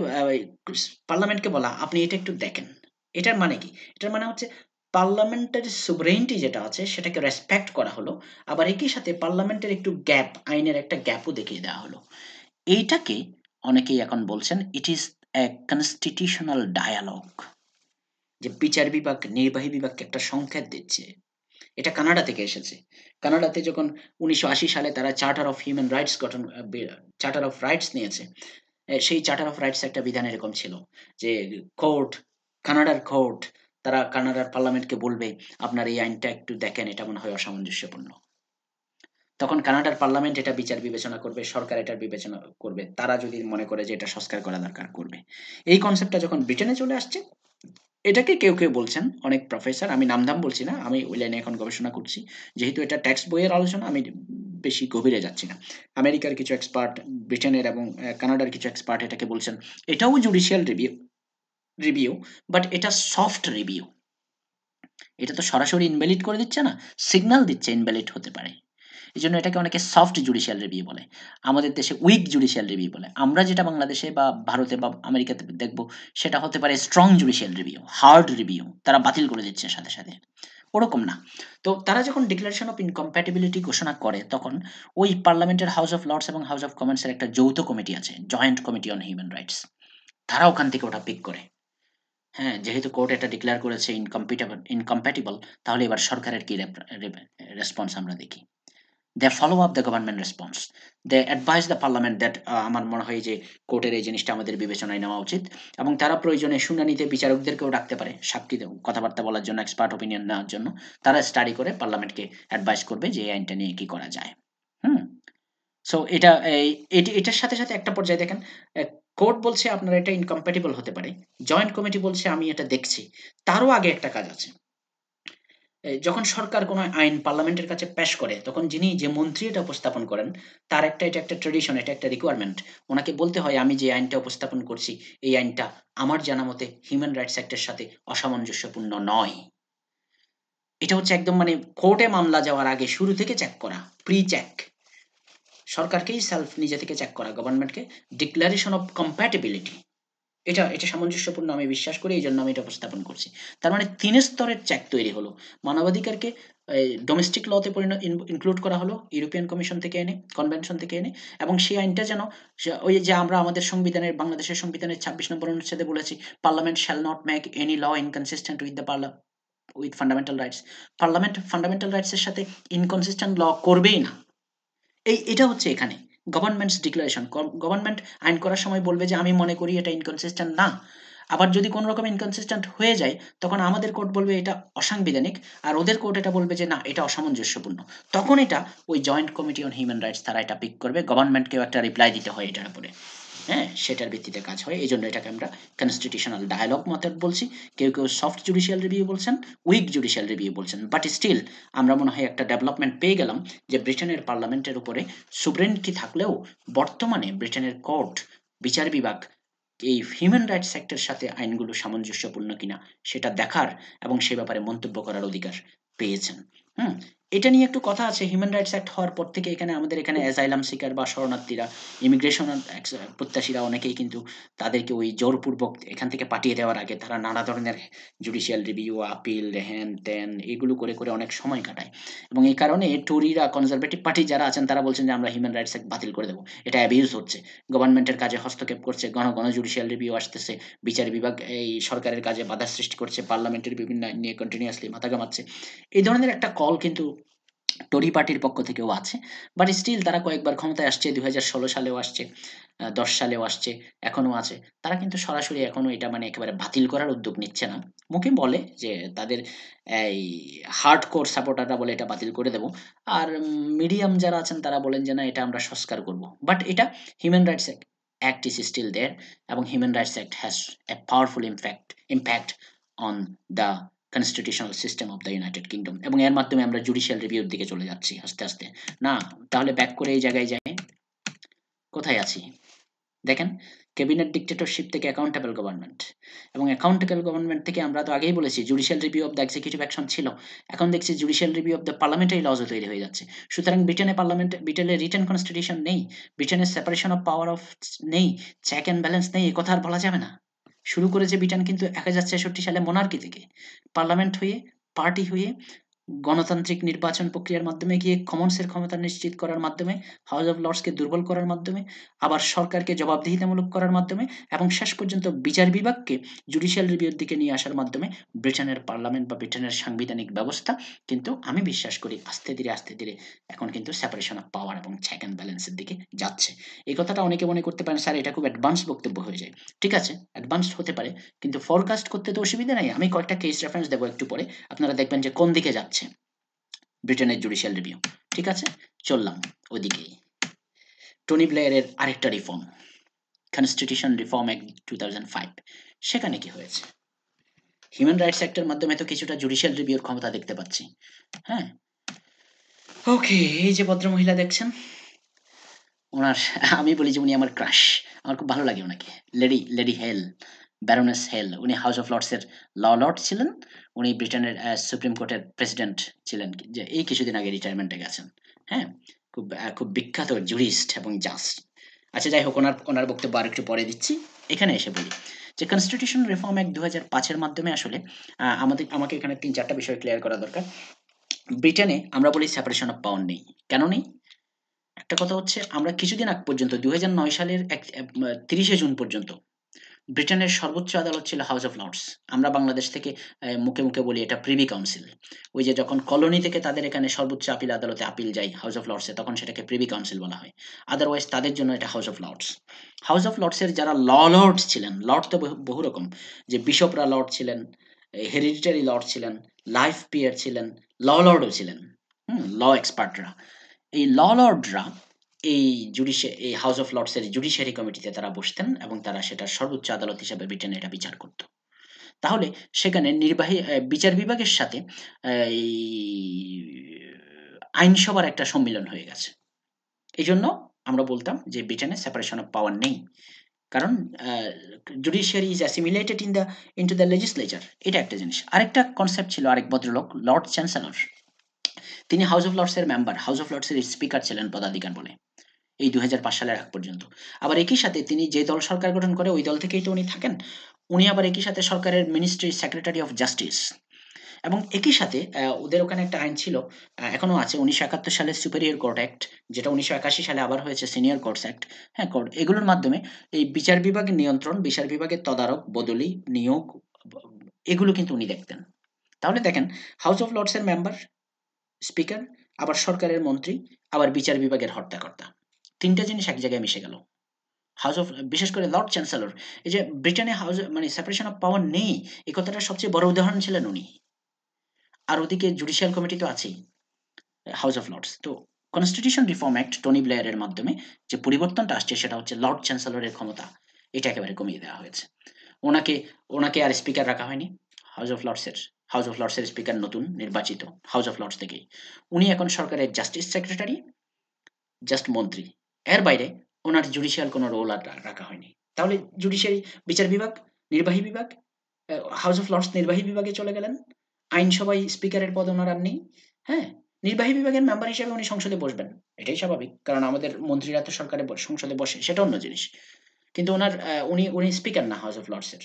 পার্লামেন্টকে বলা আপনি এটা একটু দেখেন, এটার মানে কি? এটার মানে হচ্ছে পার্লামেন্টের সুভরেইনটি যেটা আছে সেটাকে রেসপেক্ট করা হলো, আবার একই সাথে পার্লামেন্টের একটু গ্যাপ, আইনের একটা গ্যাপও দেখিয়ে দেওয়া হলো। এইটাকে অনেকেই এখন বলছেন it is a constitutional dialogue, যে বিচার বিভাগ নির্বাহী বিভাগকে একটা সংকেত দিচ্ছে। এটা কানাডা থেকে এসেছে। কানাডাতে যখন 1980 সালে তারা charter of human rights charter of rights নিয়েছে, সেই চার্টার অফ রাইটস একটা বিধান এরকম ছিল যে কোর্ট, কানাডার কোর্ট, তারা কানাডার পার্লামেন্টকে বলবে আপনার এই আইনটা একটু দেখেন, এটা মনে হয় অসামঞ্জস্যপূর্ণ। তখন কানাডার পার্লামেন্ট এটা বিচার বিবেচনা করবে, সরকার এটার বিবেচনা করবে, তারা যদি মনে করে যে এটা সংস্কার করা দরকার করবে। এই কনসেপ্টটা যখন ব্রিটেনে চলে আসছে, এটাকে কেউ কেউ বলছেন, অনেক প্রফেসর, আমি নামধাম বলছি না, আমি ওই লাইনে এখন গবেষণা করছি, যেহেতু এটা টেক্সট বইয়ের আলোচনা আমি বেশি গভীরে যাচ্ছি না। আমেরিকার কিছু এক্সপার্ট, ব্রিটেনের এবং কানাডার কিছু এক্সপার্ট এটাকে বলছেন এটাও জুডিশিয়াল রিভিউ, বাট এটা সফট রিভিউ। এটা তো সরাসরি ইনভ্যালিড করে দিচ্ছে না, সিগন্যাল দিচ্ছে ইনভ্যালিড হতে পারে। এই জন্য এটাকে অনেকে সফট জুডিশিয়াল রিভিউ বলে, আমাদের দেশে উইক জুডিশিয়াল রিভিউ বলে। আমরা যেটা বাংলাদেশে বা ভারতে বা আমেরিকাতে দেখব সেটা হতে পারে strong judicial review, hard review, তারা বাতিল করে দিচ্ছে সাথে সাথে। ওরকম না। তো তারা যখন ডিক্লারেশন অফ ইনকম্প্যাটিবিলিটি ঘোষণা করে তখন ওই পার্লামেন্টের হাউস অফ লর্ডস এবং হাউস অফ কমন্সের একটা যৌথ কমিটি আছে, joint committee on human rights, তারা ওখান থেকে ওটা পিক করে। হ্যাঁ, যেহেতু কোর্ট এটা ডিক্লেয়ার করেছে ইনকম্প্যাটিবল, তাহলে এবার সরকারের কি রেসপন্স আমরা দেখি। They follow up the government response, they advise the parliament that আমার মনে হয় যে কোর্টের এই জিনিসটা আমাদের বিবেচনায় নেওয়া উচিত, এবং তারা প্রয়োজনে শুনানিতে বিচারকদেরকেও ডাকতে পারে সাক্ষী কথাবার্তা বলার জন্য, এক্সপার্ট ওপিনিয়ন নেওয়ার জন্য। তারা স্টাডি করে পার্লামেন্টকে অ্যাডভাইস করবে যে এই আইনটা নিয়ে কি করা যায়। হুম। সো এটা এটার সাথে সাথে একটা পর্যায়ে দেখেন, কোর্ট বলছে আপনার এটা ইনকম্প্যাটিবল হতে পারে, জয়েন্ট কমিটি বলছে আমি এটা দেখছি। তারও আগে একটা কাজ আছে। যখন সরকার কোনো আইন পার্লামেন্টের কাছে পেশ করে তখন যে মন্ত্রী এটা উপস্থাপন করেন, তার এটা একটা ট্র্যাডিশন, এটা একটা রিকোয়ারমেন্ট। ওনাকে বলতে হয় আমি যে আইনটা উপস্থাপন করছি এই আইনটা আমার জানা মতে হিউম্যান রাইটস অ্যাক্টের সাথে অসামঞ্জস্যপূর্ণ নয়। এটা হচ্ছে একদম মানে কোর্টে মামলা যাওয়ার আগে শুরু থেকে চেক করা, প্রি চেক। সরকারকেই সেলফ নিজে থেকে চেক করা, গভর্নমেন্টকে ডিক্লারেশন অফ কম্প্যাটিবিলিটি, এটা সামঞ্জস্যপূর্ণ আমি বিশ্বাস করি, এই জন্য আমি এটা উপস্থাপন করছি। তার মানে ৩ স্তরের চেক তৈরি হলো। মানবাধিকারকে ডোমেস্টিক লতে ইনক্লুড করা হলো ইউরোপিয়ান কমিশন থেকে এনে, কনভেনশন থেকে এনে, এবং সেই আইনটা যেন ওই যে আমরা আমাদের সংবিধানের, বাংলাদেশের সংবিধানের ২৬ নম্বর অনুচ্ছেদে বলেছি parliament shall not make any law inconsistent with fundamental rights. Parliament fundamental rights এর সাথে ইনকনসিস্টেন্ট ল করবেই না। এটা হচ্ছে এখানে গভর্নমেন্টস ডিক্লারেশন। গভর্নমেন্ট আইন করার সময় বলবে যে আমি মনে করি এটা ইনকনসিস্টেন্ট না। আবার যদি কোনো রকম ইনকনসিস্টেন্ট হয়ে যায় তখন আমাদের কোর্ট বলবে এটা অসাংবিধানিক, আর ওদের কোর্ট এটা বলবে যে না এটা অসামঞ্জস্যপূর্ণ। তখন এটা ওই joint committee on human rights তারা এটা পিক করবে, গভর্নমেন্টকেও একটা রিপ্লাই দিতে হয় এটার উপরে। হ্যাঁ, সেটার ভিত্তিতে কাজ হয়। এজন্য এটাকে আমরা কনস্টিটিউশনাল ডায়ালগ মেথড বলছি। কেউ কেউ সফট জুডিশিয়াল রিভিউ বলছেন, উইক জুডিশিয়াল রিভিউ বলছেন, বাট স্টিল আমরা মনে হয় একটা ডেভেলপমেন্ট পেয়ে গেলাম যে ব্রিটেনের পার্লামেন্টের উপরে সুভরেনিটি থাকলেও বর্তমানে ব্রিটেনের কোর্ট, বিচার বিভাগ এই হিউম্যান রাইটস অ্যাক্টের সাথে আইনগুলো সামঞ্জস্যপূর্ণ কিনা সেটা দেখার এবং সে ব্যাপারে মন্তব্য করার অধিকার পেয়েছেন। হুম, এটা নিয়ে একটু কথা আছে। হিউম্যান রাইটস অ্যাক্ট হওয়ার পর থেকে এখানে আমাদের এখানে অ্যাজাইলাম সিকার বা শরণার্থীরা, ইমিগ্রেশন প্রত্যাশীরা অনেকেই কিন্তু তাদেরকে ওই জোরপূর্বক এখান থেকে পাঠিয়ে দেওয়ার আগে তারা নানা ধরনের জুডিশিয়াল রিভিউ, আপিল, হ্যান ত্যান এগুলো করে করে অনেক সময় কাটায়। এবং এই কারণে টরিরা, কনজারভেটিভ পার্টি যারা আছেন তারা বলছেন যে আমরা হিউম্যান রাইটস অ্যাক্ট বাতিল করে দেবো, এটা অ্যাবিউজ হচ্ছে, গভর্নমেন্টের কাজে হস্তক্ষেপ করছে, ঘন ঘন জুডিশিয়াল রিভিউ আসতেছে, বিচার বিভাগ এই সরকারের কাজে বাধা সৃষ্টি করছে, পার্লামেন্টের বিভিন্ন আইন নিয়ে কন্টিনিউয়াসলি মাথা ঘামাচ্ছে। এই ধরনের একটা কল কিন্তু টরি পার্টির পক্ষ থেকেও আছে। বাট স্টিল তারা কয়েকবার ক্ষমতায় আসছে, 2016 সালেও আসছে, 10 সালেও আসছে, এখনো আছে। তারা কিন্তু সরাসরি এখনো এটা মানে একেবারে বাতিল করার উদ্যোগ নিচ্ছে না। মুখে বলে যে তাদের এই হার্ডকোর সাপোর্টাররা বলে এটা বাতিল করে দেব। আর মিডিয়াম যারা আছেন তারা বলেন যে না এটা আমরা সংস্কার করব। বাট এটা Human rights Act is still there, এবং Human rights Act has a powerful impact on the constitutional system of the United Kingdom. এবং এর মাধ্যমে আমরা জুডিশিয়াল রিভিউর দিকে চলে যাচ্ছি আস্তে আস্তে। না, তাহলে ব্যাক করে এই জায়গায় যাই, কোথায় আছি দেখেন, ক্যাবিনেট ডিক্টেটরশিপ থেকে অ্যাকাউন্টেবল গভর্নমেন্ট, এবং অ্যাকাউন্টেবল গভর্নমেন্ট থেকে আমরা তো আগেই বলেছি judicial review of the executive action ছিল, এখন দেখছি judicial review of the parliamentary লজও তৈরি হয়ে যাচ্ছে। সুতরাং ব্রিটেনের রিটেন কনস্টিটিউশন নেই, ব্রিটেনের সেপারেশন অফ পাওয়ার অফ নেই, চেক অ্যান্ড ব্যালেন্স নেই, এ কথা আর বলা যাবে না। শুরু করেছে ব্রিটেন কিন্তু 1063 সালে মোনার্কি থেকে, পার্লামেন্ট হয়ে, পার্টি হয়ে, গণতান্ত্রিক নির্বাচন প্রক্রিয়ার মাধ্যমে গিয়ে কমন্সের ক্ষমতা নিশ্চিত করার মাধ্যমে, হাউস অফ লর্ডসকে দুর্বল করার মাধ্যমে, আবার সরকারকে জবাবদিহিতামূলক করার মাধ্যমে, এবং শেষ পর্যন্ত বিচার বিভাগকে জুডিশিয়াল রিভিউর দিকে নিয়ে আসার মাধ্যমে ব্রিটেনের পার্লামেন্ট বা ব্রিটেনের সাংবিধানিক ব্যবস্থা কিন্তু আমি বিশ্বাস করি আস্তে ধীরে এখন কিন্তু সেপারেশন অফ পাওয়ার এবং চেক অ্যান্ড ব্যালেন্সের দিকে যাচ্ছে। এই কথাটা অনেকে মনে করতে পারেন স্যার এটা খুব অ্যাডভান্স বক্তব্য হয়ে যায়। ঠিক আছে, অ্যাডভান্সড হতে পারে, কিন্তু ফরকাস্ট করতে তো অসুবিধা নাই। আমি কয়েকটা কেস রেফারেন্স দেবো একটু পরে, আপনারা দেখবেন যে কোন দিকে যাচ্ছে ব্রিটেনের জুডিশিয়াল রিভিউ। ঠিক আছে, চললাম ওদিকেই। টনি ব্লেয়ারের আরেকটা রিফর্ম, কনস্টিটিউশন রিফর্ম অ্যাক্ট 2005, সেখানে কি হয়েছে? হিউম্যান রাইটস অ্যাক্টের মাধ্যমে তো কিছুটা জুডিশিয়াল রিভিউর ক্ষমতা দেখতে পাচ্ছি। হ্যাঁ, ওকে, এই যে ভদ্রমহিলা দেখছেন, ওনার আমি বলি যে উনি আমার ক্রাশ, আমার খুব ভালো লাগে ওনাকে। লেডি হেল, ব্যারোনেস হেল। উনি হাউস অফ লর্ডসের লর্ড ছিলেন। উনি ব্রিটেনের সুপ্রিম কোর্টের প্রেসিডেন্ট ছিলেন, যে এই কিছুদিন আগে রিটায়ারমেন্টে গেছেন। হ্যাঁ, খুব বিখ্যাত জুরিস্ট এবং জাজ। আচ্ছা যাই হোক, ওনার বক্তব্য আর একটু পরে দিচ্ছি। এখানে এসে বলি যে কনস্টিটিউশন রিফর্ম অ্যাক্ট 2005-এর মাধ্যমে আসলে আমাকে এখানে 3-4টা বিষয় ক্লিয়ার করা দরকার। ব্রিটেনে আমরা বলি সেপারেশন অফ পাওয়ার নেই। কেন নেই? একটা কথা হচ্ছে, আমরা কিছুদিন আগ পর্যন্ত 2009 সালের 30শে জুন পর্যন্ত ব্রিটেনের সর্বোচ্চ আদালত ছিল হাউস অফ লর্ডস। আমরা বাংলাদেশ থেকে মুখে মুখে বলি এটা প্রিভি কাউন্সিল। ওই যে যখন কলোনি থেকে তাদের এখানে সর্বোচ্চ আপিল আদালতে আপিল যায় হাউস অফ লর্ডসে, তখন সেটাকে প্রিভি কাউন্সিল বলা হয়। আদারওয়াইজ তাদের জন্য এটা House of Lords. House of লর্ডসের যারা লর্ড ছিলেন, লর্ড তো বহু রকম, যে বিশপরা লর্ড ছিলেন, হেরিডিটারি লর্ড ছিলেন, লাইফ পিয়ার ছিলেন, লর্ডও ছিলেন, ল এক্সপার্টরা। এই লর্ডরা এই হাউস অফ লর্ডসের জুডিশিয়ারি কমিটিতে তারা বসতেন, এবং তারা সেটার সর্বোচ্চ আদালত হিসাবে ব্রিটেনে এটা বিচার করত। তাহলে সেখানে বিচার বিভাগের সাথে এই আইনসভার একটা সম্মিলন হয়ে গেছে। এই জন্য আমরা বলতাম যে ব্রিটেনে সেপারেশন অফ পাওয়ার নেই, কারণ judiciary is assimilated into the legislature. এটা একটা জিনিস। আরেকটা কনসেপ্ট ছিল, আরেক ভদ্রলোক লর্ড চ্যান্সেলর, তিনি হাউস অফ লর্ডসের মেম্বার, হাউস অফ লর্ডসের স্পিকার ছিলেন পদাধিকার বলে এই 2005 সালের আগ পর্যন্ত। আবার একই সাথে তিনি যে দল সরকার গঠন করে ওই দল থেকেই তো উনি থাকেন। উনি আবার একই সাথে সরকারের মিনিস্ট্রি সেক্রেটারি অফ জাস্টিস। এবং একই সাথে ওদের ওখানে একটা আইন ছিল, এখনো আছে, 1971 সালের সুপেরিয়র কোর্ট অ্যাক্ট, যেটা 1981 সালে আবার হয়েছে সিনিয়র কোর্টস অ্যাক্ট। হ্যাঁ, কোর্ট এগুলোর মাধ্যমে এই বিচার বিভাগের নিয়ন্ত্রণ, বিচার বিভাগের তদারক, বদলি, নিয়োগ, এগুলো কিন্তু উনি দেখতেন। তাহলে দেখেন, হাউস অফ লর্ডসের মেম্বার, স্পিকার, আবার সরকারের মন্ত্রী, আবার বিচার বিভাগের হর্তাকর্তা, তিনটা জিনিস এক জায়গায় মিশে গেল। হাউস অফ, বিশেষ করে লর্ড চ্যান্সেলর, এই যে ব্রিটেনে হাউস মানে সেপারেশন অফ পাওয়ার নেই, এই কথাটার সবচেয়ে বড় উদাহরণ ছিলেন উনি। আর ওদিকে জুডিশিয়াল কমিটি তো আছেই, হাউস অফ লর্ডস। তো কনস্টিটিউশন রিফর্ম অ্যাক্ট টনি ব্লেয়ারের মাধ্যমে যে পরিবর্তনটা আসছে সেটা হচ্ছে লর্ড চ্যান্সেলরের ক্ষমতা এটা একেবারে কমিয়ে দেওয়া হয়েছে। ওনাকে ওনাকে আর স্পিকার রাখা হয়নি হাউস অফ লর্ডসের। হাউস অফ লর্ডসের স্পিকার নতুন নির্বাচিত হাউস অফ লর্ডস থেকেই। উনি এখন সরকারের জাস্টিস সেক্রেটারি, জাস্ট মন্ত্রী। এর বাইরে ওনার জুডিশিয়াল কোনো রোল আর রাখা হয়নি। তাহলে জুডিশিয়ারি, বিচার বিভাগ, নির্বাহী বিভাগ, হাউস অফ লর্ডস নির্বাহী বিভাগে চলে গেলেন। আইনসভায় স্পিকারের পদ ওনার আর নেই। হ্যাঁ, নির্বাহী বিভাগের মেম্বার হিসেবে উনি সংসদে বসবেন, এটাই স্বাভাবিক, কারণ আমাদের মন্ত্রীরা তো সরকারে সংসদে বসে, সেটা অন্য জিনিস। কিন্তু ওনার উনি উনি স্পিকার না হাউস অফ লর্ডসের।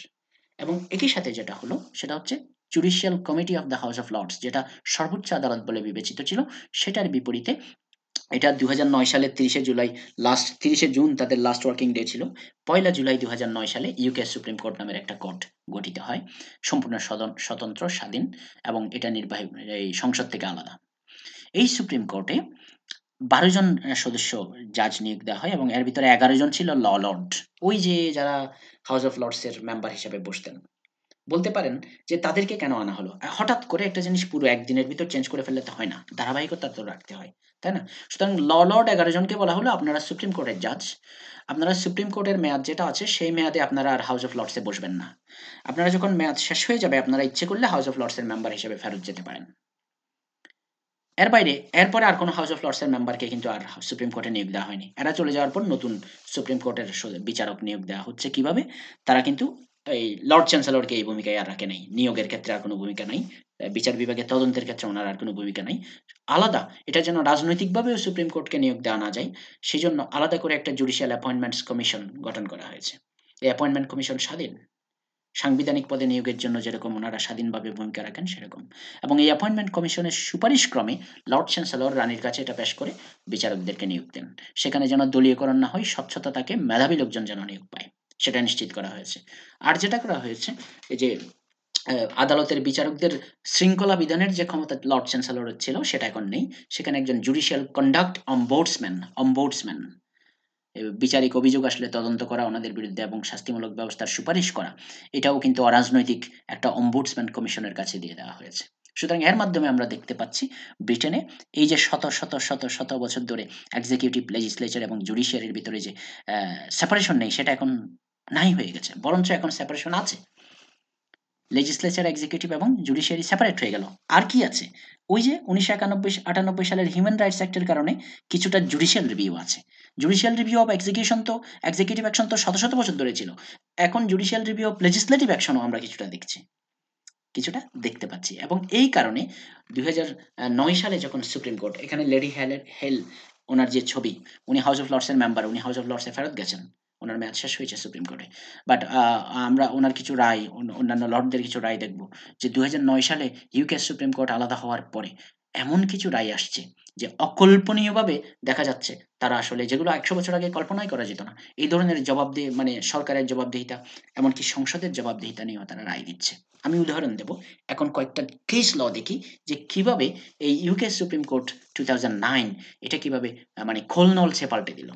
এবং একই সাথে যেটা হলো সেটা হচ্ছে judicial committee of the House of Lords, যেটা সর্বোচ্চ আদালত বলে বিবেচিত ছিল, সেটার বিপরীতে এটা 2009 সালের 30শে জুলাই, 30শে জুন তাদের লাস্ট ওয়ার্কিং ডে ছিল। 1 জুলাই 2009 সালে ইউকে সুপ্রিম কোর্ট নামের একটা কোর্ট গঠিত হয়, সম্পূর্ণ স্বতন্ত্র, স্বাধীন, এবং এটা নির্বাহী এই সংসদ থেকে আলাদা। এই সুপ্রিম কোর্টে 12 জন সদস্য জাজ নিয়োগ দেওয়া হয় এবং এর ভিতরে 11 জন ছিল ল লর্ড, ওই যে যারা হাউস অফ লর্ডসের মেম্বার হিসেবে বসতেন। বলতে পারেন যে তাদেরকে কেন আনা হলো? হঠাৎ করে একটা জিনিস পুরো একদিনের ভিতর চেঞ্জ করে ফেললে তো হয় না। ধারাবাহিকতা তো রাখতে হয়। তাই না? সুতরাং লর্ড 11 জনকে বলা হলো, আপনারা সুপ্রিম কোর্টের জাজ। আপনারা সুপ্রিম কোর্টের মেয়াদ যেটা আছে সেই মেয়াদে আপনারা আর হাউস অফ লর্ডসে বসবেন না। আপনারা যখন মেয়াদ শেষ হয়ে যাবে আপনারা ইচ্ছে করলে হাউস অফ লর্ডসের মেম্বার হিসেবে ফেরত যেতে পারেন। এর বাইরে এরপরে আর কোনো হাউস অফ লর্ডসের মেম্বারকে কিন্তু আর সুপ্রিম কোর্টে নিয়োগ দেওয়া হয়নি। এরা চলে যাওয়ার পর নতুন সুপ্রিম কোর্টের বিচারক নিয়োগ দেওয়া হচ্ছে কিভাবে? তারা কিন্তু এই লর্ড চ্যান্সেলরকে এই ভূমিকায় আর রাখে নাই। নিয়োগের ক্ষেত্রে আর কোনো ভূমিকা নাই। বিচার বিভাগের তদন্তের ক্ষেত্রে ওনার আর কোনো ভূমিকা নাই। আলাদা, এটা যেন রাজনৈতিকভাবেও সুপ্রিম কোর্টকে নিয়োগ দেওয়া না যায়, সেজন্য আলাদা করে একটা জুডিশিয়াল অ্যাপয়েন্টমেন্টস কমিশন গঠন করা হয়েছে। এই অ্যাপয়েন্টমেন্ট কমিশন স্বাধীন। সাংবিধানিক পদে নিয়োগের জন্য যেরকম ওনারা স্বাধীনভাবে ভূমিকা রাখেন সেরকম। এবং এই অ্যাপয়েন্টমেন্ট কমিশনের সুপারিশ ক্রমে লর্ড চ্যান্সেলর রানীর কাছে এটা পেশ করে বিচারকদেরকে নিয়োগ দেন। সেখানে যেন দলীয়করণ না হয়, স্বচ্ছতা থাকে, মেধাবী লোকজন যেন নিয়োগ পায়, সেটা নিশ্চিত করা হয়েছে। আর যেটা করা হয়েছে, এই যে আদালতের বিচারকদের শৃঙ্খলা বিধানের যে ক্ষমতা লর্ড চ্যান্সেলরের ছিল সেটা এখন নেই। সেখানে একজন জুডিশিয়াল কন্ডাক্ট অম্বুডসম্যান, বিচারিক অভিযোগ আসলে তদন্ত করা ওনাদের বিরুদ্ধে এবং শাস্তিমূলক ব্যবস্থার সুপারিশ করা, এটাও কিন্তু অরাজনৈতিক একটা অম্বুডসম্যান কমিশনের কাছে দিয়ে দেওয়া হয়েছে। সুতরাং এর মাধ্যমে আমরা দেখতে পাচ্ছি ব্রিটেনে এই যে শত শত শত শত বছর ধরে এক্সিকিউটিভ, লেজিসলেচার এবং জুডিশিয়ারির ভিতরে যে সেপারেশন নেই সেটা এখন নাই হয়ে গেছে, বরঞ্চ এখন সেপারেশন আছে। লেজিসলেচার, এক্সিকিউটিভ এবং জুডিশিয়ারি সেপারেট হয়ে গেল। আর কি আছে? ওই যে 1991-98 সালের হিউম্যান রাইটস অ্যাক্টের কারণে কিছুটা জুডিশিয়াল রিভিউ আছে। জুডিশিয়াল রিভিউ অফ এক্সিকিউশন তো, এক্সিকিউটিভ অ্যাকশন তো শত শত বছর ধরে ছিল। এখন জুডিশিয়াল রিভিউ অফ লেজিসলেটিভ অ্যাকশনও আমরা কিছুটা দেখছি, কিছুটা দেখতে পাচ্ছি। এবং এই কারণে 2009 সালে যখন সুপ্রিম কোর্ট, এখানে লেডি হেল ওনার যে ছবি, উনি হাউস অফ লর্ডসের মেম্বার, উনি হাউস অফ লর্ডসে ফেরত গেছেন, ওনার মেয়াদ শেষ হয়েছে সুপ্রিম কোর্টে। বাট আমরা ওনার কিছু রায়, অন্যান্য লর্ডদের কিছু রায় দেখব যে 2009 সালে ইউকে সুপ্রিম কোর্ট আলাদা হওয়ার পরে এমন কিছু রায় আসছে যে অকল্পনীয়ভাবে দেখা যাচ্ছে তারা আসলে, যেগুলো 100 বছর আগে কল্পনাই করা যেত না, এই ধরনের জবাবদিহি, মানে সরকারের জবাবদিহিতা, এমনকি সংসদের জবাবদিহিতা নিয়েও তারা রায় দিচ্ছে। আমি উদাহরণ দেব, এখন কয়েকটা কেস ল দেখি যে কিভাবে এই ইউকে সুপ্রিম কোর্ট 2009 এটা কিভাবে মানে খোলনলসে পাল্টে দিল,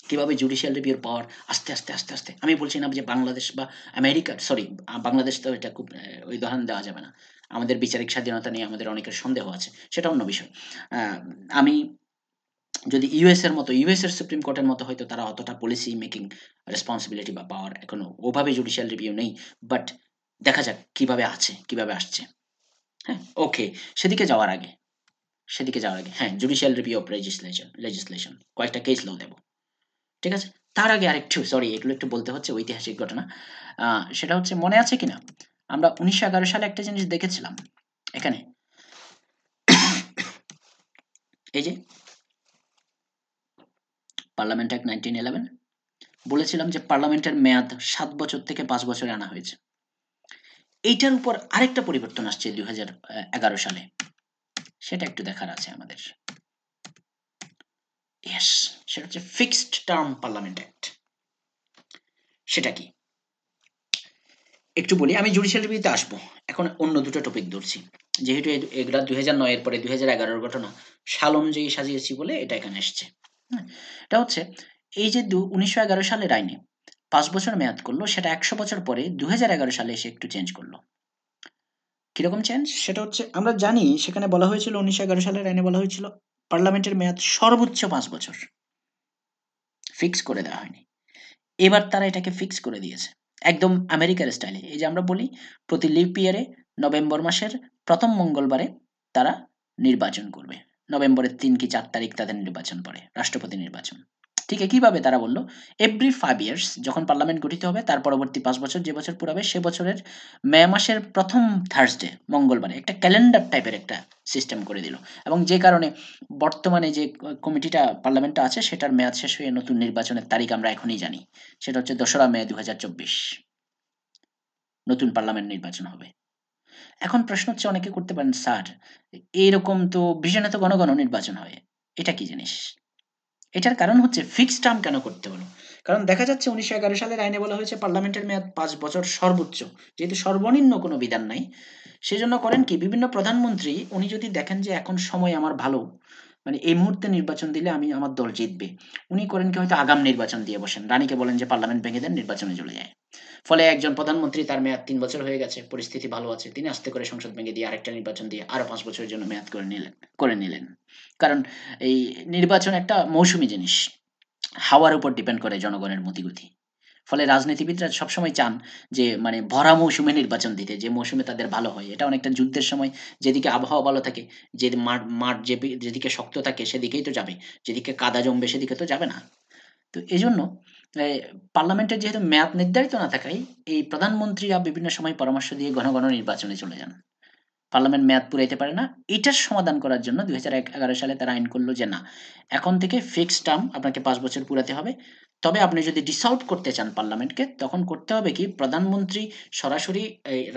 কিভাবে জুডিশিয়াল রিভিউর পাওয়ার আস্তে আস্তে আস্তে আস্তে, আমি বলছি না যে বাংলাদেশ বা আমেরিকার, সরি, বাংলাদেশ তো এটা খুব ওই উদাহরণ দেওয়া যাবে না, আমাদের বিচারিক স্বাধীনতা নিয়ে আমাদের অনেকের সন্দেহ আছে, সেটা অন্য বিষয়। আমি যদি ইউএস এর মতো, ইউএস এর সুপ্রিম কোর্টের মতো হয়তো তারা অতটা পলিসি মেকিং রেসপন্সিবিলিটি বা পাওয়ার এখনো ওভাবে জুডিশিয়াল রিভিউ নেই, বাট দেখা যাক কিভাবে আছে, কিভাবে আসছে। হ্যাঁ, ওকে, সেদিকে যাওয়ার আগে, হ্যাঁ, জুডিশিয়াল রিভিউ অফ লেজিসলেশন কয়েকটা কেস ল দেব, ঠিক আছে? তার আগে আরেকটু, সরি, এগুলো একটু বলতে হচ্ছে, ঐতিহাসিক ঘটনা। সেটা হচ্ছে, মনে আছে কিনা আমরা 1911 সালে একটা জিনিস দেখেছিলাম এখানে, এই যে পার্লামেন্ট অ্যাক্ট 1911, বলেছিলাম যে পার্লামেন্টের মেয়াদ 7 বছর থেকে 5 বছরে আনা হয়েছে। এইটার উপর আরেকটা পরিবর্তন আসছে 2011 সালে, সেটা একটু দেখার আছে আমাদের। ইয়েস, সেটা হচ্ছে ফিক্সড টার্ম পার্লামেন্ট অ্যাক্ট। সেটা কি একটু বলি, আমি জুডিশিয়াল রিভিউতে আসবো, এখন অন্য দুটো টপিক ধরছি, যেহেতু এগুলা 2009 এর পরে 2011 ঘটনা, সাল অনুযায়ী সাজিয়েছি বলে এটা এখানে এসছে। হ্যাঁ, এটা হচ্ছে এই যে 1911 সালের আইনে 5 বছর মেয়াদ করলো, সেটা 100 বছর পরে 2011 সালে এসে একটু চেঞ্জ করলো। কিরকম চেঞ্জ? সেটা হচ্ছে, আমরা জানি সেখানে বলা হয়েছিল 1911 সালের আইনে বলা হয়েছিল পার্লামেন্টের মেয়াদ সর্বোচ্চ 5 বছর। ফিক্স করে দেওয়া হয়নি। এবার তারা এটাকে ফিক্স করে দিয়েছে। একদম আমেরিকার স্টাইলে। এই যে আমরা বলি প্রতি লিপ ইয়ারে নভেম্বর মাসের প্রথম মঙ্গলবারে তারা নির্বাচন করবে। নভেম্বরের 3 কি 4 তারিখ তাদের নির্বাচন পড়ে, রাষ্ট্রপতি নির্বাচন। ঠিক একইভাবে তারা বলল এভরি 5 ইয়ার্স যখন পার্লামেন্ট গঠিত হবে তার পরবর্তী 5 বছর যে বছর পুরাবে সে বছরের মে মাসের প্রথম থার্সডে মঙ্গলবারে একটা ক্যালেন্ডার টাইপের একটা সিস্টেম করে দিল। এবং যে কারণে বর্তমানে যে কমিটিটা পার্লামেন্টটা আছে সেটার মেয়াদ শেষ হয়ে নতুন নির্বাচনের তারিখ আমরা এখনই জানি, সেটা হচ্ছে 2রা মে 2024 নতুন পার্লামেন্ট নির্বাচন হবে। এখন প্রশ্ন হচ্ছে, অনেকে করতে পারেন স্যার এইরকম তো ব্রিটেনে তো ঘন ঘন নির্বাচন হয়, এটা কি জিনিস? এটার কারণ হচ্ছে ফিক্সড টার্ম কেন করতে হলো? কারণ দেখা যাচ্ছে 1911 সালের আইনে বলা হয়েছে পার্লামেন্টের মেয়াদ 5 বছর সর্বোচ্চ, যেহেতু সর্বনিম্ন কোনো বিধান নাই, সেজন্য করেন কি বিভিন্ন প্রধানমন্ত্রী উনি যদি দেখেন যে এখন সময় আমার ভালো, মানে এই মুহূর্তে নির্বাচন দিলে আমার দল জিতবে, উনি করেন কি হয়তো আগাম নির্বাচন দিয়ে বসেন, রানীকে বলেন যে পার্লামেন্ট ভেঙে দেন, নির্বাচনে চলে যায়। ফলে একজন প্রধানমন্ত্রী তার মেয়াদ 3 বছর হয়ে গেছে, পরিস্থিতি ভালো আছে, তিনি আস্তে করে সংসদ ভেঙে দিয়ে আরেকটা নির্বাচন দিয়ে আরো 5 বছরের জন্য মেয়াদ করে নিলেন। কারণ এই নির্বাচন একটা মৌসুমী জিনিস, হাওয়ার উপর ডিপেন্ড করে জনগণের মতিগতি। ফলে রাজনীতিবিদরা সবসময় চান যে মানে ভরা মৌসুমে নির্বাচন দিতে, যে মৌসুমে তাদের ভালো হয়। এটা অনেকটা যুদ্ধের সময় যেদিকে আবহাওয়া ভালো থাকে, যে মাঠ যেদিকে শক্ত থাকে সেদিকেই তো যাবে, যেদিকে কাদা জমবে সেদিকে তো যাবে না। তো এজন্য পার্লামেন্টের যেহেতু মেয়াদ নির্ধারিত না থাকায় এই প্রধানমন্ত্রীরা বিভিন্ন সময় পরামর্শ দিয়ে ঘন ঘন নির্বাচনে চলে যান, পার্লামেন্ট মেয়াদ পুরাইতে পারে না। এটার সমাধান করার জন্য 2011 সালে তারা আইন করলো যে না, এখন থেকে ফিক্সড টার্ম আপনাকে 5 বছর পুরাতে হবে। তবে আপনি যদি ডিসলভ করতে চান পার্লামেন্টকে, তখন করতে হবে কি, প্রধানমন্ত্রী সরাসরি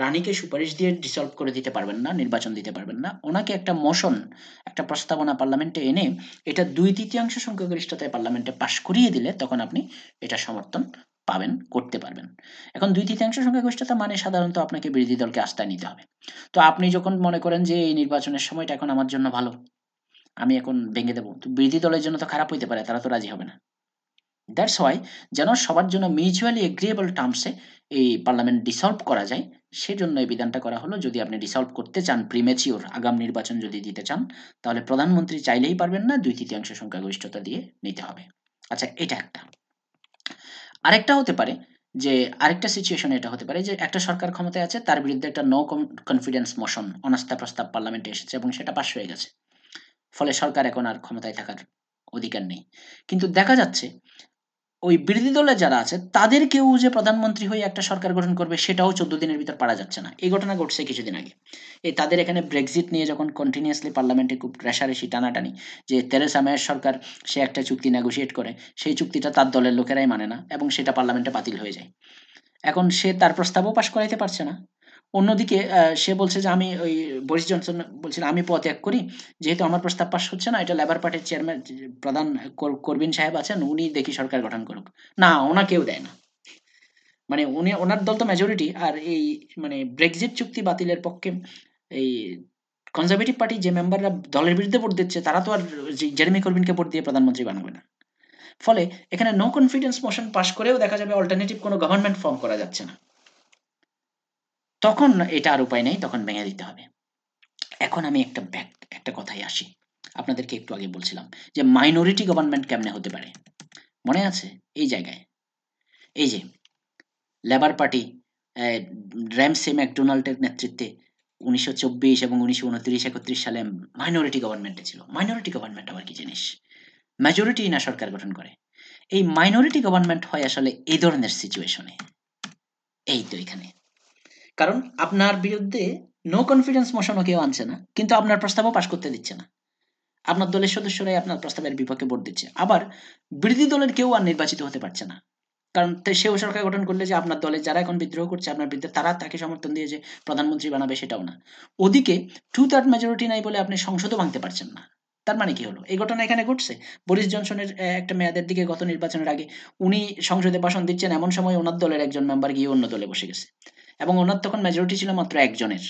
রানীকে সুপারিশ দিয়ে ডিসলভ করে দিতে পারবেন না, নির্বাচন দিতে পারবেন না। ওনাকে একটা মোশন, একটা প্রস্তাবনা পার্লামেন্টে এনে এটা 2/3 সংখ্যাগরিষ্ঠতায় পার্লামেন্টে পাশ করিয়ে দিলে তখন আপনি এটা সমর্থন পাবেন, করতে পারবেন। এখন 2/3 সংখ্যাগরিষ্ঠতা মানে সাধারণত আপনাকে বিরোধী দলকে আস্থায় নিতে হবে। তো আপনি যখন মনে করেন যে এই নির্বাচনের সময়টা এখন আমার জন্য ভালো, আমি এখন ভেঙে দেবো, তো বিরোধী দলের জন্য তো খারাপ হইতে পারে, তারা তো রাজি হবে না। দ্যাটস ওয়াই যেন সবার জন্য মিউচুয়ালি এগ্রিয়েবল টার্মসে এই পার্লামেন্ট ডিসলভ করা যায়, সেজন্য এই বিধানটা করা হলো। যদি আপনি ডিসলভ করতে চান প্রিমেচিওর আগাম নির্বাচন যদি দিতে চান, তাহলে প্রধানমন্ত্রী চাইলেই পারবেন না, 2/3 সংখ্যাগরিষ্ঠতা দিয়ে নিতে হবে। আচ্ছা, এটা একটা। আরেকটা হতে পারে যে আরেকটা সিচুয়েশনে এটা হতে পারে যে একটা সরকার ক্ষমতায় আছে, তার বিরুদ্ধে একটা নো কনফিডেন্স মোশন, অনাস্থা প্রস্তাব পার্লামেন্টে এসেছে এবং সেটা পাশ হয়ে গেছে। ফলে সরকার এখন আর ক্ষমতায় থাকার অধিকার নেই। কিন্তু দেখা যাচ্ছে ওই বিরোধী দলে যারা আছে তাদের কেউ যে প্রধানমন্ত্রী হয়ে একটা সরকার গঠন করবে সেটাও 14 দিনের ভিতর পারা যাচ্ছে না। এই ঘটনা ঘটছে কিছুদিন আগে। এই তাদের এখানে ব্রেক্সিট নিয়ে যখন কন্টিনিউয়াসলি পার্লামেন্টে খুব রেষারেষি টানাটানি, যে তেরেসা মেয়ের সরকার সে একটা চুক্তি নেগোশিয়েট করে, সেই চুক্তিটা তার দলের লোকেরাই মানে না এবং সেটা পার্লামেন্টে বাতিল হয়ে যায়। এখন সে তার প্রস্তাবও পাশ করাইতে পারছে না। অন্যদিকে সে বলছে যে আমি ওই বরিস জনসন বলছিল আমি পদত্যাগ করি, যেহেতু আমার প্রস্তাব পাশ হচ্ছে না, এটা লেবার পার্টির চেয়ারম্যান প্রধান করবিন সাহেব আছেন, উনি দেখি সরকার গঠন করুক। না, ওনাকেও দেয় না। মানে উনি, ওনার দল তো মেজরিটি, আর এই মানে ব্রেক্সিট চুক্তি বাতিলের পক্ষে এই কনজারভেটিভ পার্টি যে মেম্বাররা দলের বিরুদ্ধে ভোট দিচ্ছে তারা তো আর জেরেমি করবিনকে ভোট দিয়ে প্রধানমন্ত্রী বানাবে না। ফলে এখানে নো কনফিডেন্স মোশন পাশ করেও দেখা যাবে অল্টারনেটিভ কোনো গভর্নমেন্ট ফর্ম করা যাচ্ছে না। তখন এটা আর উপায় নেই, তখন ভেঙে দিতে হবে। এখন আমি একটা কথায় আসি। আপনাদেরকে একটু আগে বলছিলাম যে মাইনরিটি গভর্নমেন্ট কেমনে হতে পারে, মনে আছে? এই জায়গায় এই যে লেবার পার্টি র্যামসে ম্যাকডোনাল্ডের নেতৃত্বে 1924 এবং 1929-31 সালে মাইনরিটি গভর্নমেন্টে ছিল। মাইনরিটি গভর্নমেন্ট আবার কি জিনিস? মেজরিটি না সরকার গঠন করে। এই মাইনরিটি গভর্নমেন্ট হয় আসলে এই ধরনের সিচুয়েশনে, এই তো এখানে। কারণ আপনার বিরুদ্ধে নো কনফিডেন্স মোশনও কেউ আনছে না, কিন্তু আপনার প্রস্তাবও পাশ করতে দিচ্ছে না। আপনার দলের সদস্যরাই আপনার প্রস্তাবের বিপক্ষে ভোট দিচ্ছে। আবার বিরোধী দলের কেউ আর নির্বাচিত হতে পারছে না। কারণ সেও সরকার গঠন করলে যে আপনার দলের যারা এখন বিদ্রোহ করছে আপনার বিরুদ্ধে তারা তাকে সমর্থন দিয়ে যে প্রধানমন্ত্রী বানাবে সেটাও না। ওদিকে 2/3 মেজরিটি নাই বলে আপনি সংসদও ভাঙতে পারছেন না। তার মানে কি হলো? এই ঘটনা এখানে ঘটছে। বরিস জনসনের একটা মেয়াদের দিকে গত নির্বাচনের আগে উনি সংসদে ভাষণ দিচ্ছেন, এমন সময় ওনার দলের একজন মেম্বার গিয়ে অন্য দলে বসে গেছে। এবং ওনার তখন মেজরিটি ছিল মাত্র একজনের।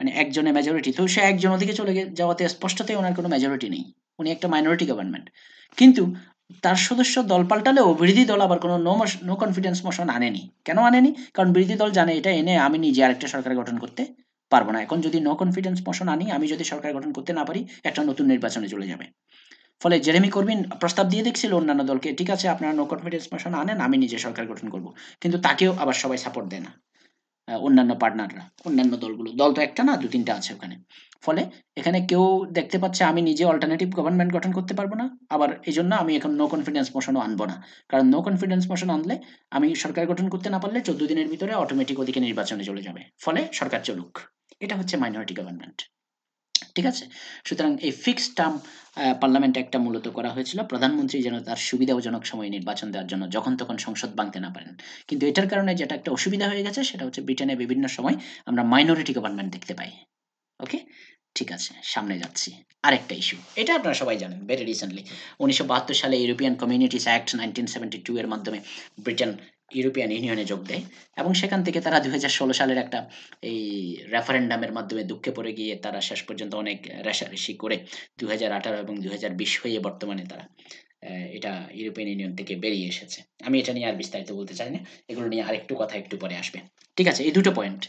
মানে একজনের মেজরিটি, তো সে একজন ওদিকে চলে যাওয়াতে স্পষ্টতই ওনার কোনো মেজরিটি নেই, উনি একটা মাইনরিটি গভর্নমেন্ট। কিন্তু তার সদস্য দল পাল্টালেও বিরোধী দল আবার কোনো নো কনফিডেন্স মোশন আনেনি। কেন আনেনি? কারণ বিরোধী দল জানে এটা এনে আমি নিজে আরেকটা সরকার গঠন করতে পারবো না। এখন যদি নো কনফিডেন্স মোশন আনি, আমি যদি সরকার গঠন করতে না পারি, একটা নতুন নির্বাচনে চলে যাবে। ফলে জেরেমি করবিন প্রস্তাব দিয়ে দেখছিল অন্যান্য দলকে, ঠিক আছে আপনারা নো কনফিডেন্স মোশন আনেন, আমি নিজে সরকার গঠন করব। কিন্তু তাকেও আবার সবাই সাপোর্ট দেয় না। অন্যান্য পার্টনাররা, অন্যান্য দলগুলো, দল তো একটা না, দু তিনটা আছে ওখানে। ফলে এখানে কেউ দেখতে পাচ্ছে আমি নিজে অল্টারনেটিভ গভর্নমেন্ট গঠন করতে পারবো না, আবার এই জন্য আমি এখন নো কনফিডেন্স মোশনও আনবো না। কারণ নো কনফিডেন্স মোশন আনলে আমি সরকার গঠন করতে না পারলে 14 দিনের ভিতরে অটোমেটিক ওদিকে নির্বাচনে চলে যাবে, ফলে সরকার চলুক। এটা হচ্ছে মাইনরিটি গভর্নমেন্ট। ঠিক আছে? সুতরাং এই ফিক্সড টার্ম পার্লামেন্ট একটা মূলত করা হয়েছিল প্রধানমন্ত্রী যেন তার সুবিধাজনক সময়ে নির্বাচন দেওয়ার জন্য, যখন তখন সংসদ ভাঙতে না পারেন। কিন্তু এটার কারণে যেটা একটা অসুবিধা হয়ে গেছে সেটা হচ্ছে ব্রিটেনে বিভিন্ন সময় আমরা মাইনরিটি গভর্নমেন্ট দেখতে পাই। ওকে? ঠিক আছে, সামনে যাচ্ছি। আরেকটা ইস্যু, এটা আপনারা সবাই জানেন, ভেরি রিসেন্টলি 1972 সালে ইউরোপিয়ান কমিউনিটিস অ্যাক্ট 1972 এর মাধ্যমে ব্রিটেন ইউরোপিয়ান ইউনিয়নে যোগ দেয়, এবং সেখান থেকে তারা 2016 সালের একটা এই রেফারেন্ডামের মাধ্যমে দুঃখে পড়ে গিয়ে তারা শেষ পর্যন্ত অনেক রেষারেষি করে 2018 এবং 2020 হয়ে বর্তমানে তারা এটা ইউরোপিয়ান ইউনিয়ন থেকে বেরিয়ে এসেছে। আমি এটা নিয়ে আর বিস্তারিত বলতে চাই না, এগুলো নিয়ে আরেকটু কথা একটু পরে আসবে। ঠিক আছে, এই দুটো পয়েন্ট,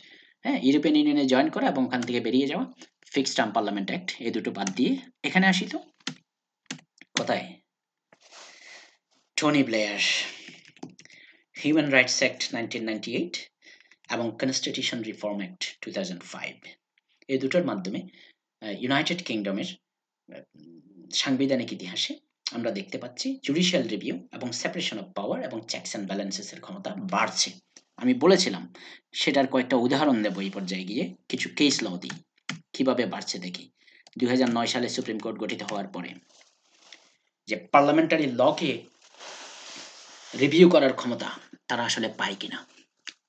হ্যাঁ, ইউরোপিয়ান ইউনিয়নে জয়েন করা এবং ওখান থেকে বেরিয়ে যাওয়া, ফিক্সড টার্ম পার্লামেন্ট অ্যাক্ট, এই দুটো বাদ দিয়ে এখানে আসি তো কোথায়, Tony Blair, human rights act 1998 এবং কনস্টিটিউশন রিফর্ম অ্যাক্ট 2005, এই দুটোর মাধ্যমে ইউনাইটেড কিংডমের সাংবিধানিক ইতিহাসে আমরা দেখতে পাচ্ছি জুডিশিয়াল রিভিউ এবং সেপারেশন অফ পাওয়ার এবং চেকস অ্যান্ড ব্যালেন্সেসের ক্ষমতা বাড়ছে। আমি বলেছিলাম সেটার কয়েকটা উদাহরণ দেব এই পর্যায়ে গিয়ে, কিছু কেস ল দিই কিভাবে বাড়ছে দেখি। 2009 সালে সুপ্রিম কোর্ট গঠিত হওয়ার পরে যে পার্লামেন্টারি লকে রিভিউ করার ক্ষমতা তারা আসলে পায় কিনা।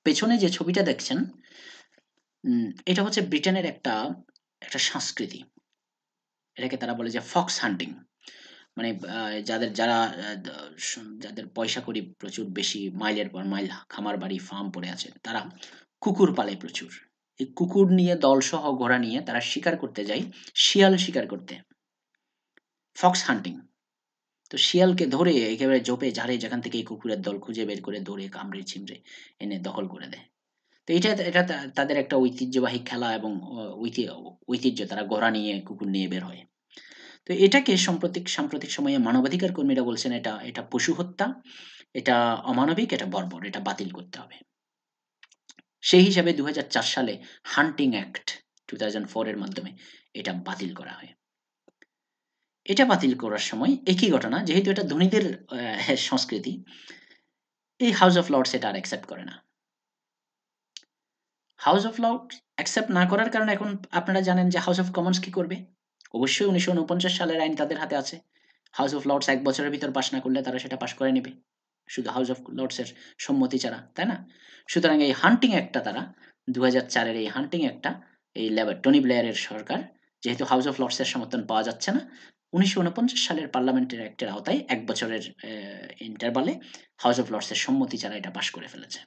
পেছনে যে ছবিটা দেখছেন, এটা হচ্ছে ব্রিটেনের একটা একটা সংস্কৃতি। এটাকে তারা বলে যে ফক্স হান্টিং, মানে যাদের পয়সা কড়ি প্রচুর বেশি, মাইলের পর মাইল খামার বাড়ি ফার্ম পড়ে আছে, তারা কুকুর পালে প্রচুর। এই কুকুর নিয়ে দলসহ ঘোড়া নিয়ে তারা শিকার করতে যায়, শিয়াল শিকার করতে, ফক্স হান্টিং। তো শিয়ালকে ধরে একেবারে জোপে ঝাড়ে যেখান থেকে এই কুকুরের দল খুঁজে বের করে ধরে কামড়ে ছিমড়ে এনে দখল করে দেয়। তো এটা তাদের একটা ঐতিহ্যবাহী খেলা এবং ঐতিহ্য, তারা ঘোড়া নিয়ে কুকুর নিয়ে বের হয়। তো এটাকে সাম্প্রতিক সময়ে মানবাধিকার কর্মীরা বলছেন এটা এটা পশু হত্যা, এটা অমানবিক, এটা বর্বর, এটা বাতিল করতে হবে। সেই হিসাবে 2004 সালে হান্টিং অ্যাক্ট 2004 এর মাধ্যমে এটা বাতিল করা হয়। এটা বাতিল করার সময় একই ঘটনা, যেহেতু এটা ধনীদের সংস্কৃতি, এই হাউস অফ লর্ডস এটা আর অ্যাকসেপ্ট করে না। হাউস অফ লর্ডস অ্যাকসেপ্ট না করার কারণে এখন আপনারা জানেন যে হাউস অফ কমন্স কি করবে। অবশ্যই 1949 সালের আইন তাদের হাতে আছে। হাউস অফ লর্ডস 1 বছরের ভিতর পাস না করলে তারা সেটা পাস করে নেবে, শুধু হাউস অফ লর্ডসের সম্মতি ছাড়া, তাই না? সুতরাং এই হান্টিং অ্যাক্টটা তারা 2004 এর এই হান্টিং অ্যাক্টটা, এই টনি ব্লেয়ারের সরকার, যেহেতু হাউস অফ লর্ডসের সমর্থন পাওয়া যাচ্ছে না, 1949 সালের পার্লামেন্টের অ্যাক্টের আওতায় 1 বছরের ইন্টারভালে হাউস অফ লর্ডসের সম্মতি ছাড়া এটা পাস করে ফেলেছে।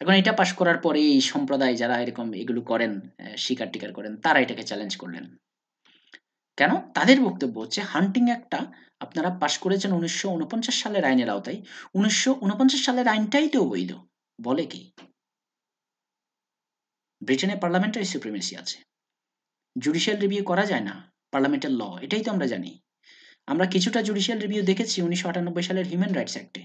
এখন এটা পাস করার পরে এই সম্প্রদায় যারা এরকম এগুলো করেন, শিকার-টিকার করেন, তারা এটাকে চ্যালেঞ্জ করলেন। কেন? তাদের বক্তব্য হচ্ছে হান্টিং অ্যাক্টটা আপনারা পাস করেছেন 1949 সালের আইনের আওতায়। 1949 সালের আইনটাই তো অবৈধ। বলে কি? ব্রিটেনে পার্লামেন্টারি সুপ্রিমেসি আছে। জুডিশিয়াল রিভিউ করা যায় না। পার্লামেন্টের ল, এটাই তো আমরা জানি। আমরা কিছুটা জুডিশিয়াল রিভিউ দেখেছি 1998 সালের হিউম্যান রাইটস অ্যাক্টে।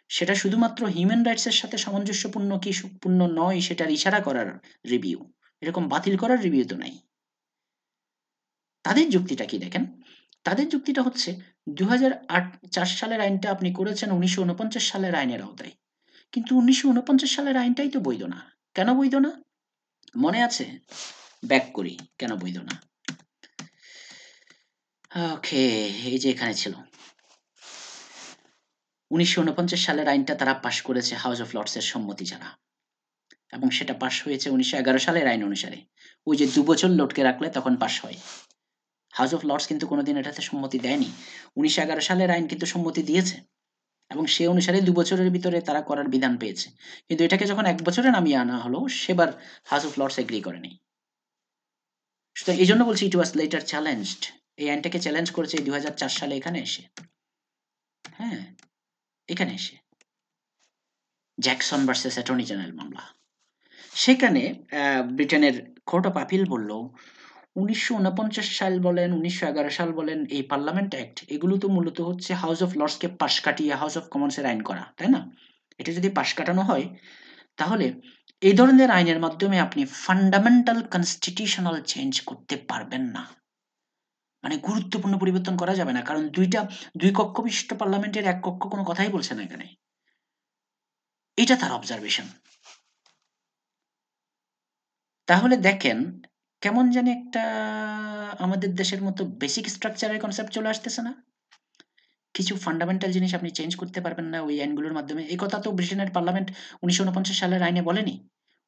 সেটা শুধুমাত্র হিউম্যান রাইটসের সাথে সামঞ্জস্যপূর্ণ কি পূর্ণ নয় সেটার ইশারা করার রিভিউ। এরকম বাতিল করার রিভিউ তো নাই। তাদের যুক্তিটা কি দেখেন? তাদের যুক্তিটা হচ্ছে 2004 সালের আইনটা আপনি করেছেন 1949 সালের আইনের আওতায়। কিন্তু 1949 সালের আইনটাই তো বৈধ না। কেন বৈধ না? মনে আছে? ব্যাক করি কেন বৈধ না। ওকে, এই যে এখানে ছিল। 1949 সালের আইনটা তারা পাস করেছে হাউস অফ লর্ডসের সম্মতি ছাড়া, এবং সেটা পাস হয়েছে 1911 সালের আইন অনুসারে। ওই যে 2 বছর লটকে রাখলে তখন পাস হয়। হাউস অফ লর্ডস কিন্তু কোনোদিন এটাতে সম্মতি দেয়নি। 1911 সালের আইন কিন্তু সম্মতি দিয়েছে, এবং সে অনুসারে 2 বছরের ভিতরে তারা করার বিধান পেয়েছে। কিন্তু এটাকে যখন 1 বছরে নামিয়ে আনা হলো, সেবার হাউস অফ লর্ডস এগ্রি করেনি। সুতরাং এই জন্য বলছি ইট ওয়াজ লেটার চ্যালেঞ্জড। এই আইনটাকে চ্যালেঞ্জ করেছে 2004 সালে এখানে এসে। হ্যাঁ, এখানে এসে জ্যাকসন ভার্সেস অ্যাটর্নি জেনারেল মামলা। সেখানে ব্রিটেনের কোর্ট অফ আপিল বলল ১৯৪৯ সাল বলেন, ১৯১১ সাল বলেন, এই পার্লামেন্ট অ্যাক্ট এগুলো তো মূলত হচ্ছে হাউস অফ লর্ডসকে পাশ কাটিয়ে হাউস অফ কমন্সের আইন করা, তাই না? এটা যদি পাশ কাটানো হয় তাহলে এই ধরনের আইনের মাধ্যমে আপনি ফান্ডামেন্টাল কনস্টিটিউশনাল চেঞ্জ করতে পারবেন না, মানে গুরুত্বপূর্ণ পরিবর্তন করা যাবে না, কারণ দুই কক্ষ বিশিষ্ট পার্লামেন্টের এক কক্ষ কোনো কথাই বলছে না এখানে। এটা তার অবজারভেশন। তাহলে দেখেন কেমন জানি একটা আমাদের দেশের মতো বেসিক স্ট্রাকচারের কনসেপ্ট চলে আসতেছে না? কিছু ফান্ডামেন্টাল জিনিস আপনি চেঞ্জ করতে পারবেন না ওই আইনগুলোর মাধ্যমে। এই কথা তো ব্রিটেনের পার্লামেন্ট ১৯৪৯ সালের আইনে বলেনি।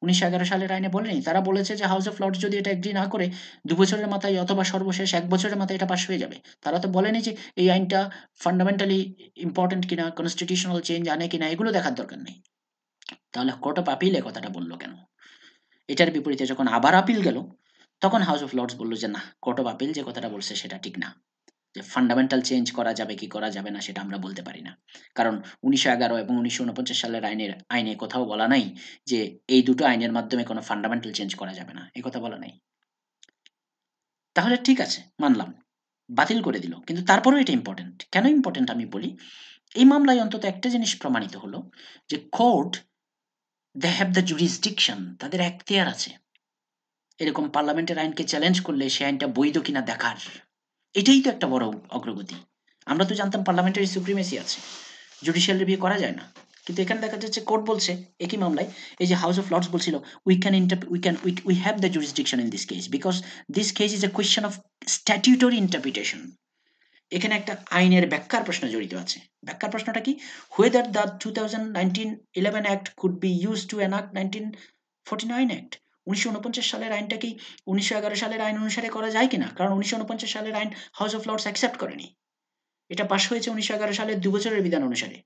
১৯১১ সালের আইনে বলেনি। তারা বলেছে যে হাউস অফ লর্ডস যদি এটা এগ্রি না করে ২ বছরের মাথায় অথবা সর্বশেষ ১ বছরের মাথায় এটা পাস হয়ে যাবে। তারা তো বলেনি যে এই আইনটা ফান্ডামেন্টালি ইম্পোর্টেন্ট কিনা, কনস্টিটিউশনাল চেঞ্জ আনে কিনা এগুলো দেখার দরকার নেই। তাহলে কোর্ট অফ আপিল এ কথাটা বলল কেন? এটার বিপরীতে যখন আবার আপিল গেল তখন হাউস অফ লর্ডস বলল যে না, কোর্ট অফ আপিল যে কথাটা বলছে সেটা ঠিক না। যে ফান্ডামেন্টাল চেঞ্জ করা যাবে কি করা যাবে না সেটা আমরা বলতে পারি না। কারণ ১৯১১ এবং ১৯৪৯ সালের আইনে কোথাও বলা নাই যে এই দুটো আইনের মাধ্যমে কোনো ফান্ডামেন্টাল চেঞ্জ করা যাবে না। এ কথা বলা নাই। তাহলে ঠিক আছে, মানলাম। বাতিল করে দিল। কিন্তু তারপরেও এটা ইম্পোর্টেন্ট। কেন ইম্পোর্টেন্ট আমি বলি। এই মামলায় অন্তত একটা জিনিস প্রমাণিত হলো যে court they have the jurisdiction, তাদের এখতিয়ার আছে এরকম পার্লামেন্টের আইনকে চ্যালেঞ্জ করলে সে আইনটা বৈধ কিনা দেখার। এটাই তো একটা বড় অগ্রগতি। আমরা তো জানতাম পার্লামেন্টারি সুপ্রিমেসি আছে, জুডিশিয়াল রিভিউ করা যায় না। কিন্তু এখানে দেখা যাচ্ছে কোর্ট বলছে একই মামলায়, এই যে হাউস অফ লর্ডস বলছিল we have the jurisdiction in this case because this case is a question of statutory interpretation. এখানে একটা আইনের ব্যাখ্যার প্রশ্ন জড়িত আছে। ব্যাখ্যার প্রশ্নটা কি? হুয়েদার the 2019-11 act could be use to enact 1949 act. ১৯৪৯ সালের আইনটা কি ১৯১১ সালের আইন অনুসারে করা যায় কিনা? কারণ ১৯৪৯ সালের আইন হাউস অফ লর্ডস অ্যাকসেপ্ট করেনি। এটা পাস হয়েছে ১৯১১ সালের ২ বছরের বিধান অনুসারে।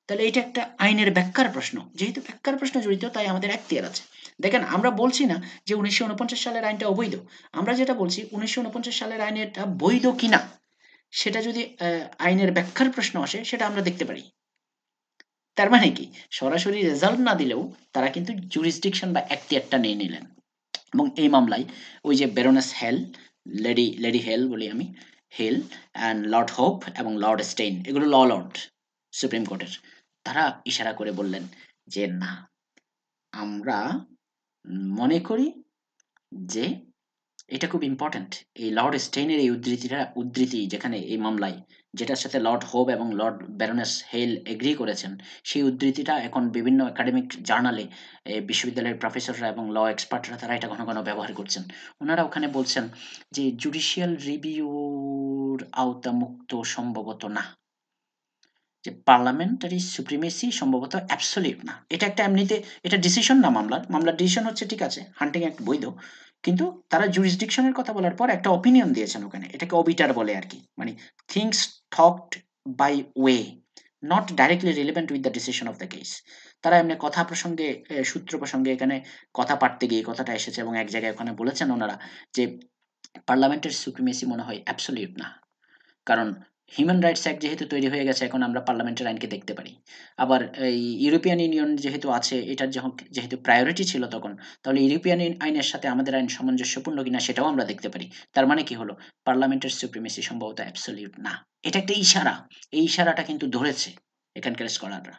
তাহলে এটা একটা আইনের ব্যাখ্যার প্রশ্ন। যেহেতু ব্যাখ্যার প্রশ্ন জড়িত তাই আমাদের এখতিয়ার আছে। দেখেন আমরা বলছি না যে ১৯৪৯ সালের আইনটা অবৈধ। আমরা যেটা বলছি ১৯৪৯ সালের আইনটা বৈধ কিনা সেটা যদি আইনের ব্যাখ্যার প্রশ্ন আসে সেটা আমরা দেখতে পারি। তার মানে কি সরাসরি রেজাল্ট না দিলেও তারা কিন্তু জুরিসডিকশন বা এখতিয়ারটা নিয়ে নিলেন। এবং এই মামলায় ওই যে ব্যারোনেস হেল, লেডি হেল বলি আমি, হেল অ্যান্ড লর্ড হোপ এবং লর্ড স্টেইন, এগুলো লর্ড সুপ্রিম কোর্টের, তারা ইশারা করে বললেন যে না, আমরা মনে করি যে এটা খুব ইম্পর্ট্যান্ট। এই লর্ড স্টেইনের এই উদ্ধৃতি যেখানে এই মামলায় যেটার সাথে লর্ড হোপ এবং লর্ড ব্যারোনেস হেল এগ্রি করেছেন, সেই উদ্ধৃতিটা এখন বিভিন্ন একাডেমিক জার্নালে বিশ্ববিদ্যালয়ের প্রফেসররা এবং ল এক্সপার্টরা তারা এটা ঘন ঘন ব্যবহার করছেন। ওনারা ওখানে বলছেন যে জুডিশিয়াল রিভিউর আওতামুক্ত সম্ভবত না, যে পার্লামেন্টারি সুপ্রিমেসি সম্ভবত অ্যাবসলিউট না। এটা একটা এমনিতে এটা ডিসিশন না, মামলার ডিসিশন হচ্ছে ঠিক আছে হান্টিং অ্যাক্ট বৈধ, কিন্তু তারা জুরিসডিকশনের কথা বলার পর একটা অপিনিয়ন দিয়েছেন ওখানে, এটাকে অবিটার বলে আর কি, মানে things talked by way not directly relevant with the decision of the case. তারা এমনি কথা প্রসঙ্গে সূত্র প্রসঙ্গে এখানে কথা পাঠতে গিয়ে কথাটা এসেছে এবং এক জায়গায় ওখানে বলেছেন ওনারা যে পার্লামেন্টের সুপ্রিমেসি মনে হয় অ্যাবসলিউট না, কারণ হিউম্যান রাইটস অ্যাক্ট যেহেতু তৈরি হয়ে গেছে এখন আমরা পার্লামেন্টের আইনকে দেখতে পারি। আবার এই ইউরোপিয়ান ইউনিয়ন যেহেতু আছে, এটার যেহেতু প্রায়োরিটি ছিল তখন, তাহলে ইউরোপিয়ান আইনের সাথে আমাদের আইন সামঞ্জস্যপূর্ণ কিনা সেটাও আমরা দেখতে পারি। তার মানে কি হলো, পার্লামেন্টের সুপ্রিমেসি সম্ভবত অ্যাবসলিউট না। এটা একটা ইশারা। এই ইশারাটা কিন্তু ধরেছে এখানকার স্কলাররা,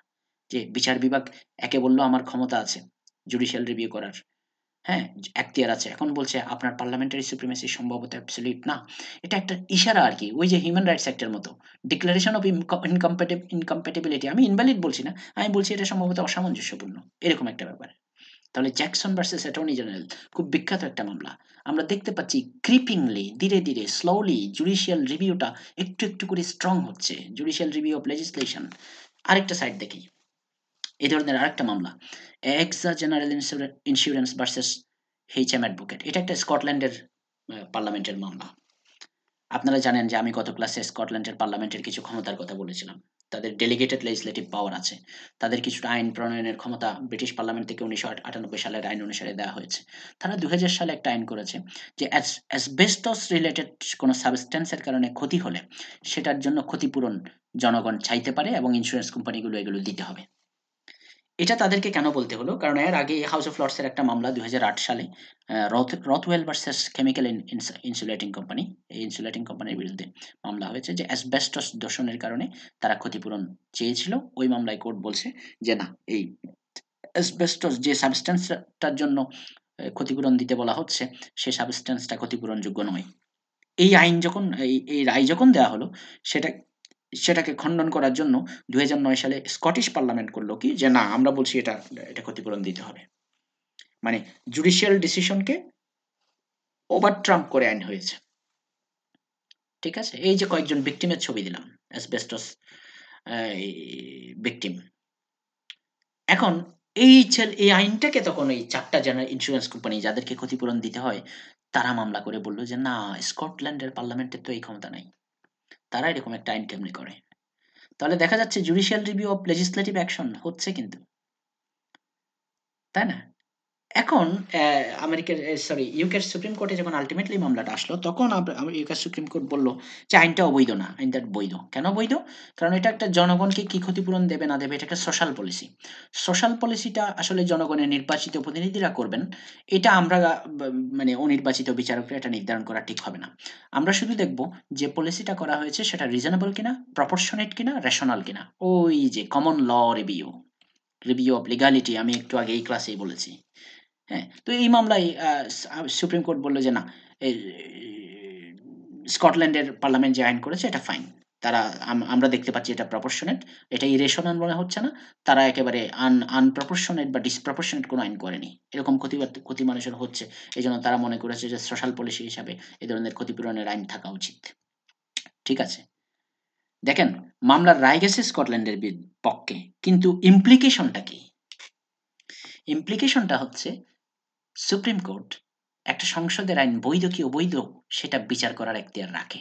যে বিচার বিভাগ একে বলল আমার ক্ষমতা আছে জুডিশিয়াল রিভিউ করার, হ্যাঁ, এখতিয়ার আছে। এখন বলছে আপনার পার্লামেন্টারি সুপ্রিমেসি সম্ভবত অ্যাবসলিউট না। এটা একটা ইশারা আরকি। ওই যে হিউম্যান রাইটস অ্যাক্ট এর মতো। ডিক্লারেশন অফ ইনকম্প্যাটিবিলিটি, আমি ইনভ্যালিড বলছি না। আমি বলছি এটা সম্ভবত অসামঞ্জস্যপূর্ণ। এরকম একটা ব্যাপার। তাহলে জ্যাকসন ভার্সাস অ্যাটর্নি জেনারেল খুব বিখ্যাত একটা মামলা। আমরা দেখতে পাচ্ছি ক্রিপিংলি ধীরে স্লোলি জুডিশিয়াল রিভিউটা একটু করে স্ট্রং হচ্ছে। Judicial review of legislation. আরেকটা সাইড দেখি। এই ধরনের আরেকটা মামলা, AXA General Insurance versus HM Advocate. এটা একটা স্কটল্যান্ডের পার্লামেন্টের মামলা। আপনারা জানেন যে আমি গত ক্লাসে স্কটল্যান্ডের পার্লামেন্টের কিছু ক্ষমতার কথা বলেছিলাম। তাদের ডেলিগেটেড লেজিসলেটিভ পাওয়ার আছে, তাদের কিছুটা আইন প্রণয়নের ক্ষমতা ব্রিটিশ পার্লামেন্ট থেকে 1998 সালের আইন অনুসারে দেওয়া হয়েছে। তারা 2000 সালে একটা আইন করেছে যে অ্যাসবেস্টস রিলেটেড কোনো সাবস্টেন্সের কারণে ক্ষতি হলে সেটার জন্য ক্ষতিপূরণ জনগণ চাইতে পারে এবং ইন্স্যুরেন্স কোম্পানিগুলো এগুলো দিতে হবে। এটা তাদেরকে কেন বলতে হলো? কারণ এর আগে হাউস অফ লর্ডসের একটা মামলা 2008 সালে রথওয়েল ভার্সাস কেমিক্যাল ইনসুলেটিং কোম্পানি, এই ইনসুলেটিং কোম্পানির বিরুদ্ধে মামলা হয়েছে যে অ্যাসবেস্টস দূষণের কারণে তারা ক্ষতিপূরণ চেয়েছিল। ওই মামলায় কোর্ট বলছে যে না, এই অ্যাসবেস্টস যে সাবস্টেন্সটার জন্য ক্ষতিপূরণ দিতে বলা হচ্ছে সেই সাবস্টেন্সটা ক্ষতিপূরণযোগ্য নয়। এই আইন যখন এই রায় যখন দেওয়া হলো সেটাকে খণ্ডন করার জন্য 2009 সালে স্কটিশ পার্লামেন্ট করলো কি যে না, আমরা বলছি এটা ক্ষতিপূরণ দিতে হবে। মানে জুডিশিয়াল ডিসিশনকে ওভারট্রাম্প করে আইন হয়েছে। ঠিক আছে, এই যে কয়েকজন ভিকটিমের ছবি দিলাম, অ্যাসবেস্টস ভিকটিম। এখন এই আইনটাকে তখন এই 4টা ইন্স্যুরেন্স কোম্পানি যাদেরকে ক্ষতিপূরণ দিতে হয় তারা মামলা করে বলল যে না, স্কটল্যান্ডের পার্লামেন্টের তো এই ক্ষমতা নাই, তারা এরকম একটা আইন কেমনি করে? তাহলে দেখা যাচ্ছে judicial review of legislative action হচ্ছে কিন্তু, তাই না? এখন ইউকের সুপ্রিম কোর্টে যখন আলটিমেটলি মামলাটা আসলো তখন ইউকের সুপ্রিম কোর্ট বলল যে আইনটা অবৈধ না, আইনটা বৈধ। কেন বৈধ? কারণ এটা একটা জনগণকে কি ক্ষতিপূরণ দেবে না দেবে এটা একটা সোশ্যাল পলিসি। সোশ্যাল পলিসিটা আসলে জনগণের নির্বাচিত প্রতিনিধিরা করবেন, এটা আমরা মানে অনির্বাচিত বিচারকরা এটা নির্ধারণ করা ঠিক হবে না। আমরা শুধু দেখব যে পলিসিটা করা হয়েছে সেটা রিজনেবল কিনা, প্রপোর্শনেট কিনা, রেশনাল কিনা। ওই যে common law review of legality আমি একটু আগে এই ক্লাসেই বলেছি। হ্যাঁ, তো এই মামলায় সুপ্রিম কোর্ট বলল যে না, এই স্কটল্যান্ডের পার্লামেন্ট যে আইন করেছে এটা ফাইন। তারা আমরা দেখতে পাচ্ছি এটা প্রপোর্শনেট, এটা ইরেশনাল মনে হচ্ছে না। তারা একেবারে আনপ্রপোর্শনেট বা ডিসপ্রপোর্শনেট কোনো আইন করেনি। এরকম ক্ষতি মানুষের হচ্ছে, এই জন্য তারা মনে করেছে যে সোশ্যাল পলিসি হিসাবে এ ধরনের ক্ষতিপূরণের আইন থাকা উচিত। ঠিক আছে, দেখেন মামলার রায় গেছে স্কটল্যান্ডের পক্ষে, কিন্তু ইমপ্লিকেশনটা কি? ইমপ্লিকেশনটা হচ্ছে সুপ্রিম কোর্ট একটা সংসদের আইন বৈধ কি অবৈধ সেটা বিচার করার এখতিয়ার রাখে।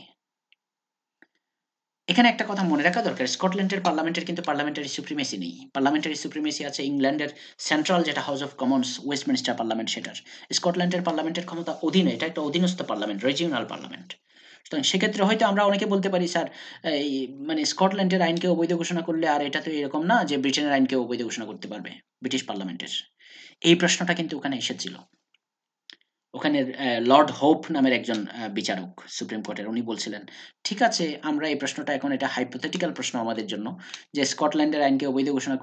এখানে একটা কথা মনে রাখা দরকার, স্কটল্যান্ডের পার্লামেন্টের কিন্তু পার্লামেন্টারি সুপ্রিমেসি নেই। পার্লামেন্টারি সুপ্রিমেসি আছে ইংল্যান্ডের সেন্ট্রাল যেটা house of Commons, Westminster parliament সেটার। স্কটল্যান্ডের পার্লামেন্টের ক্ষমতা অধীনে, এটা একটা অধীনস্থ পার্লামেন্ট, রিজিওনাল পার্লামেন্ট। সুতরাং সেক্ষেত্রে হয়তো আমরা অনেকে বলতে পারি স্যার, এই মানে স্কটল্যান্ডের আইনকে অবৈধ ঘোষণা করলে আর এটা তো এরকম না যে ব্রিটেনের আইনকে অবৈধ ঘোষণা করতে পারবে ব্রিটিশ পার্লামেন্টের। এই প্রশ্নটা কিন্তু ওখানে এসেছিল। ওখানে লর্ড হোপ নামের একজন বিচারক সুপ্রিম কোর্টের, উনি বলছিলেন ঠিক আছে, আমরা এই প্রশ্নটা এখন এটা হাইপোথেটিক্যাল প্রশ্ন আমাদের জন্য, যে স্কটল্যান্ডের আইনকে অবৈধ ঘোষণা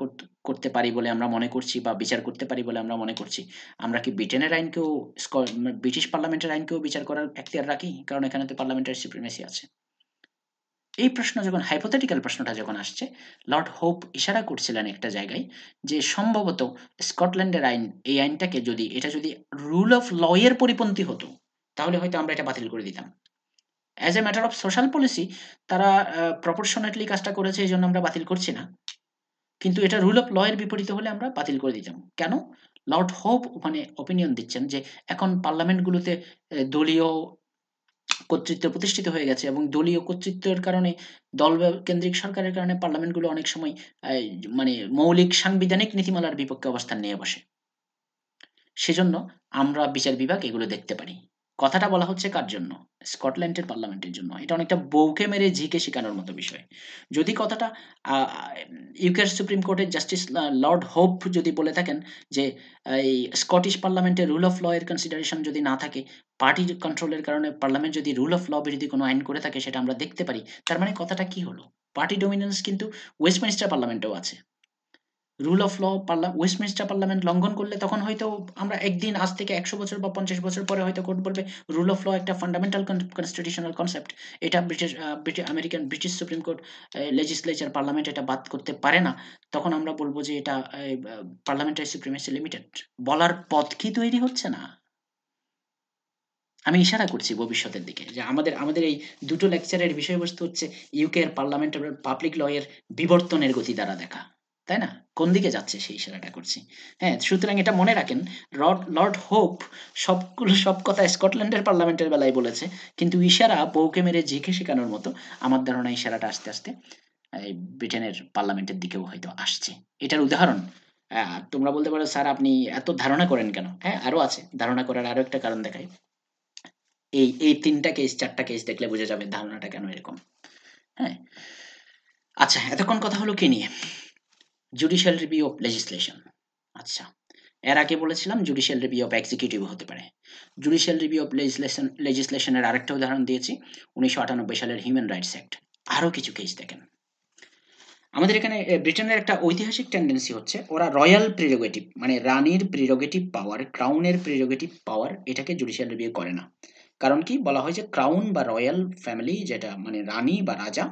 করতে পারি বলে আমরা মনে করছি বা বিচার করতে পারি বলে আমরা মনে করছি, আমরা কি ব্রিটেনের আইনকেও ব্রিটিশ পার্লামেন্টের আইনকেও বিচার করার এখতিয়ার রাখি? কারণ এখানে তো পার্লামেন্টারি সুপ্রিমেসি আছে। এই প্রশ্ন যখন হাইপোথেটিক্যাল প্রশ্নটা যখন আসছে, লর্ড হোপ ইশারা করছিলেন একটা জায়গায় যে সম্ভবত স্কটল্যান্ডের আইন, এই আইনটাকে যদি রুল অফ ল এর পরিপন্থী হতো তাহলে হয়তো আমরা এটা বাতিল করে দিতাম। As a matter of social policy তারা প্রপোর্শনেটলি কাজটা করেছে, এই জন্য আমরা বাতিল করছি না, কিন্তু এটা রুল অফ ল এর বিপরীতে হলে আমরা বাতিল করে দিতাম। কেন? লর্ড হোপ ওখানে অপিনিয়ন দিচ্ছেন যে এখন পার্লামেন্টগুলোতে দলীয় কর্তৃত্ব প্রতিষ্ঠিত হয়ে গেছে এবং দলীয় কর্তৃত্বের কারণে কেন্দ্রিক সরকারের কারণে পার্লামেন্টগুলো অনেক সময় মানে মৌলিক সাংবিধানিক নীতিমালার বিপক্ষে অবস্থান নিয়ে বসে। সেজন্য আমরা বিচার বিভাগ এগুলো দেখতে পারি। কথাটা বলা হচ্ছে কার জন্য? স্কটল্যান্ডের পার্লামেন্টের জন্য। এটা অনেকটা বউকে মেরে ঝিকে শিখানোর মতো বিষয়। যদি কথাটা ইউকের সুপ্রিম কোর্টের জাস্টিস লর্ড হোপ যদি বলে থাকেন যে এই স্কটিশ পার্লামেন্টে রুল অফ ল এর কনসিডারেশন যদি না থাকে, পার্টি কন্ট্রোলের কারণে পার্লামেন্ট যদি রুল অফ ল বিরোধী কোনো আইন করে থাকে সেটা আমরা দেখতে পারি। তার মানে কথাটা কি হলো? পার্টি ডমিনেন্স কিন্তু ওয়েস্টমিনিস্টার পার্লামেন্টেও আছে। Rule of law Westminster parliament লঙ্ঘন করলে তখন হয়তো আমরা একদিন, আজ থেকে 100 বছর বা 50 বছর পরে হয়তো কোর্ট বলবে রুল অফ ল একটা ফান্ডামেন্টাল কনস্টিটিউশনাল কনসেপ্ট, এটা British supreme court legislature parliament এটা বাদ করতে পারে না। তখন আমরা বলবো যে এটা পার্লামেন্টারি সুপ্রিমেসি লিমিটেড। বলার পথ কি তৈরি হচ্ছে না? আমি ইশারা করছি ভবিষ্যতের দিকে যে আমাদের এই দুটো লেকচারের বিষয়বস্তু হচ্ছে ইউকে এর পার্লামেন্টের পাবলিক ল এর বিবর্তনের গতি দ্বারা দেখা, তাই না? কোন দিকে যাচ্ছে সেই ইশারাটা করছি। হ্যাঁ, সুতরাং এটা মনে রাখেন, লর্ড হোপ সব কথা স্কটল্যান্ডের পার্লামেন্টের বেলায় বলেছে, কিন্তু ইশারা বউকে মেরে ঝিকে শেখানোর মতো। আমার ধারণা ইশারাটা আস্তে আস্তে এই ব্রিটেনের পার্লামেন্টের দিকেও হয়তো আসছে। এটার উদাহরণ তোমরা বলতে পারো, স্যার আপনি এত ধারণা করেন কেন? হ্যাঁ, আরো আছে। ধারণা করার আরো একটা কারণ দেখাই। এই ৩ টা কেস ৪ টা কেস দেখলে বোঝা যাবে ধারণাটা কেন এরকম। হ্যাঁ? আচ্ছা, এতক্ষণ কথা হলো কি নিয়ে? Judicial review of legislation. আচ্ছা, এর আগে বলেছিলাম জুডিশিয়াল রিভিউ অফ এক্সিকিউটিভ হতে পারে। জুডিশিয়াল রিভিউ অফ লেজিসলেশনের আরেকটা উদাহরণ দিয়েছি ১৯৯৮ সালের হিউম্যান রাইটস অ্যাক্ট। আরো কিছু কেস দেখেন। আমাদের এখানে ব্রিটেনের একটা ঐতিহাসিক টেন্ডেন্সি হচ্ছে ওরা রয়্যাল প্রিরোগেটিভ মানে রানীর প্রিরোগেটিভ পাওয়ার, ক্রাউনের প্রিরোগেটিভ পাওয়ার এটাকে জুডিশিয়াল রিভিউ করে না। কারণ কি বলা হয় যে ক্রাউন বা রয়্যাল ফ্যামিলি যেটা মানে রানী বা রাজা,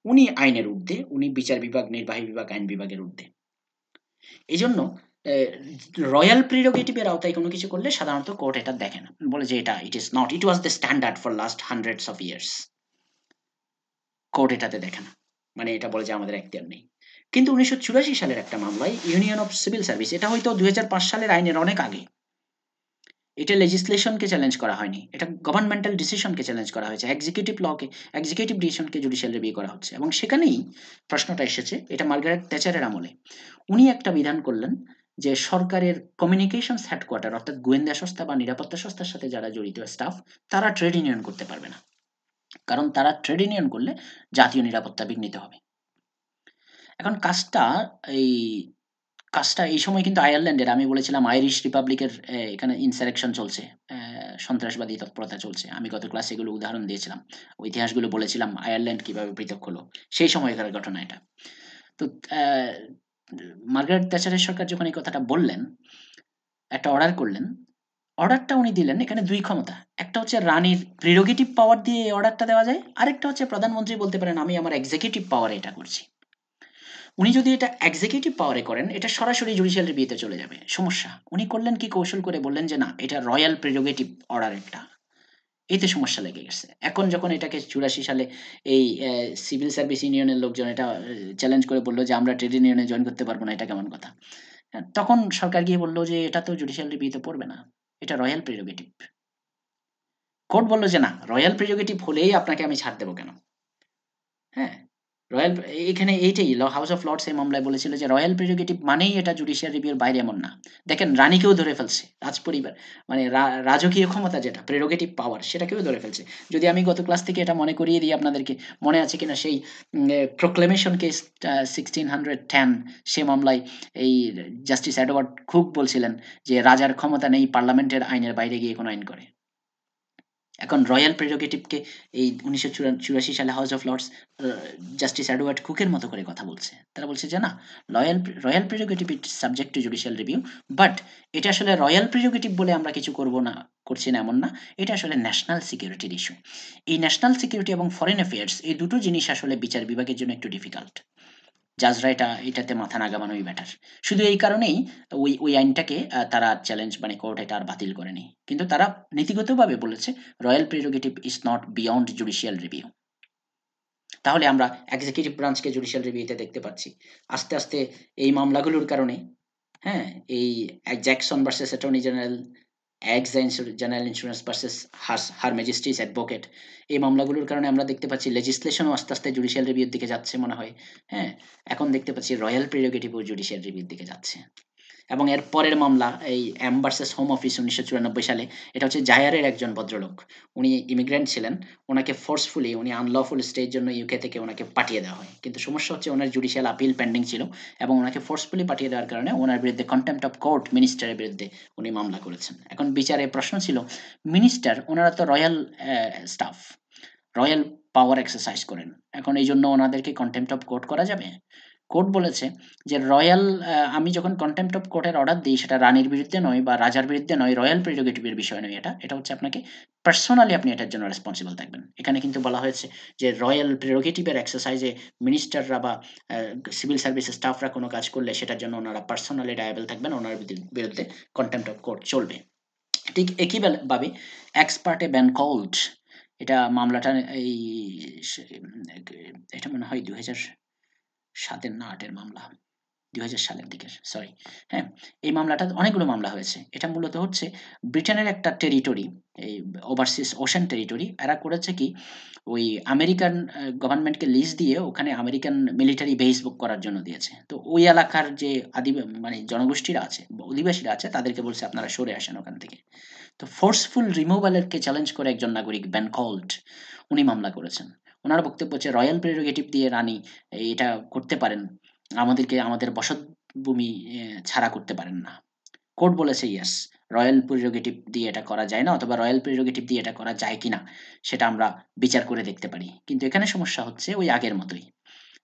উনি আইনের ঊর্ধ্বে, উনি বিচার বিভাগ, নির্বাহী বিভাগ, আইন বিভাগের ঊর্ধ্বে। এই জন্য রয়্যাল প্রিরোগেটিভের আওতায় কোনো কিছু করলে সাধারণত কোর্ট এটা দেখে না, বলে যে এটা ইট is not, it was the standard for last hundreds of years. Court এটাতে দেখে না, মানে এটা বলে যে আমাদের এখতিয়ার নেই। কিন্তু ১৯৮৪ সালের একটা মামলায় ইউনিয়ন অফ সিভিল সার্ভিস, এটা হয়তো ২০০৫ সালের আইনের অনেক আগে, এটা লেজিসলেশনকে চ্যালেঞ্জ করা হয়নি, এটা গভর্নমেন্টাল ডিসিশনকে চ্যালেঞ্জ করা হয়েছে, এক্সিকিউটিভ লকে, এক্সিকিউটিভ ডিসিশনকে জুডিশিয়াল রিভিউ করা হচ্ছে। এবং সেখানেই প্রশ্নটা এসেছে, এটা মার্গারেট থ্যাচারের আমলে। উনি একটা বিধান করলেন যে সরকারের কমিউনিকেশনস হেডকোয়ার্টার অর্থাৎ গোয়েন্দা সংস্থা বা নিরাপত্তা সংস্থার সাথে যারা জড়িত স্টাফ, তারা ট্রেড ইউনিয়ন করতে পারবে না, কারণ তারা ট্রেড ইউনিয়ন করলে জাতীয় নিরাপত্তা বিঘ্নিত হবে। এখন এই কাজটা এই সময় কিন্তু আয়ারল্যান্ডের, আমি বলেছিলাম আইরিশ রিপাবলিকের এখানে ইনসারেকশন চলছে, সন্ত্রাসবাদী তৎপরতা চলছে। আমি গত ক্লাসে এগুলো উদাহরণ দিয়েছিলাম, ইতিহাসগুলো বলেছিলাম আয়ারল্যান্ড কিভাবে পৃথক হলো, সেই সময়কার ঘটনা এটা। তো মার্গারেট থ্যাচারের সরকার যখন এই কথাটা বললেন, একটা অর্ডার করলেন, অর্ডারটা উনি দিলেন এখানে দুই ক্ষমতা, একটা হচ্ছে রানীর প্রিরোগেটিভ পাওয়ার দিয়ে এই অর্ডারটা দেওয়া যায়, আরেকটা হচ্ছে প্রধানমন্ত্রী বলতে পারেন আমি আমার এক্সিকিউটিভ পাওয়ারে এটা করছি। উনি যদি এটা এক্সিকিউটিভ পাওয়ারে করেন, এটা সরাসরি জুডিশিয়াল রিভিউতে চলে যাবে, সমস্যা। উনি করলেন কি কৌশল করে, বললেন যে না, এটা রয়্যাল প্রিরোগেটিভ অর্ডার একটা, এতে সমস্যা লেগে গেছে। এখন যখন এটাকে ৮৪ সালে এই সিভিল সার্ভিস ইউনিয়নের লোকজন এটা চ্যালেঞ্জ করে বলল যে আমরা ট্রেড ইউনিয়নে জয়েন করতে পারবো না, এটা কেমন কথা? হ্যাঁ, তখন সরকার গিয়ে বলল যে এটা তো জুডিশিয়াল রিভিউতে পড়বে না, এটা রয়্যাল প্রিরোগেটিভ। কোর্ট বলল যে না, রয়্যাল প্রিরোগেটিভ হলেই আপনাকে আমি ছাড় দেবো কেন? হ্যাঁ, রয়্যাল, এখানে এইটাই হাউস অফ লর্ডস এই মামলায় বলেছিল যে রয়্যাল প্রিরোগেটিভ মানেই এটা জুডিশিয়াল রিভিউর বাইরে, এমন না। দেখেন রানীকেও ধরে ফেলছে, রাজপরিবার মানে রাজকীয় ক্ষমতা যেটা প্রিরোগেটিভ পাওয়ার, সেটাকেও ধরে ফেলছে। যদি আমি গত ক্লাস থেকে এটা মনে করিয়ে দিই আপনাদেরকে, মনে আছে কিনা সেই প্রোক্লেমেশন কেস 1610, সে মামলায় এই জাস্টিস এডওয়ার্ড কুক বলছিলেন যে রাজার ক্ষমতা নেই পার্লামেন্টের আইনের বাইরে গিয়ে কোনো আইন করে। এখন রয়্যাল প্রেরোগেটিভকে এই ১৯৮৪ সালে House of Lords Justice Edward কুকের মতো করে কথা বলছে। তারা বলছে যে না, royal prerogative it subject to judicial review, but এটা আসলে রয়্যাল প্রেরোগেটিভ বলে আমরা কিছু করছি না এমন না, এটা আসলে ন্যাশনাল সিকিউরিটির ইস্যু। এই ন্যাশনাল সিকিউরিটি এবং ফরেন অ্যাফেয়ার্স এই দুটো জিনিস আসলে বিচার বিভাগের জন্য একটু ডিফিকাল্ট। জাজরা এটাতে মাথা না ঘামানোই বেটার। শুধু এই কারণেই ওই আইনটাকে তারা চ্যালেঞ্জ মানে কোর্ট এটা আর বাতিল করেনি। কিন্তু তারা নীতিগতভাবে বলেছে royal prerogative is not beyond judicial review. তাহলে আমরা এক্সিকিউটিভ ব্রাঞ্চকে জুডিশিয়াল রিভিউতে দেখতে পাচ্ছি। আস্তে, আস্তে এই মামলাগুলোর কারণে, হ্যাঁ, এই Jackson versus Attorney General, General Insurance versus Her Majesty's Advocate, এই মামলাগুলোর কারণে আমরা দেখতে পাচ্ছি লেজিসলেশনও আস্তে, আস্তে জুডিশিয়াল রিভিউর দিকে যাচ্ছে মনে হয়। হ্যাঁ? এখন দেখতে পাচ্ছি রয়্যাল প্রেরোগেটিভও জুডিশিয়াল রিভিউর দিকে যাচ্ছে। এবং এর পরের মামলা এই এম ভার্সাস হোম অফিস ১৯৯৪ সালে। এটা হচ্ছে জায়ারের একজন ভদ্রলোক। উনি ইমিগ্রেন্ট ছিলেন। উনাকে ফোর্সফুলি উনি আনলফুল স্টের জন্য ইউকে থেকে উনাকে পাঠিয়ে দেওয়া হয়। কিন্তু সমস্যা হচ্ছে উনার জুডিশিয়াল আপিল পেন্ডিং ছিল এবং উনাকে ফোর্সফুলি পাঠিয়ে দেওয়ার কারণে উনার বিরুদ্ধে কন্টেম্পট অফ কোর্ট মিনিস্টারের বিরুদ্ধে উনি মামলা করেছেন। এখন বিচারে প্রশ্ন ছিল, মিনিস্টার ওনারা তো রয়্যাল স্টাফ, রয়্যাল পাওয়ার এক্সারসাইজ করেন। এখন এইজন্য ওনাদেরকে কন্টেম্পট অফ কোর্ট করা যাবে? কোর্ট বলেছে যে রয়্যাল, আমি যখন কন্টেম্পট অফ কোর্টের অর্ডার দিই সেটা রানীর বিরুদ্ধে নয় বা রাজার বিরুদ্ধে নয়, রয়্যাল প্রেরোগেটিভের বিষয় নয় এটা। এটা হচ্ছে আপনাকে পার্সোনালি আপনি এটার জন্য রেসপন্সিবল থাকবেন। এখানে কিন্তু বলা হয়েছে যে রয়্যাল প্রেরোগেটিভের এক্সারসাইজে মিনিস্টাররা বা সিভিল সার্ভিসের স্টাফরা কোনো কাজ করলে সেটার জন্য ওনারা পার্সোনালি লায়াবল থাকবেন, ওনার বিরুদ্ধে কন্টেম্পট অফ কোর্ট চলবে। ঠিক একইভাবে এক্স পার্টে ব্যান কল্ড, এটা মামলাটা এই এটা মনে হয় ২০০৭ এর না ৮ এর মামলা। 2000 সালের দিকে, সরি। হ্যাঁ, এই মামলাটা অনেকগুলো মামলা হয়েছে। এটা মূলত হচ্ছে ব্রিটেনের একটা টেরিটরি, এই ওভারসিজ ওশেন টেরিটরি। এরা করেছে কি, ওই আমেরিকান গভর্নমেন্টকে লিজ দিয়ে ওখানে আমেরিকান মিলিটারি বেস বুক করার জন্য দিয়েছে। তো ওই এলাকার যে মানে জনগোষ্ঠীরা আছে, অধিবাসীরা আছে, তাদেরকে বলছে আপনারা সরে আসেন ওখান থেকে। তো ফোর্সফুল রিমুভালকে চ্যালেঞ্জ করে একজন নাগরিক বেন কল্ট, উনি মামলা করেছেন। ওনার বক্তব্য হচ্ছে রয়্যাল প্রেরোগেটিভ দিয়ে রানী এটা করতে পারেন, আমাদেরকে আমাদের বসতভূমি ছাড়া করতে পারেন না। কোর্ট বলেছে ইয়েস, রয়্যাল প্রেরোগেটিভ দিয়ে এটা করা যায় না, অথবা রয়্যাল প্রেরোগেটিভ দিয়ে এটা করা যায় কিনা সেটা আমরা বিচার করে দেখতে পারি। কিন্তু এখানে সমস্যা হচ্ছে ওই আগের মতোই।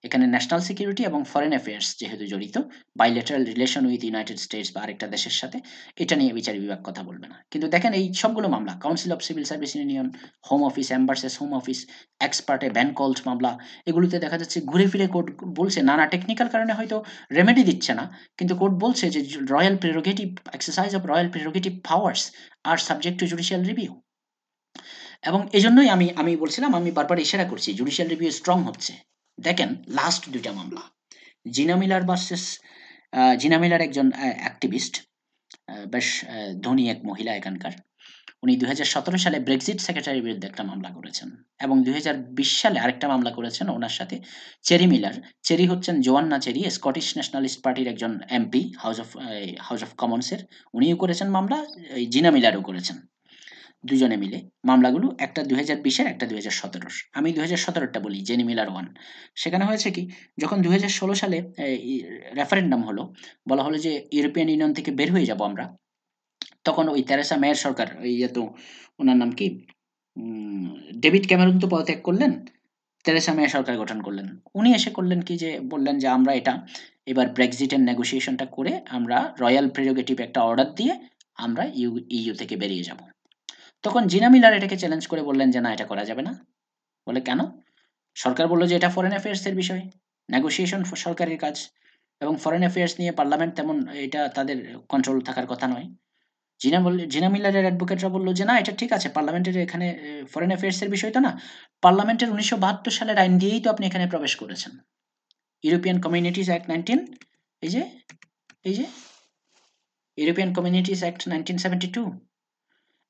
এখানে ন্যাশনাল সিকিউরিটি এবং ফরেন অ্যাফেয়ার্স যেহেতু জড়িত, bilateral relation with United states বা আরেকটা দেশের সাথে, এটা নিয়ে বিচার বিভাগ কথা বলবে না। কিন্তু দেখেন এই সবগুলো মামলা, Council of Civil Service Union, Home Office, M versus Home Office, ex parte Bancoult মামলা, এগুলোতে দেখা যাচ্ছে ঘুরে ফিরে কোর্ট বলছে নানা টেকনিক্যাল কারণে হয়তো রেমেডি দিচ্ছে না, কিন্তু কোর্ট বলছে যে royal prerogative, exercise of royal prerogative powers are subject to judicial review. এবং এজন্যই আমি আমি বলছিলাম, আমি বারবার ইশারা করছি জুডিশিয়াল রিভিউ স্ট্রং হচ্ছে। দেখেন লাস্ট দুইটা মামলা, জিনা মিলার ভার্সেস, জিনা মিলার একজন অ্যাক্টিভিস্ট, বেশ ধনী এক মহিলা এখানকার। উনি 2017 সালে ব্রেক্সিট সেক্রেটারির বিরুদ্ধে একটা মামলা করেছেন, এবং 2020 সালে আরেকটা মামলা করেছেন ওনার সাথে চেরি মিলার। চেরি হচ্ছেন জোয়ান্না চেরি, স্কটিশ ন্যাশনালিস্ট পার্টির একজন এমপি, হাউস অফ কমন্সের। উনিও করেছেন মামলা, এই জিনা মিলারও করেছেন। দুজনে মিলে মামলাগুলো, একটা 2020-এর, একটা 2017-র। আমি 2017-টা বলি, জেনি মিলার ওয়ান। সেখানে হয়েছে কি, যখন 2016 সালে রেফারেন্ডাম হলো, বলা হলো যে ইউরোপিয়ান ইউনিয়ন থেকে বের হয়ে যাব আমরা, তখন ওই তেরেসা মেয়ের সরকার, ওই তো ওনার নাম কি, ডেভিড ক্যামেরন তো পদত্যাগ করলেন, তেরেসা মে সরকার গঠন করলেন। উনি এসে করলেন কি, যে বললেন যে আমরা এটা এবার ব্রেক্সিটের নেগোসিয়েশনটা করে আমরা রয়্যাল প্রেরোগেটিভ একটা অর্ডার দিয়ে আমরা ইউ থেকে বেরিয়ে যাব। তখন জিনা মিলার এটাকে চ্যালেঞ্জ করে বললেন যে না, এটা করা যাবে না। বলে কেন? সরকার বলল যে এটা ফরেন অ্যাফেয়ার্সের বিষয়, নেগোসিয়েশন সরকারের কাজ, এবং ফরেন অ্যাফেয়ার্স নিয়ে পার্লামেন্ট তেমন, এটা তাদের কন্ট্রোল থাকার কথা নয়। জিনা মিলারের অ্যাডভোকেটরা বলল যে না, এটা ঠিক আছে, পার্লামেন্টের এখানে ফরেন অ্যাফেয়ার্সের বিষয় তো না, পার্লামেন্টের 1972 সালের আইন দিয়েই তো আপনি এখানে প্রবেশ করেছেন, ইউরোপিয়ান কমিউনিটিজ অ্যাক্ট 19, এই যে এই যে ইউরোপিয়ান কমিউনিটিজ অ্যাক্ট 1972।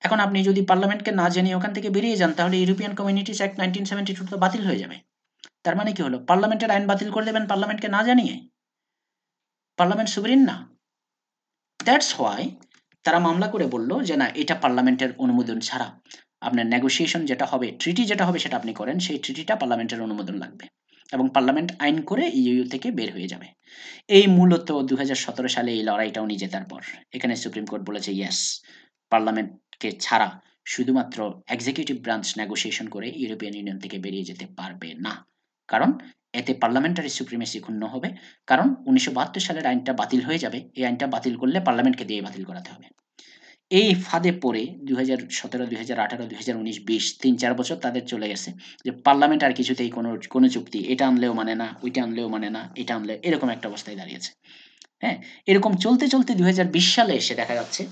এখন আপনি যদি পার্লামেন্টকে না জানিয়ে ওখান থেকে বেরিয়ে যান, তাহলে ইউরোপিয়ান কমিউনিটিজ অ্যাক্ট 1972 তো বাতিল হয়ে যাবে। তার মানে কি হলো, পার্লামেন্টের আইন বাতিল করে দেবেন পার্লামেন্টকে না জানিয়ে? পার্লামেন্ট সুভেরিন না। দ্যাটস হোয়াই তারা মামলা করে বলল যে না, এটা পার্লামেন্টের অনুমোদন ছাড়া আপনার নেগোসিয়েশন যেটা হবে, ট্রিটি যেটা হবে সেটা আপনি করেন, সেই ট্রিটিটা পার্লামেন্টের অনুমোদন লাগবে, এবং পার্লামেন্ট আইন করে ইইউ থেকে বের হয়ে যাবে। এই মূলত 2017 সালে এই লড়াইটা উনি জেতার পর এখানে সুপ্রিম কোর্ট বলেছে ইয়েস, পার্লামেন্টকে ছাড়া শুধুমাত্র এক্সিকিউটিভ ব্রাঞ্চ নেগোসিয়েশন করে ইউরোপিয়ান ইউনিয়ন থেকে বেরিয়ে যেতে পারবে না, কারণ এতে পার্লামেন্টারি সুপ্রিমেসি ক্ষুণ্ণ হবে। কারণ 1972 সালের আইনটা বাতিল হয়ে যাবে, এই আইনটা বাতিল করলে পার্লামেন্টকে দিয়ে বাতিল করাতে হবে। এই ফাঁদে পড়ে 2017, 2018, 2019, 20, 3-4 বছর তাদের চলে গেছে, যে পার্লামেন্ট আর কিছুতেই কোনো চুক্তি, এটা আনলেও মানে না, ওইটা আনলেও মানে না, এটা আনলে, এরকম একটা অবস্থায় দাঁড়িয়েছে। হ্যাঁ, এরকম চলতে চলতে 2020 সালে এসে দেখা যাচ্ছে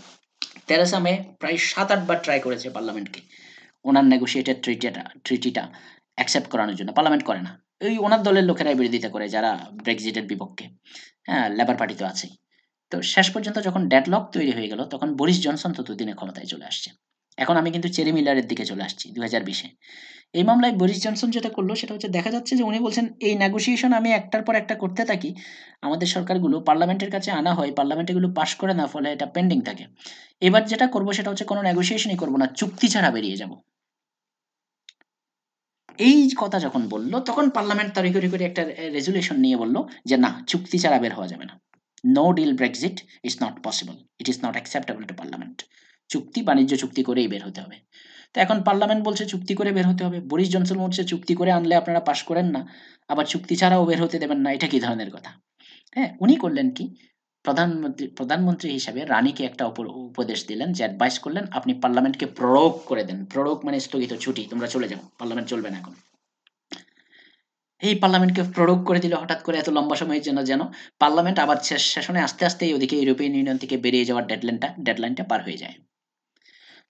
তেরেসা মে প্রায় 7-8 বার ট্রাই করেছে পার্লামেন্টকে ওনার নেগোসিয়েটেড ট্রিটিটা অ্যাকসেপ্ট করানোর জন্য, পার্লামেন্ট করে না। ওই ওনার দলের লোকেরাই বিরোধিতা করে, যারা ব্রেক্সিটের বিপক্ষে। হ্যাঁ, লেবার পার্টি তো আছেই। তো শেষ পর্যন্ত যখন ডেডলক তৈরি হয়ে গেল, তখন বরিস জনসন ততদিনে ক্ষমতায় চলে আসছে। এখন আমি কিন্তু চেরি মিলারের দিকে চলে আসছি 2020-এ। এই মামলায় বরিস জনসন যেটা করলো সেটা হচ্ছে, দেখা যাচ্ছে যে উনি বলছেন এই নেগোসিয়েশন আমি একটার পর একটা করতে থাকি, আমাদের সরকারগুলো পার্লামেন্টের কাছে আনা হয়, পার্লামেন্ট এগুলো পাশ করে না, ফলে এটা পেন্ডিং থাকে। এবার যেটা করবো সেটা হচ্ছে কোনো নেগোসিয়েশনই করবো না, চুক্তি ছাড়া বেরিয়ে যাব। এই কথা যখন বললো, তখন পার্লামেন্ট তড়িঘড়ি করে একটা রেজুলেশন নিয়ে বলল যে না, চুক্তি ছাড়া বের হওয়া যাবে না। No deal Brexit is not possible, it is not acceptable to parliament. চুক্তি, বাণিজ্য চুক্তি করেই বের হতে হবে। তো এখন পার্লামেন্ট বলছে চুক্তি করে বের হতে হবে, বরিস জনসন বলছে চুক্তি করে আনলে আপনারা পাশ করেন না, আবার চুক্তি ছাড়াও বের হতে দেবেন না, এটা কি ধরনের কথা? হ্যাঁ, উনি করলেন কি, প্রধানমন্ত্রী হিসাবে রানীকে একটা উপদেশ দিলেন, যে অ্যাডভাইস করলেন আপনি পার্লামেন্টকে প্ররোগ করে দেন। প্ররোগ মানে স্থগিত, ছুটি, তোমরা চলে যাও, পার্লামেন্ট চলবে না এখন। এই পার্লামেন্টকে প্ররোগ করে দিল হঠাৎ করে এত লম্বা সময়ের জন্য, যেন পার্লামেন্ট আবার সেশনে আস্তে আস্তে ওদিকে ইউরোপিয়ান ইউনিয়ন থেকে বেরিয়ে যাওয়ার ডেডলাইনটা পার হয়ে যায়।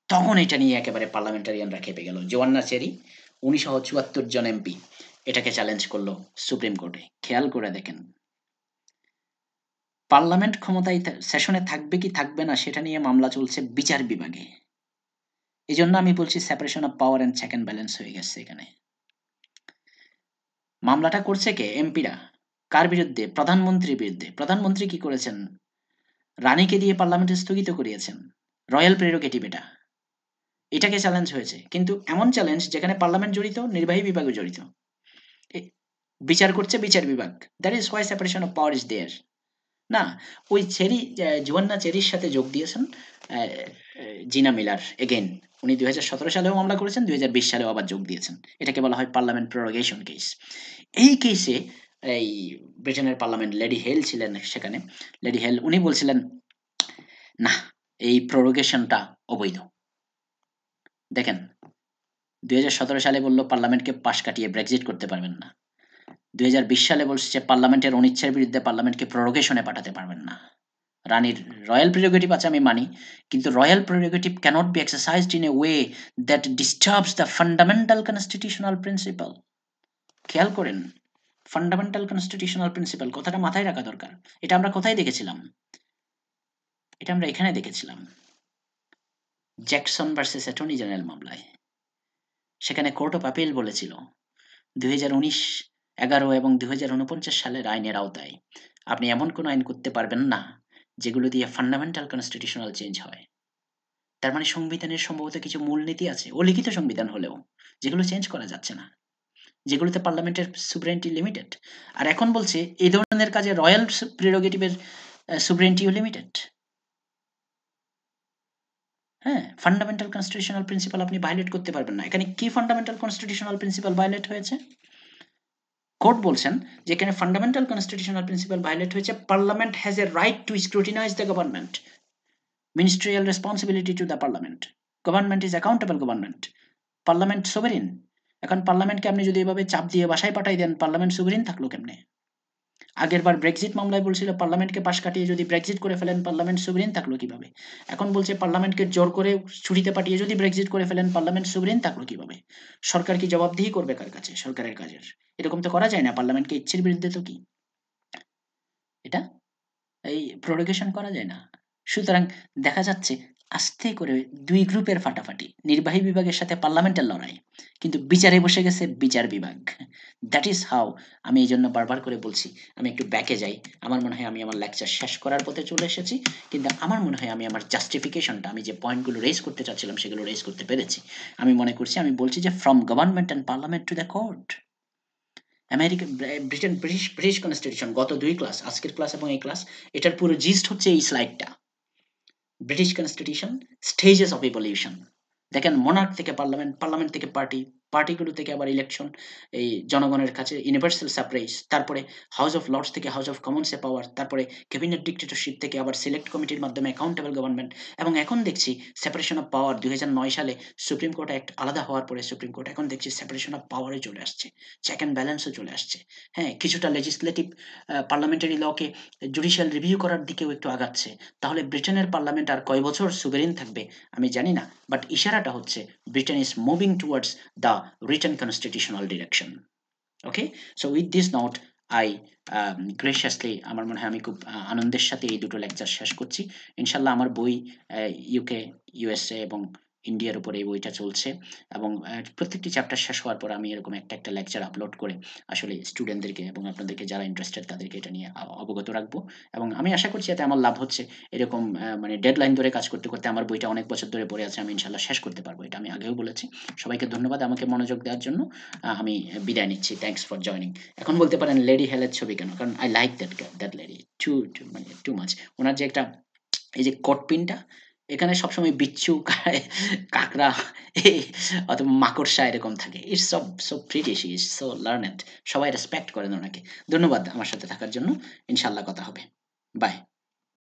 তখন এটা নিয়ে একেবারে পার্লামেন্টারিয়ানরা খেপে গেল। জোয়ান্না চেরি, 1974 জন এমপি এটাকে চ্যালেঞ্জ করলো সুপ্রিম কোর্টে। খেয়াল করে দেখেন, পার্লামেন্ট ক্ষমতায় সেশনে থাকবে কি থাকবে না সেটা নিয়ে মামলা চলছে বিচার বিভাগে। এই জন্য আমি বলছি separation of power and check and balance হয়ে গেছে এখানে। মামলাটা করছে কে? এমপিরা। কার বিরুদ্ধে? প্রধানমন্ত্রীর বিরুদ্ধে। প্রধানমন্ত্রী কি করেছেন? রানীকে দিয়ে পার্লামেন্ট স্থগিত করিয়েছেন। রয়্যাল প্রেরোগেটিভ এটা। এটাকে চ্যালেঞ্জ হয়েছে, কিন্তু এমন চ্যালেঞ্জ যেখানে পার্লামেন্ট জড়িত, নির্বাহী বিভাগও জড়িত। বিচার করছে বিচার বিভাগ। That is why separation of power is there. না, ওই চেরি, জুয়ান্না চেরির সাথে যোগ দিয়েছেন জিনা মিলার এগেইন। উনি 2017 সালেও মামলা করেছেন, 2020 সালেও আবার যোগ দিয়েছেন। এটাকে বলা হয় পার্লামেন্ট প্রোরোগেশন কেস। এই কেসে এই ব্রিটেনের পার্লামেন্ট লেডি হেল ছিলেন সেখানে। লেডি হেল উনি বলছিলেন না, এই প্রোরোগেশনটা অবৈধ। দেখেন, 2017 সালে বলল পার্লামেন্টকে পাশ কাটিয়ে ব্রেক্সিট করতে পারবেন না। 2020 সালে বলছে পার্লামেন্টের অনিচ্ছার বিরুদ্ধে পার্লামেন্টকে প্রোরোগেশনে পাঠাতে পারবেন না। রানীর রয়্যাল প্রেরোগেটিভ আছে, আমি মানি, কিন্তু royal prerogative cannot be exercised in a way that disturbs the fundamental constitutional principal. খেয়াল করেন, ফান্ডামেন্টাল কনস্টিটিউশনাল প্রিন্সিপাল কথাটা মাথায় রাখা দরকার। এটা আমরা কোথায় দেখেছিলাম? এটা আমরা এখানে দেখেছিলাম, জ্যাকসন ভার্সেস অ্যাটর্নি জেনারেল মামলায়। সেখানে কোর্ট অফ আপিল বলেছিল 2019, 11 এবং 2049 সালের আইনের আওতায় আপনি এমন কোনো আইন করতে পারবেন না যেগুলো দিয়ে ফান্ডামেন্টাল কনস্টিটিউশনাল চেঞ্জ হয়। তার মানে সংবিধানের সম্ভবত কিছু মূলনীতি আছে, ও লিখিত সংবিধান হলেও, যেগুলো চেঞ্জ করা যাচ্ছে না, যেগুলোতে পার্লামেন্টের সুভরেনিটি লিমিটেড। আর এখন বলছে এই ধরনের কাজে রয়্যাল প্রেরোগেটিভের সুভরেনিটিও লিমিটেড। হ্যাঁ, ফান্ডামেন্টাল কনস্টিটিউশনাল প্রিন্সিপাল আপনি ভায়োলেট করতে পারবেন না। এখানে কি ফান্ডামেন্টাল কনস্টিটিউশনাল প্রিন্সিপাল ভায়োলেট হয়েছে? কোর্ট বলছেন যে এখানে ফান্ডামেন্টাল কনস্টিটিউশনাল প্রিন্সিপাল ভায়োলেট হয়েছে, parliament has a right two scrutinise the government, ministerial responsibility to the parliament, government is accountable government, parliament sovereign. এখন পার্লামেন্টকে আপনি যদি এভাবে চাপ দিয়ে বাসায় পাঠাই দেন, পার্লামেন্ট সোভারেন থাকলো কেমনে? আগের বার ব্রেক্সিট মামলায় বলছিল পার্লামেন্টকে পাশ কাটিয়ে যদি ব্রেক্সিট করে ফেলেন, পার্লামেন্ট সোভারেন থাকলো কিভাবে? এখন বলছে পার্লামেন্টকে জোর করে ছুটিতে পাঠিয়ে যদি ব্রেক্সিট করে ফেলেন, পার্লামেন্ট সোভারেন থাকলো কিভাবে? সরকার কি জবাবদিহি করবে কার কাছে সরকারের কাজের? এরকম তো করা যায় না। পার্লামেন্টকে ইচ্ছের বিরুদ্ধে তো কি এটা এই প্রোরোগেশন করা যায় না। সুতরাং দেখা যাচ্ছে আস্তে করে দুই গ্রুপের ফাটাফাটি, নির্বাহী বিভাগের সাথে পার্লামেন্টের লড়াই, কিন্তু বিচারে বসে গেছে বিচার বিভাগ। That is how. আমি এই জন্য বারবার করে বলছি, আমি একটু ব্যাকে যাই। আমার মনে হয় আমি আমার লেকচার শেষ করার পথে চলে এসেছি, কিন্তু আমার মনে হয় আমি আমার জাস্টিফিকেশনটা, আমি যে পয়েন্টগুলো রেজ করতে চাচ্ছিলাম সেগুলো রেজ করতে পেরেছি। আমি মনে করছি, আমি বলছি যে from government and parliament to the court. America, Britain, British constitution, গত 2 ক্লাস, আজকের ক্লাস এবং এই ক্লাস, এটার পুরো জিস্ট হচ্ছে এই স্লাইডটা। British constitution, stages of evolution. দেখেন, মোনার্ক থেকে পার্লামেন্ট, পার্লামেন্ট থেকে পার্টি, পার্টিগুলো থেকে আবার ইলেকশন, এই জনগণের কাছে ইউনিভার্সাল সাপ্রাইজ, তারপরে হাউস অফ লর্ডস থেকে হাউস অফ কমন্সে পাওয়ার, তারপরে ক্যাবিনেট ডিক্টেটরশিপ থেকে আবার সিলেক্ট কমিটির মাধ্যমে অ্যাকাউন্টেবল গভর্নমেন্ট, এবং এখন দেখছি সেপারেশন অফ পাওয়ার। 2009 সালে সুপ্রিম কোর্ট অ্যাক্ট আলাদা হওয়ার পরে সুপ্রিম কোর্ট এখন দেখছি সেপারেশন অফ পাওয়ারে চলে আসছে, চেক অ্যান্ড ব্যালেন্সও চলে আসছে। হ্যাঁ, কিছুটা লেজিসলেটিভ পার্লামেন্টারি লকে জুডিশিয়াল রিভিউ করার দিকেও একটু আগাচ্ছে। তাহলে ব্রিটেনের পার্লামেন্ট আর কয় বছর সুভেরেন থাকবে আমি জানি না, বাট ইশারাটা হচ্ছে Britain is moving towards the written constitutional direction. Okay, so with this note I graciously, আমার মনে হয় আমি খুব আনন্দের সাথে এই দুটো লেকচার শেষ করছি। ইনশাল্লাহ আমার বই ইউকে, ইউএসএ এবং ইন্ডিয়ার উপরে এই বইটা চলছে, এবং প্রত্যেকটি চ্যাপ্টার শেষ হওয়ার পর আমি এরকম একটা একটা লেকচার আপলোড করে আসলে স্টুডেন্টদেরকে এবং আপনাদেরকে যারা ইন্টারেস্টেড তাদেরকে এটা নিয়ে অবগত রাখবো। এবং আমি আশা করছি এতে আমার লাভ হচ্ছে। এরকম মানে ডেডলাইন ধরে কাজ করতে করতে আমার বইটা অনেক বছর ধরে পড়ে আছে, আমি ইনশাল্লাহ শেষ করতে পারবো, এটা আমি আগেও বলেছি। সবাইকে ধন্যবাদ আমাকে মনোযোগ দেওয়ার জন্য। আমি বিদায় নিচ্ছি। Thanks for joining. এখন বলতে পারেন লেডি হেলের ছবি কেন? কারণ I like that lady too, মানে টু মাচ। ওনার যে একটা এই যে কোট পিনটা, এখানে সবসময় বিচ্ছু, কাকড়া অথবা মাকড়সা এরকম থাকে। It's so so pretty, she is so learned. সবাই রেসপেক্ট করেন ওনাকে। ধন্যবাদ আমার সাথে থাকার জন্য। ইনশাল্লাহ কথা হবে। বাই।